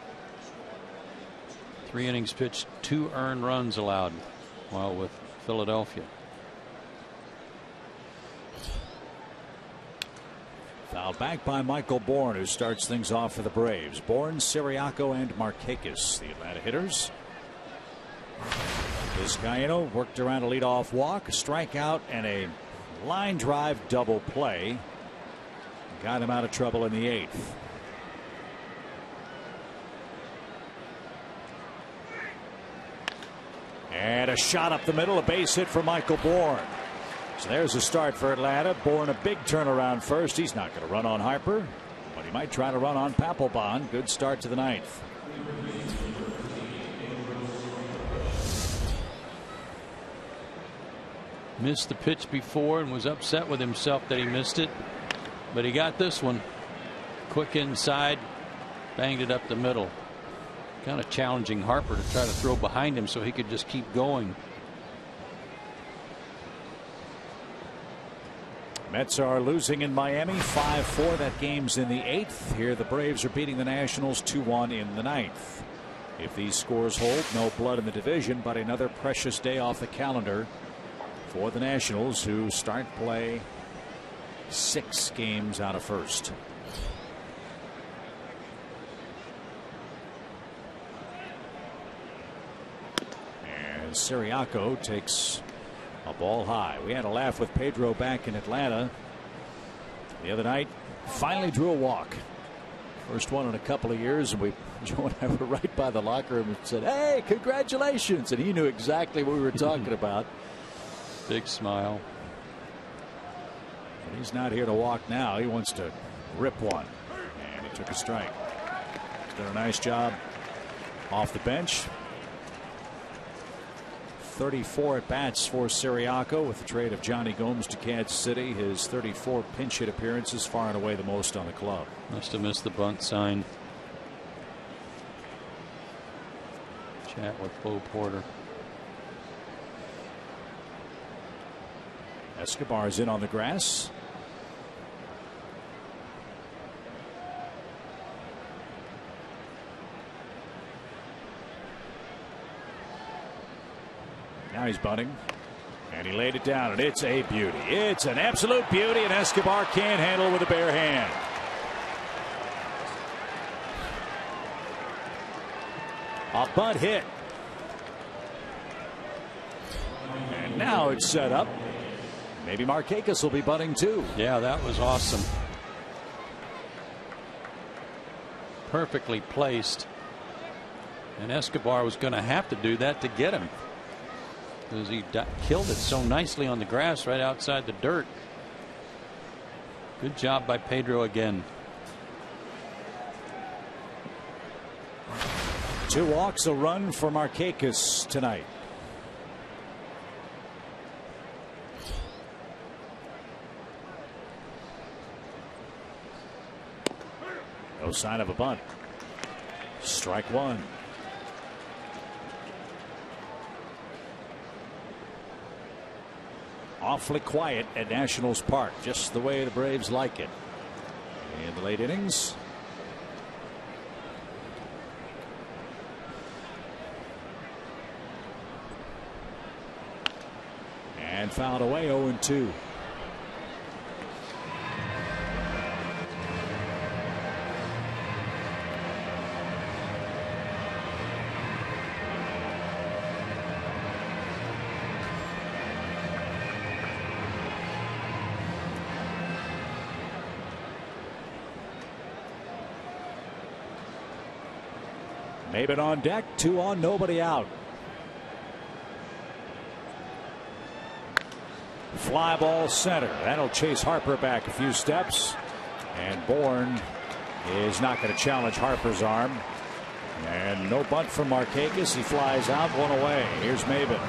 B: 3 innings pitched, 2 earned runs allowed while with Philadelphia.
A: Fouled back by Michael Bourne, who starts things off for the Braves. Bourne, Siriaco, and Markakis, the Atlanta hitters. Vizcaino worked around a leadoff walk, a strikeout, and a line drive double play. Got him out of trouble in the 8th. And a shot up the middle, a base hit for Michael Bourne. So there's a start for Atlanta. Bourne a big turnaround first. He's not going to run on Harper, but he might try to run on Papelbon. Good start to the 9th.
B: Missed the pitch before and was upset with himself that he missed it, but he got this one. Quick inside, banged it up the middle. Kind of challenging Harper to try to throw behind him so he could just keep going.
A: Mets are losing in Miami 5-4. That game's in the 8th. Here the Braves are beating the Nationals 2-1 in the 9th. If these scores hold, no blood in the division, but another precious day off the calendar for the Nationals, who start play 6 games out of first. And Siriaco takes a ball high. We had a laugh with Pedro back in Atlanta the other night. Finally drew a walk. First one in a couple of years. And Joe and I were right by the locker room and said, "Hey, congratulations." And he knew exactly what we were talking about.
B: Big smile.
A: But he's not here to walk now. He wants to rip one. And he took a strike. He's done a nice job off the bench. 34 at bats for Siriaco with the trade of Johnny Gomes to Kansas City. His 34 pinch hit appearances, far and away the most on the club.
B: Must have missed the bunt sign. Chat with Bo Porter.
A: Escobar's in on the grass. Now he's bunting, and he laid it down, and it's a beauty. It's an absolute beauty, and Escobar can't handle it with a bare hand. A bunt hit. And now it's set up. Maybe Markakis will be bunting too.
B: Yeah, that was awesome. Perfectly placed. And Escobar was going to have to do that to get him, because he killed it so nicely on the grass right outside the dirt. Good job by Pedro again.
A: 2 walks, a run for Markakis tonight. No sign of a bunt. Strike one. Awfully quiet at Nationals Park, just the way the Braves like it. In the late innings, and fouled away. 0-2. Maben on deck, 2 on, nobody out. Fly ball center. That'll chase Harper back a few steps. And Bourne is not going to challenge Harper's arm. And no bunt from Markakis. He flies out, 1 away. Here's Maben.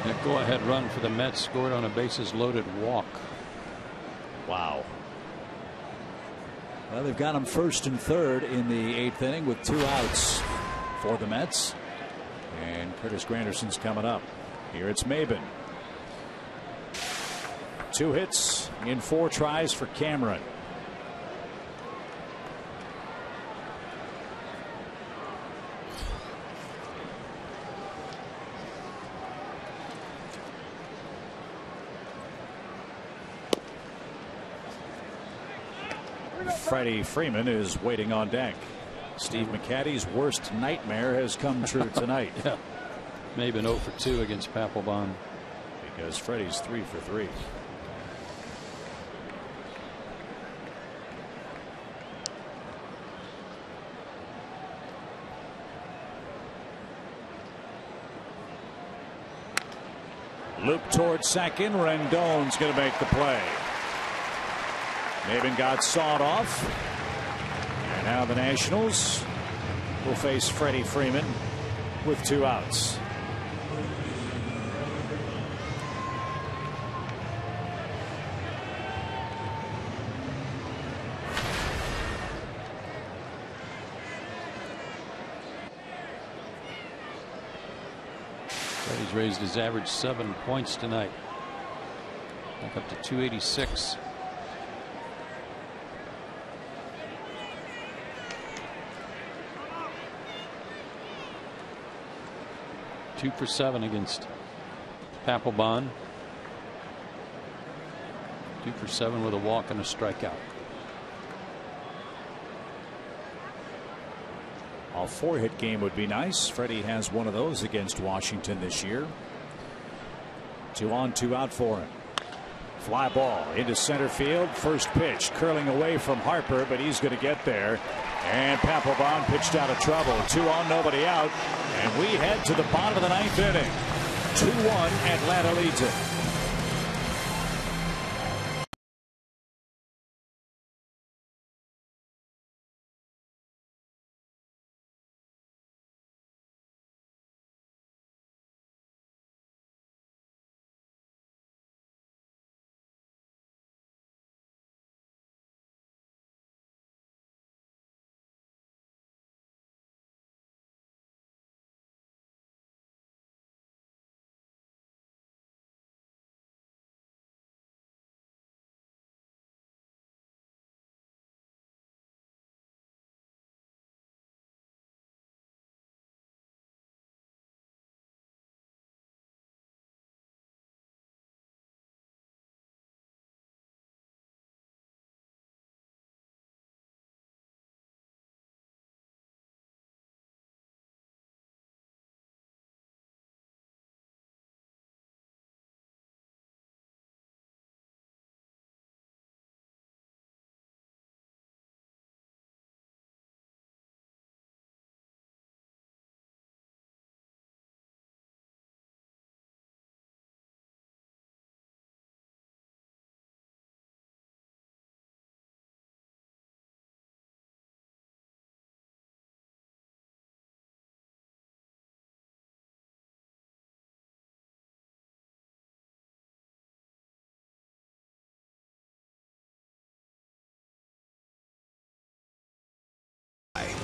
B: That go-ahead run for the Mets scored on a bases-loaded walk.
A: Wow. Well, they've got him 1st and 3rd in the 8th inning with 2 outs for the Mets. And Curtis Granderson's coming up. Here it's Maben. 2 hits in 4 tries for Cameron. Freddie Freeman is waiting on deck. Steve McCaddy's worst nightmare has come true tonight.
B: Yeah. Maybe 0 for 2 against Papelbon.
A: Because Freddie's 3 for 3. Loop towards second. Rendon's going to make the play. Maben got sawed off. And now the Nationals will face Freddie Freeman with 2 outs.
B: Freddie's raised his average 7 points tonight. Back up to 286. Two for 7 against Papelbon. 2 for 7 with a walk and a strikeout.
A: A 4-hit game would be nice. Freddie has one of those against Washington this year. 2 on, 2 out for him. Fly ball into center field. First pitch curling away from Harper, but he's going to get there. And Papelbon pitched out of trouble. 2 on, nobody out. And we head to the bottom of the 9th inning. 2-1, Atlanta leads it.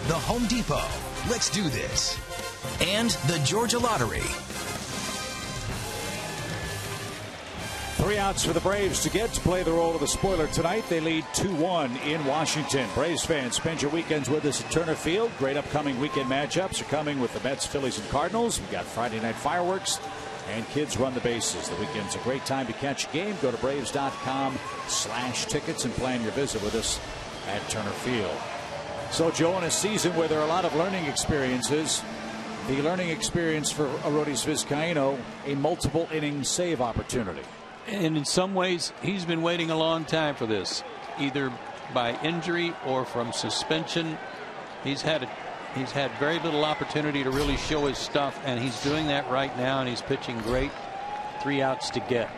C: The Home Depot. Let's do this. And the Georgia Lottery.
A: 3 outs for the Braves to get to play the role of the spoiler tonight. They lead 2-1 in Washington. Braves fans, spend your weekends with us at Turner Field. Great upcoming weekend matchups are coming with the Mets, Phillies, and Cardinals. We've got Friday night fireworks and kids run the bases. The weekend's a great time to catch a game. Go to Braves.com/tickets and plan your visit with us at Turner Field. So, Joe, in a season where there are a lot of learning experiences, the learning experience for Arodys Vizcaíno, a multiple inning save opportunity.
B: And in some ways, he's been waiting a long time for this, either by injury or from suspension. He's had very little opportunity to really show his stuff, and he's doing that right now, and he's pitching great. 3 outs to get.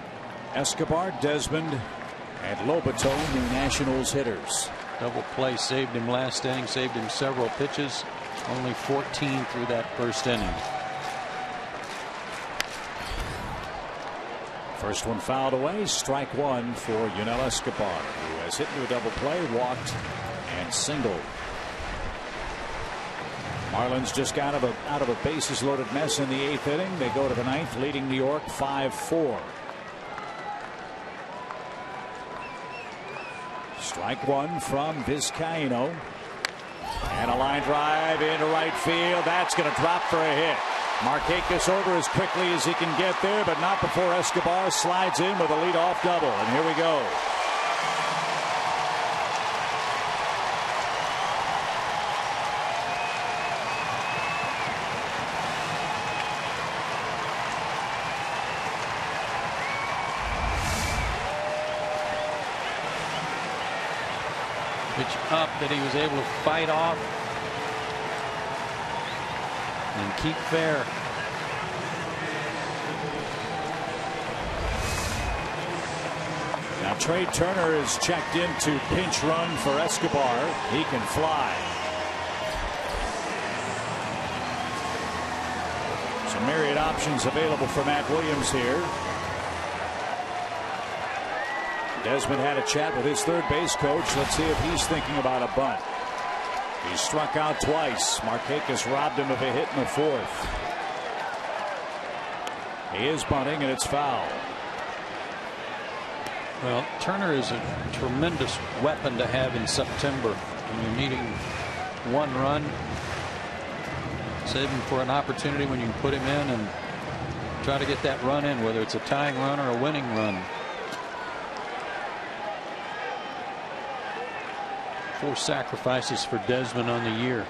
A: Escobar, Desmond, and Lobato, the Nationals hitters.
B: Double play saved him last inning, saved him several pitches. Only 14 through that first inning.
A: First one fouled away. Strike one for Yunel Escobar, who has hit into a double play, walked, and singled. Marlins just got out of a bases loaded mess in the 8th inning. They go to the 9th, leading New York 5-4. Strike one from Vizcaino. And a line drive into right field. That's going to drop for a hit. Markakis over as quickly as he can get there, but not before Escobar slides in with a leadoff double. And here we go.
B: Pitch up that he was able to fight off and keep fair.
A: Now Trey Turner is checked into pinch run for Escobar. He can fly. Some myriad options available for Matt Williams here. Desmond had a chat with his third base coach. Let's see if he's thinking about a bunt. He struck out twice. Markakis robbed him of a hit in the 4th. He is bunting, and it's foul.
B: Well, Turner is a tremendous weapon to have in September when you're needing 1 run. Save him for an opportunity when you can put him in and try to get that run in, whether it's a tying run or a winning run. 4 sacrifices for Desmond on the year.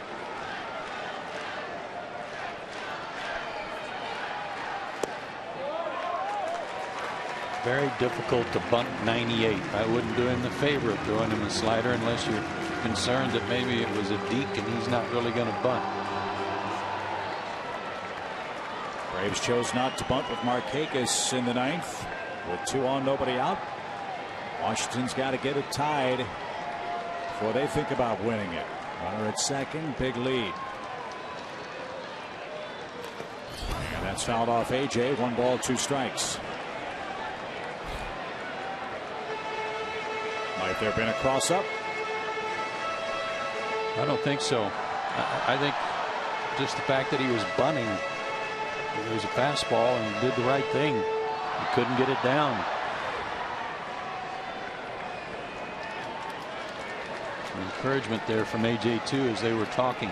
B: Very difficult to bunt 98. I wouldn't do him the favor of throwing him a slider unless you're concerned that maybe it was a deke and he's not really going to bunt.
A: Braves chose not to bunt with Markakis in the 9th. With 2 on, nobody out. Washington's got to get it tied before they think about winning it. Runner at second, big lead. And that's fouled off AJ. 1 ball, 2 strikes. Might there have been a cross up?
B: I don't think so. I think just the fact that he was bunting, it was a fastball and did the right thing. He couldn't get it down. Encouragement there from AJ too as they were talking.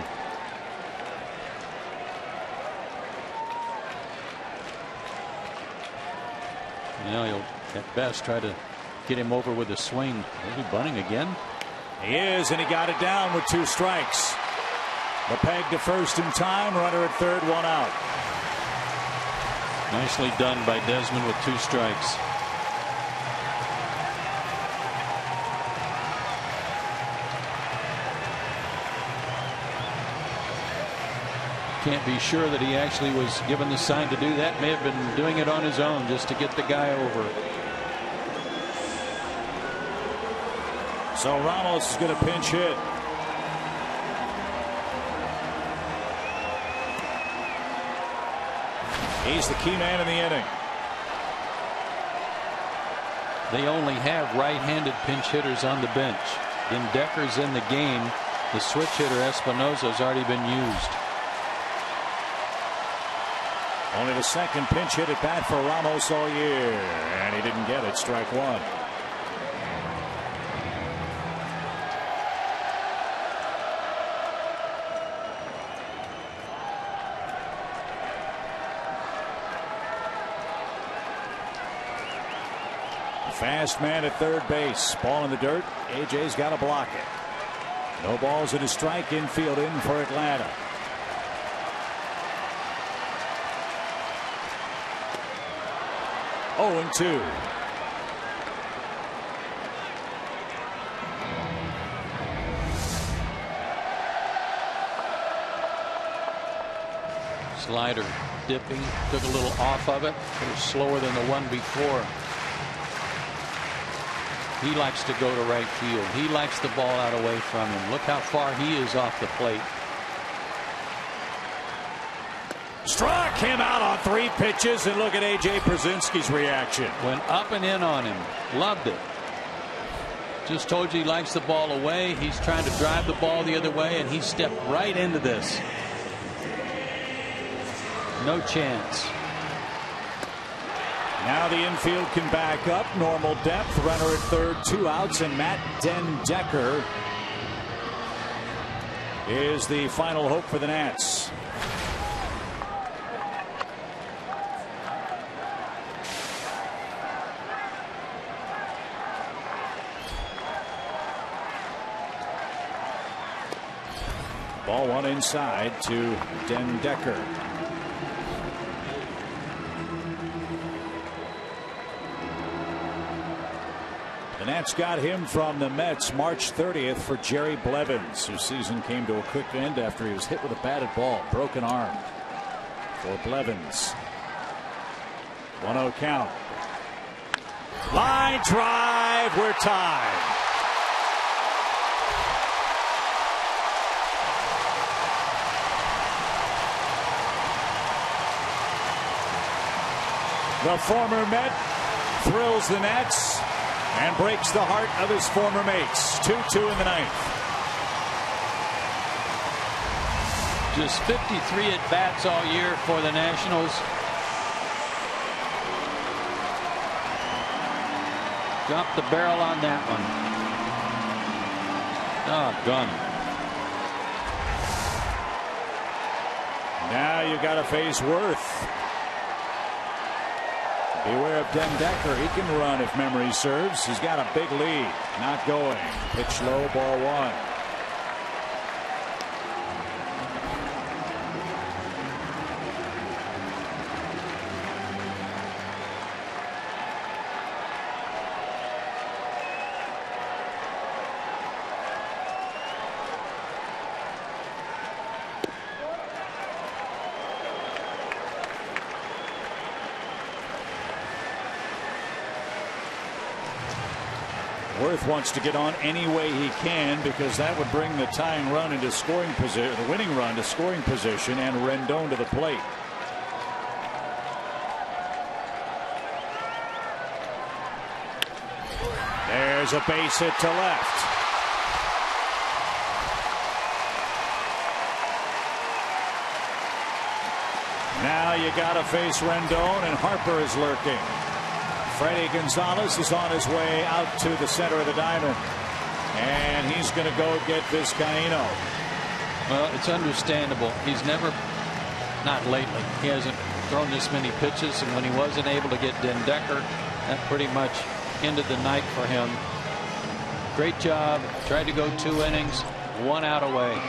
B: You know, he'll at best try to get him over with a swing. Is he bunting again?
A: He is, and he got it down with 2 strikes. The peg to first in time. Runner at third, 1 out.
B: Nicely done by Desmond with 2 strikes. Can't be sure that he actually was given the sign to do that. May have been doing it on his own just to get the guy over.
A: So Ramos is going to pinch hit. He's the key man in the inning.
B: They only have right-handed pinch hitters on the bench. Decker's in the game. The switch hitter Espinosa has already been used.
A: Only the second pinch hit at bat for Ramos all year, and he didn't get it. Strike 1. Fast man at third base. Ball in the dirt. AJ's got to block it. No balls and a strike. Infield in for Atlanta. Oh, and 2.
B: Slider dipping, took a little off of it. It was slower than the one before. He likes to go to right field. He likes the ball out away from him. Look how far he is off the plate.
A: Struck him out on 3 pitches, and look at A.J. Brzezinski's reaction.
B: Went up and in on him. Loved it. Just told you he likes the ball away. He's trying to drive the ball the other way, and he stepped right into this. No chance.
A: Now the infield can back up. Normal depth. Runner at third, 2 outs, and Matt Den Decker is the final hope for the Nats. Ball 1 inside to Den Decker. The Nats got him from the Mets March 30th for Jerry Blevins, whose season came to a quick end after he was hit with a batted ball. Broken arm for Blevins. 1-0 count. Line drive. We're tied. The former Met thrills the Nats and breaks the heart of his former mates. 2-2 in the 9th.
B: Just 53 at bats all year for the Nationals. Dropped the barrel on that one. Doggone.
A: Now you got to face Worth. Beware of Den Decker. He can run if memory serves. He's got a big lead. Not going. Pitch low, ball 1. Worth wants to get on any way he can because that would bring the tying run into scoring position, the winning run to scoring position, and Rendon to the plate. There's a base hit to left. Now you got to face Rendon, and Harper is lurking. Freddie Gonzalez is on his way out to the center of the diamond, and he's going to go get Vizcaíno.
B: Well, it's understandable. He's never, not lately, he hasn't thrown this many pitches, and when he wasn't able to get Den Decker, that pretty much ended the night for him. Great job. Tried to go 2 innings, 1 out away.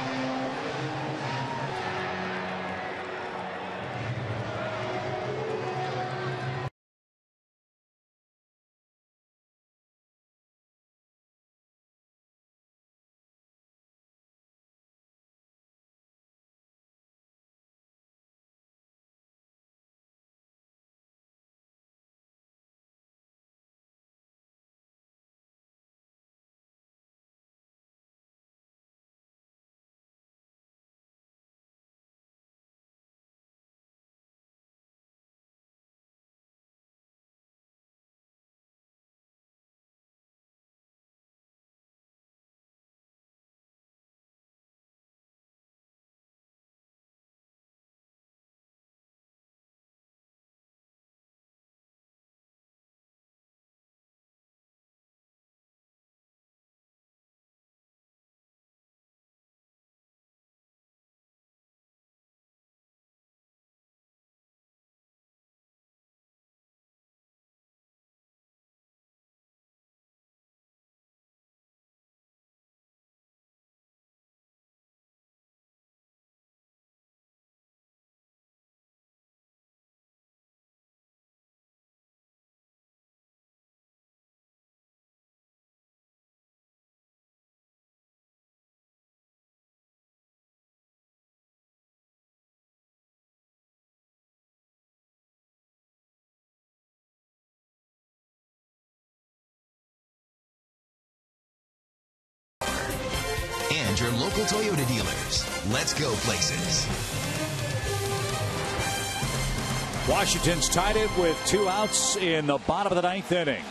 C: your local Toyota dealers. Let's go places.
A: Washington's tied it with 2 outs in the bottom of the 9th inning.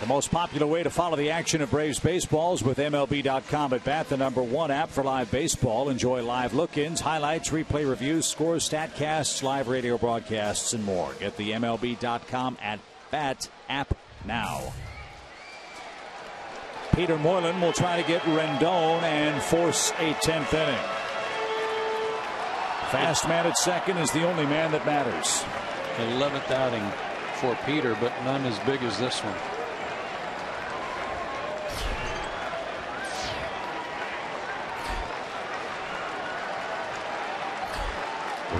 A: The most popular way to follow the action of Braves baseball is with MLB.com at bat, the #1 app for live baseball. Enjoy live look-ins, highlights, replay reviews, scores, statcasts, live radio broadcasts, and more. Get the MLB.com at bat app now. Peter Moylan will try to get Rendon and force a 10th inning. Fast man at second is the only man that matters.
B: 11th outing for Peter, but none as big as this one.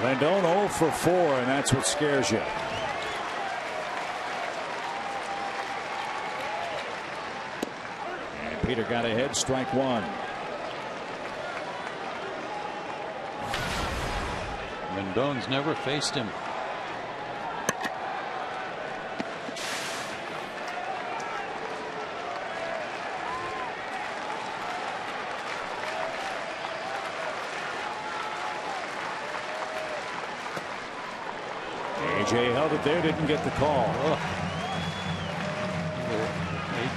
A: Rendon 0 for 4, and that's what scares you. And Peter got ahead, strike 1.
B: Rendon's never faced him.
A: AJ held it there, didn't get the call.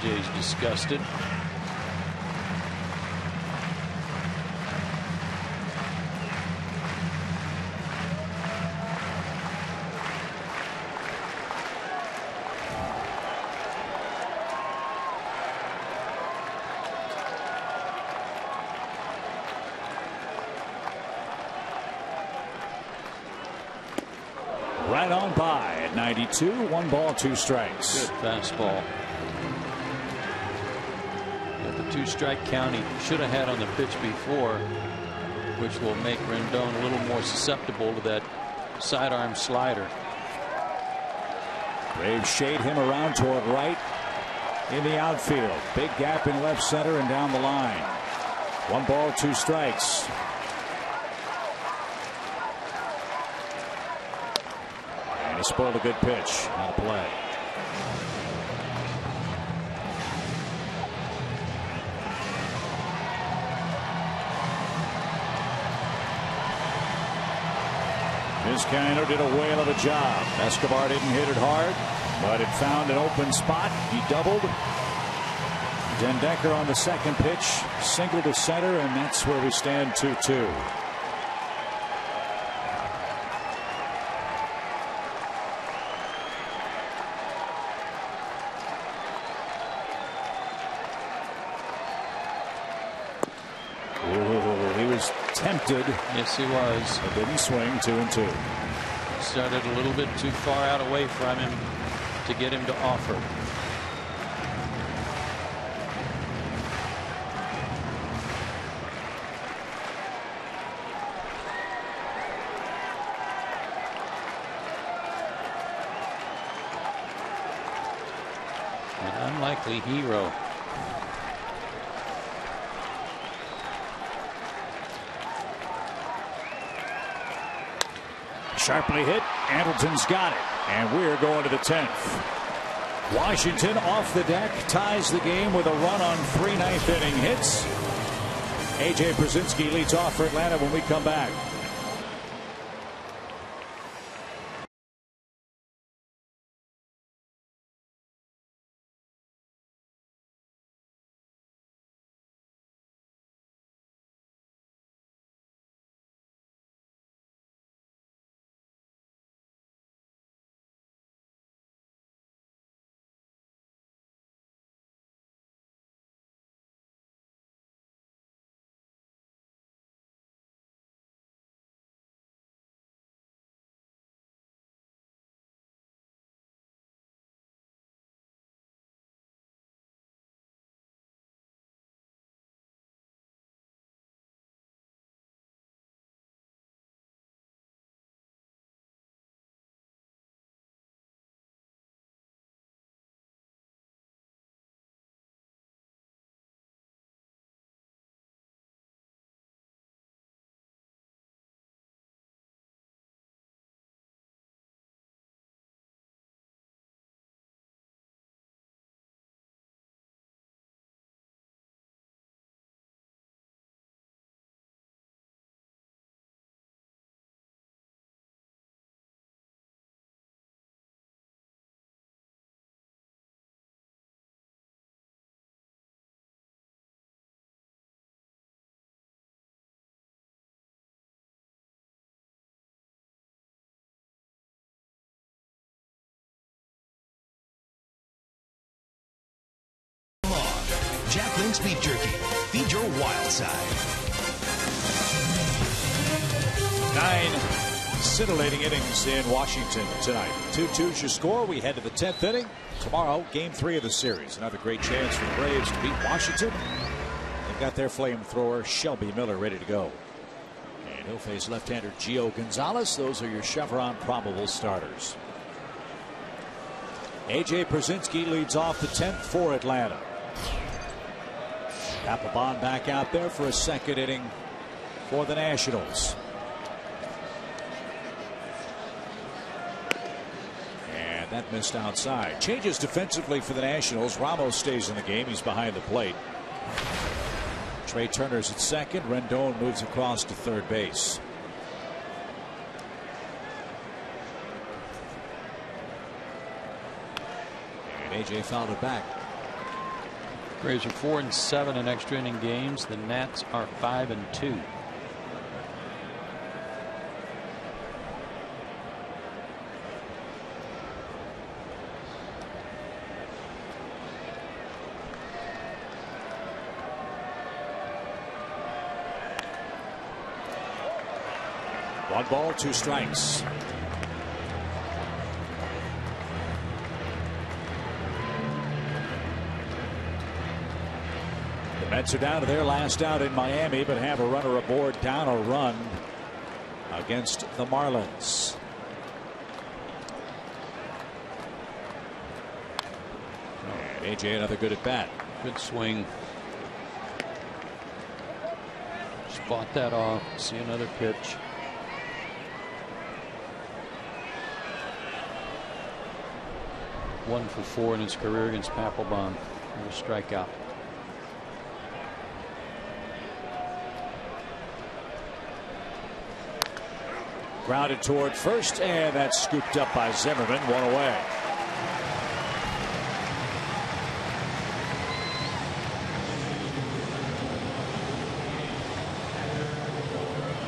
B: AJ's disgusted.
A: Right on by at 92. 1 ball, 2 strikes.
B: Good fastball. Got the 2-strike count he should have had on the pitch before, which will make Rendon a little more susceptible to that sidearm slider.
A: Braves shade him around toward right in the outfield. Big gap in left center and down the line. 1 ball, 2 strikes. Spoiled a good pitch. Out of play. Vizcaino did a whale of a job. Escobar didn't hit it hard, but it found an open spot. He doubled. Dendecker on the second pitch, single to center, and that's where we stand 2-2. Tempted.
B: Yes, he was.
A: But didn't swing. 2-2.
B: Started a little bit too far out away from him to get him to offer. An unlikely hero.
A: Sharply hit. Andrelton's got it. And we're going to the 10th. Washington off the deck, ties the game with a run on 3 9th-inning hits. A.J. Brzezinski leads off for Atlanta when we come back.
C: Jack Link's Beef Jerky. Feed your wild side.
A: 9 scintillating innings in Washington tonight. 2-2's your score. We head to the 10th inning. Tomorrow, game 3 of the series. Another great chance for the Braves to beat Washington. They've got their flamethrower, Shelby Miller, ready to go. And he'll face left-hander Gio Gonzalez. Those are your Chevron probable starters. A.J. Pierzynski leads off the 10th for Atlanta. Papelbon back out there for a second inning for the Nationals. And that missed outside. Changes defensively for the Nationals. Ramos stays in the game. He's behind the plate. Trey Turner's at second. Rendon moves across to third base. And AJ fouled it back.
B: Braves are 4-7 in extra inning games. The Nats are 5-2.
A: One ball, 2 strikes. The Mets are down to their last out in Miami, but have a runner aboard, down a run against the Marlins. And AJ another good at bat.
B: Good swing. Just fought that off. See another pitch. One for 4 in his career against Papelbon. And a strikeout.
A: Grounded toward first, and that's scooped up by Zimmerman. One away.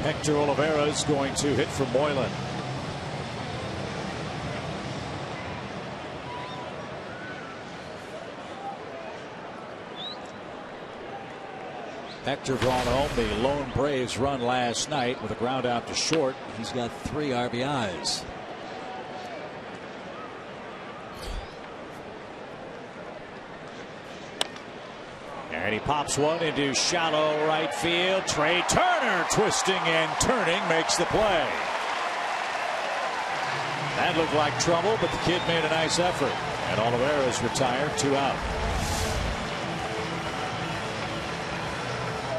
A: Hector Olivera is going to hit for Moylan. Hector brought home the lone Braves run last night with a ground out to short. He's got 3 RBIs. And he pops one into shallow right field. Trey Turner twisting and turning makes the play. That looked like trouble, but the kid made a nice effort. And Oliveira's retired, 2 out.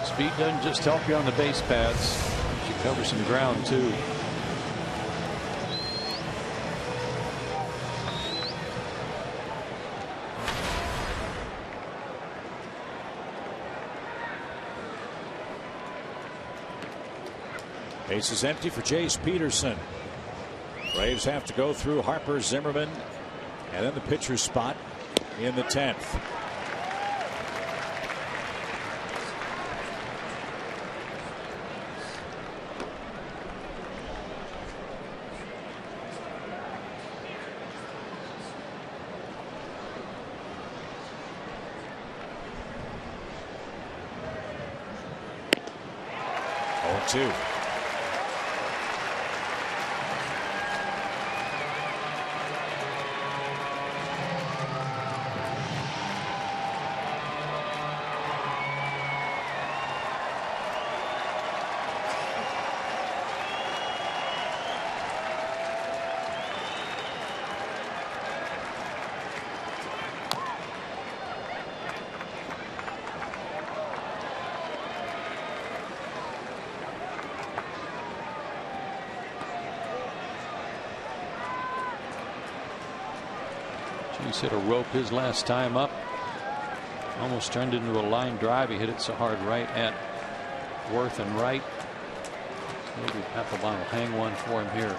B: Speed doesn't just help you on the base paths. You cover some ground too.
A: Base is empty for Jace Peterson. Braves have to go through Harper, Zimmerman, and then the pitcher's spot in the 10th. Two.
B: He's hit a rope his last time up. Almost turned into a line drive. He hit it so hard right at Worth and right. Maybe Papelbon will hang one for him here.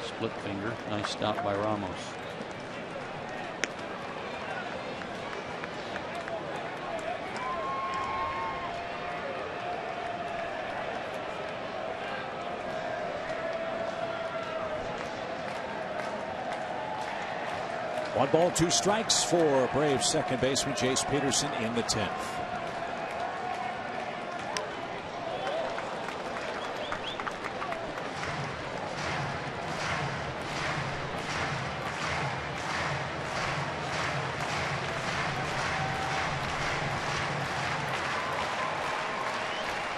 B: Split finger. Nice stop by Ramos.
A: 1 ball, 2 strikes for Braves second baseman Jace Peterson in the 10th.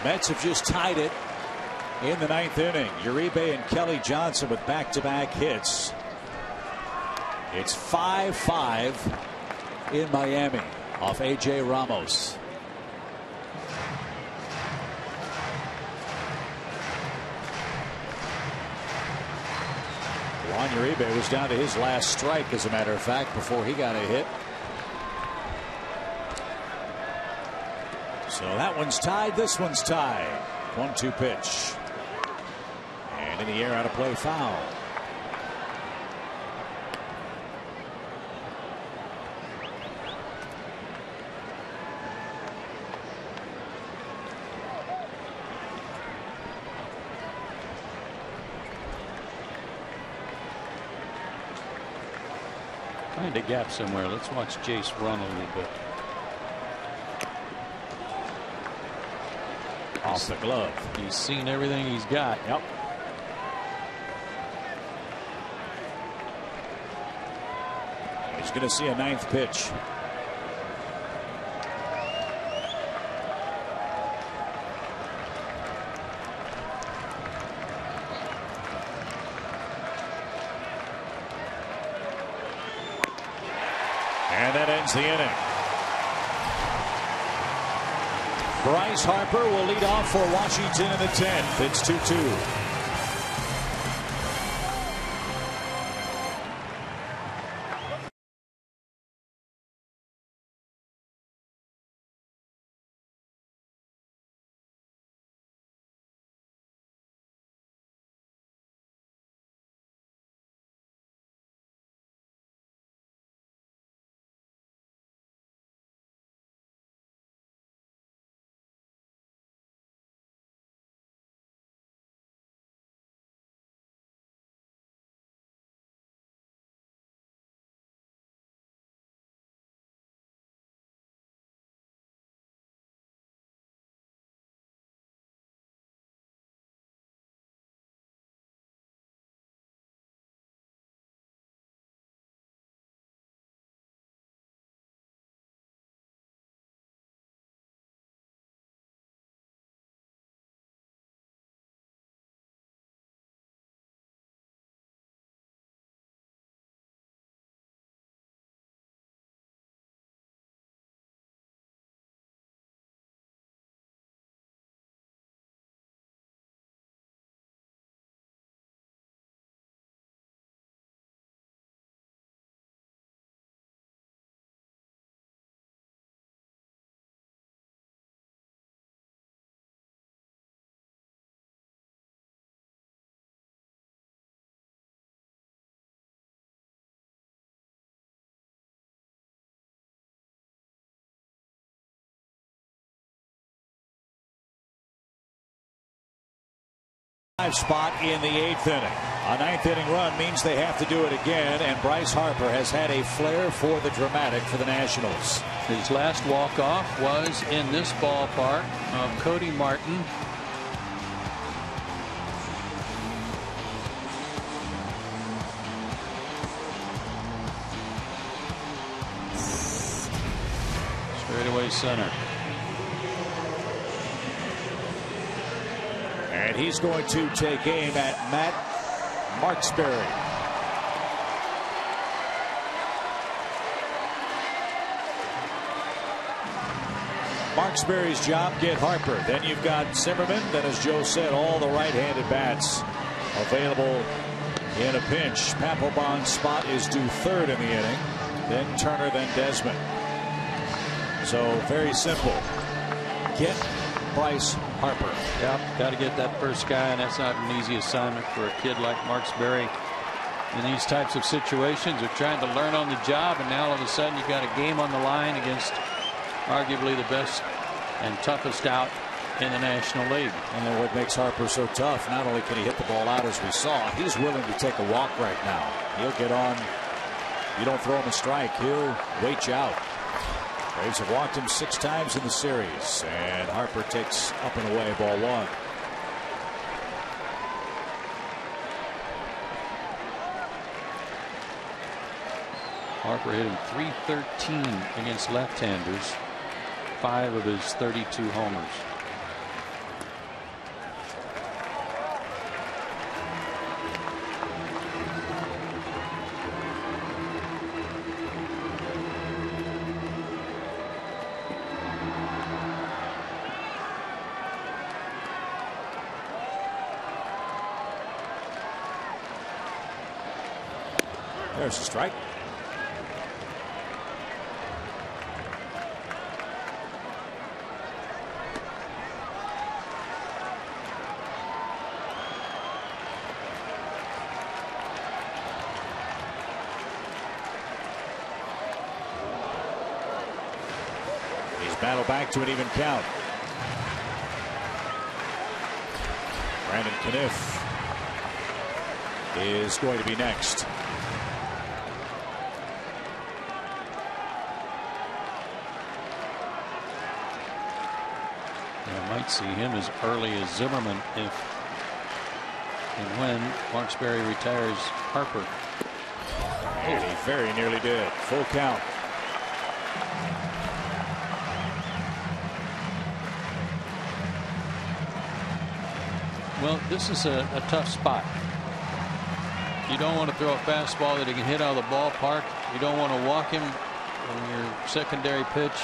A: Mets have just tied it in the 9th inning. Uribe and Kelly Johnson with back-to-back hits. It's 5-5 in Miami off A.J. Ramos. Juan Uribe was down to his last strike, as a matter of fact, before he got a hit. So that one's tied. This one's tied. 1-2 pitch. And in the air, out of play, foul.
B: Find a gap somewhere. Let's watch Jace run a little bit.
A: Off the glove.
B: He's seen everything he's got.
A: Yep. He's going to see a 9th pitch. And that ends the inning. Bryce Harper will lead off for Washington in the 10th. It's 2-2. Spot in the 8th inning. A 9th inning run means they have to do it again, and Bryce Harper has had a flair for the dramatic for the Nationals.
B: His last walk-off was in this ballpark of Cody Martin. Straightaway center.
A: And he's going to take aim at Matt Marksberry. Marksberry's job, get Harper. Then you've got Zimmerman. Then, as Joe said, all the right-handed bats available in a pinch. Papelbon's spot is due 3rd in the inning. Then Turner, then Desmond. So very simple. Get Bryce Harper.
B: Yep, got to get that first guy, and that's not an easy assignment for a kid like Marksberry. In these types of situations, they're trying to learn on the job, and now all of a sudden you've got a game on the line against arguably the best and toughest out in the National League.
A: And what makes Harper so tough, not only can he hit the ball out as we saw, he's willing to take a walk right now. He'll get on You don't throw him a strike, he'll wait you out. Braves have walked him 6 times in the series, and Harper takes up and away, ball 1.
B: Harper hitting .313 against left-handers, 5 of his 32 homers.
A: There's a strike. He's battled back to an even count. Brandon Caniff is going to be next.
B: Might see him as early as Zimmerman if and when Marksberry retires Harper.
A: And he very nearly did. Full count.
B: Well, this is a tough spot. You don't want to throw a fastball that he can hit out of the ballpark. You don't want to walk him when your secondary pitch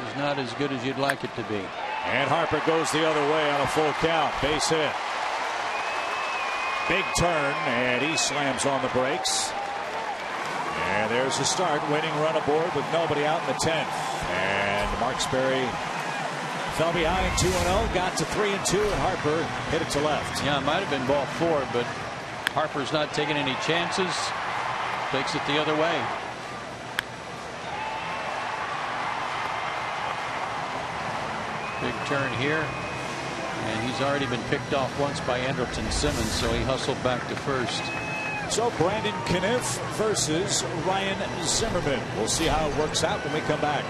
B: is not as good as you'd like it to be.
A: And Harper goes the other way on a full count. Base hit. Big turn, and he slams on the brakes. And there's the start. Winning run aboard with nobody out in the 10th. And Marksberry fell behind 2-0, got to 3-2, and Harper hit it to left.
B: Yeah, it might have been ball 4, but Harper's not taking any chances. Takes it the other way. Big turn here, and he's already been picked off once by Andrelton Simmons, so he hustled back to first.
A: So Brandon Caniff versus Ryan Zimmerman. We'll see how it works out when we come back.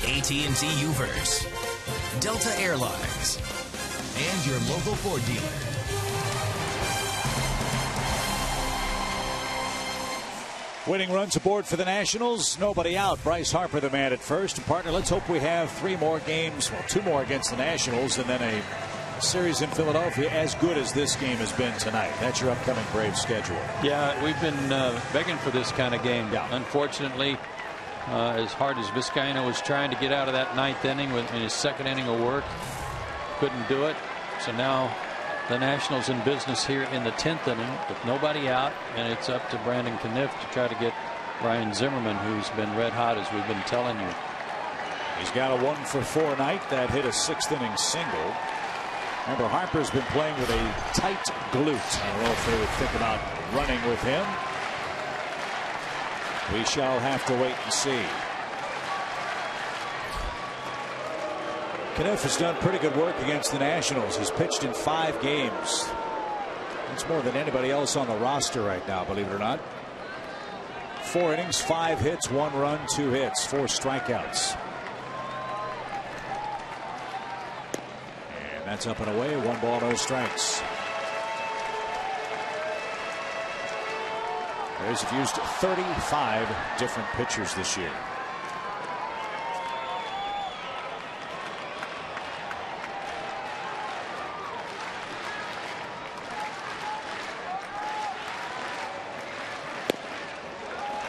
C: AT&T UVerse, Delta Airlines, and your local Ford dealer.
A: Winning runs aboard for the Nationals. Nobody out. Bryce Harper the man at first. And partner, let's hope we have 3 more games, well, 2 more against the Nationals, and then a series in Philadelphia as good as this game has been tonight. That's your upcoming Braves schedule.
B: Yeah, we've been begging for this kind of game.
A: Yeah.
B: Unfortunately, as hard as Vizcaino was trying to get out of that 9th inning in his 2nd inning of work, couldn't do it. So now the Nationals in business here in the 10th inning with nobody out, and it's up to Brandon Caniff to try to get Ryan Zimmerman, who's been red hot, as we've been telling you.
A: He's got a 1-for-4 night that hit a 6th inning single. Remember, Harper's been playing with a tight glute. I don't know if they would think about running with him. We shall have to wait and see. Kniff has done pretty good work against the Nationals. He's pitched in 5 games. That's more than anybody else on the roster right now, believe it or not. 4 innings, 5 hits, 1 run, 2 hits, 4 strikeouts. And that's up and away. 1 ball, no strikes. Rays have used 35 different pitchers this year.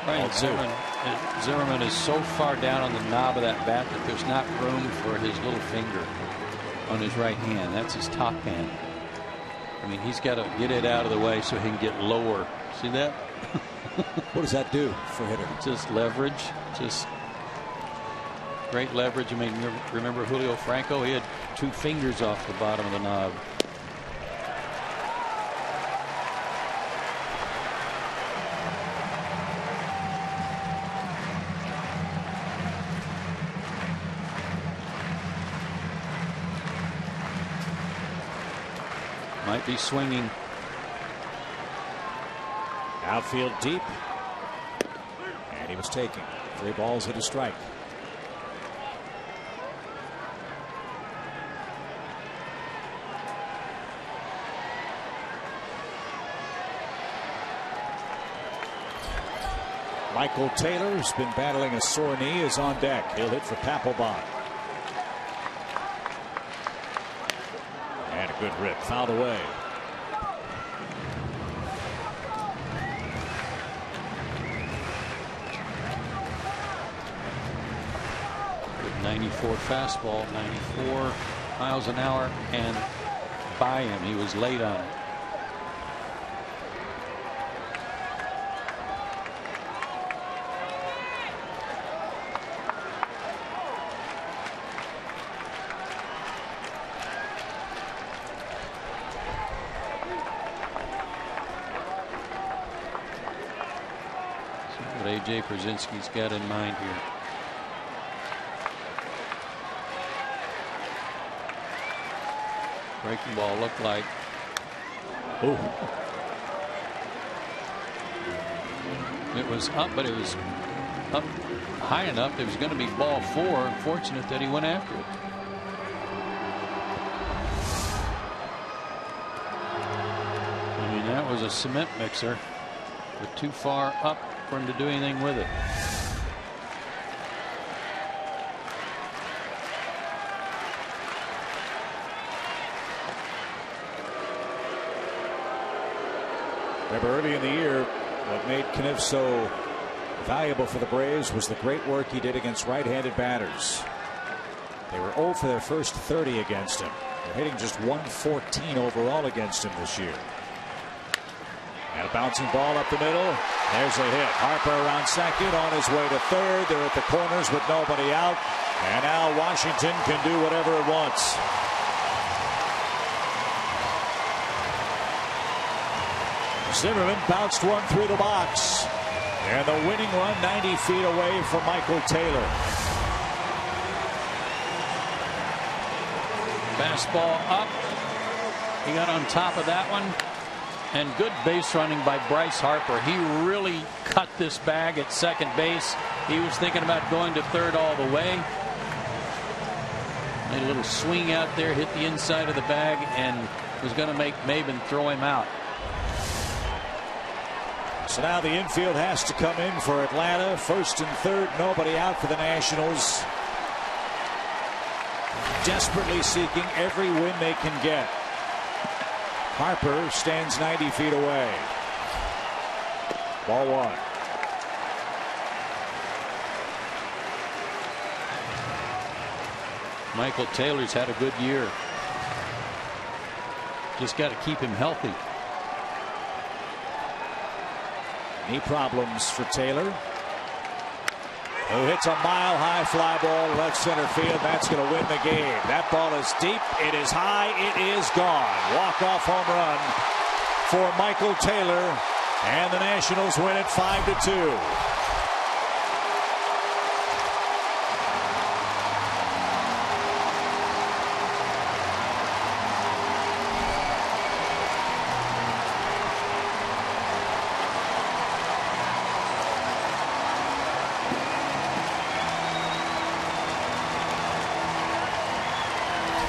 B: Right, Zimmerman is so far down on the knob of that bat that there's not room for his little finger on his right hand. That's his top hand. I mean, he's got to get it out of the way so he can get lower. See that?
A: What does that do for a hitter?
B: Just leverage. Just great leverage. I mean, remember Julio Franco? He had 2 fingers off the bottom of the knob. Might be swinging.
A: Outfield deep. And he was taking 3 balls and a strike. Michael Taylor, who's been battling a sore knee, is on deck. He'll hit for Papelbon. And a good rip, fouled away.
B: Good 94 fastball, 94 miles an hour, and by him. He was late on it. A.J. Pierzynski's got in mind here. Breaking ball looked like.
A: Oh.
B: It was up, but it was up high enough. It was going to be ball 4. Unfortunate that he went after it. I mean, that was a cement mixer, but too far up for him to do anything with it.
A: Remember, early in the year, what made Kniff so valuable for the Braves was the great work he did against right-handed batters. They were 0 for their first 30 against him. They're hitting just 114 overall against him this year. And a bouncing ball up the middle. There's a hit. Harper around second, on his way to third. They're at the corners with nobody out. And now Washington can do whatever it wants. Zimmerman bounced one through the box. And the winning run 90 feet away from Michael Taylor.
B: Fastball up. He got on top of that one. And good base running by Bryce Harper. He really cut this bag at second base. He was thinking about going to third all the way. Made a little swing out there, hit the inside of the bag, and was going to make Maben throw him out.
A: So now the infield has to come in for Atlanta. First and third, nobody out for the Nationals. Desperately seeking every win they can get. Harper stands 90 feet away. Ball 1.
B: Michael Taylor's had a good year. Just got to keep him healthy.
A: Knee problems for Taylor. who hits a mile-high fly ball left center field. That's going to win the game. That ball is deep. It is high. It is gone. Walk-off home run for Michael Taylor, and the Nationals win it 5-2.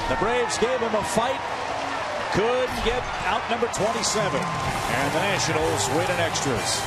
A: The Braves gave him a fight, couldn't get out number 27, and the Nationals win in extras.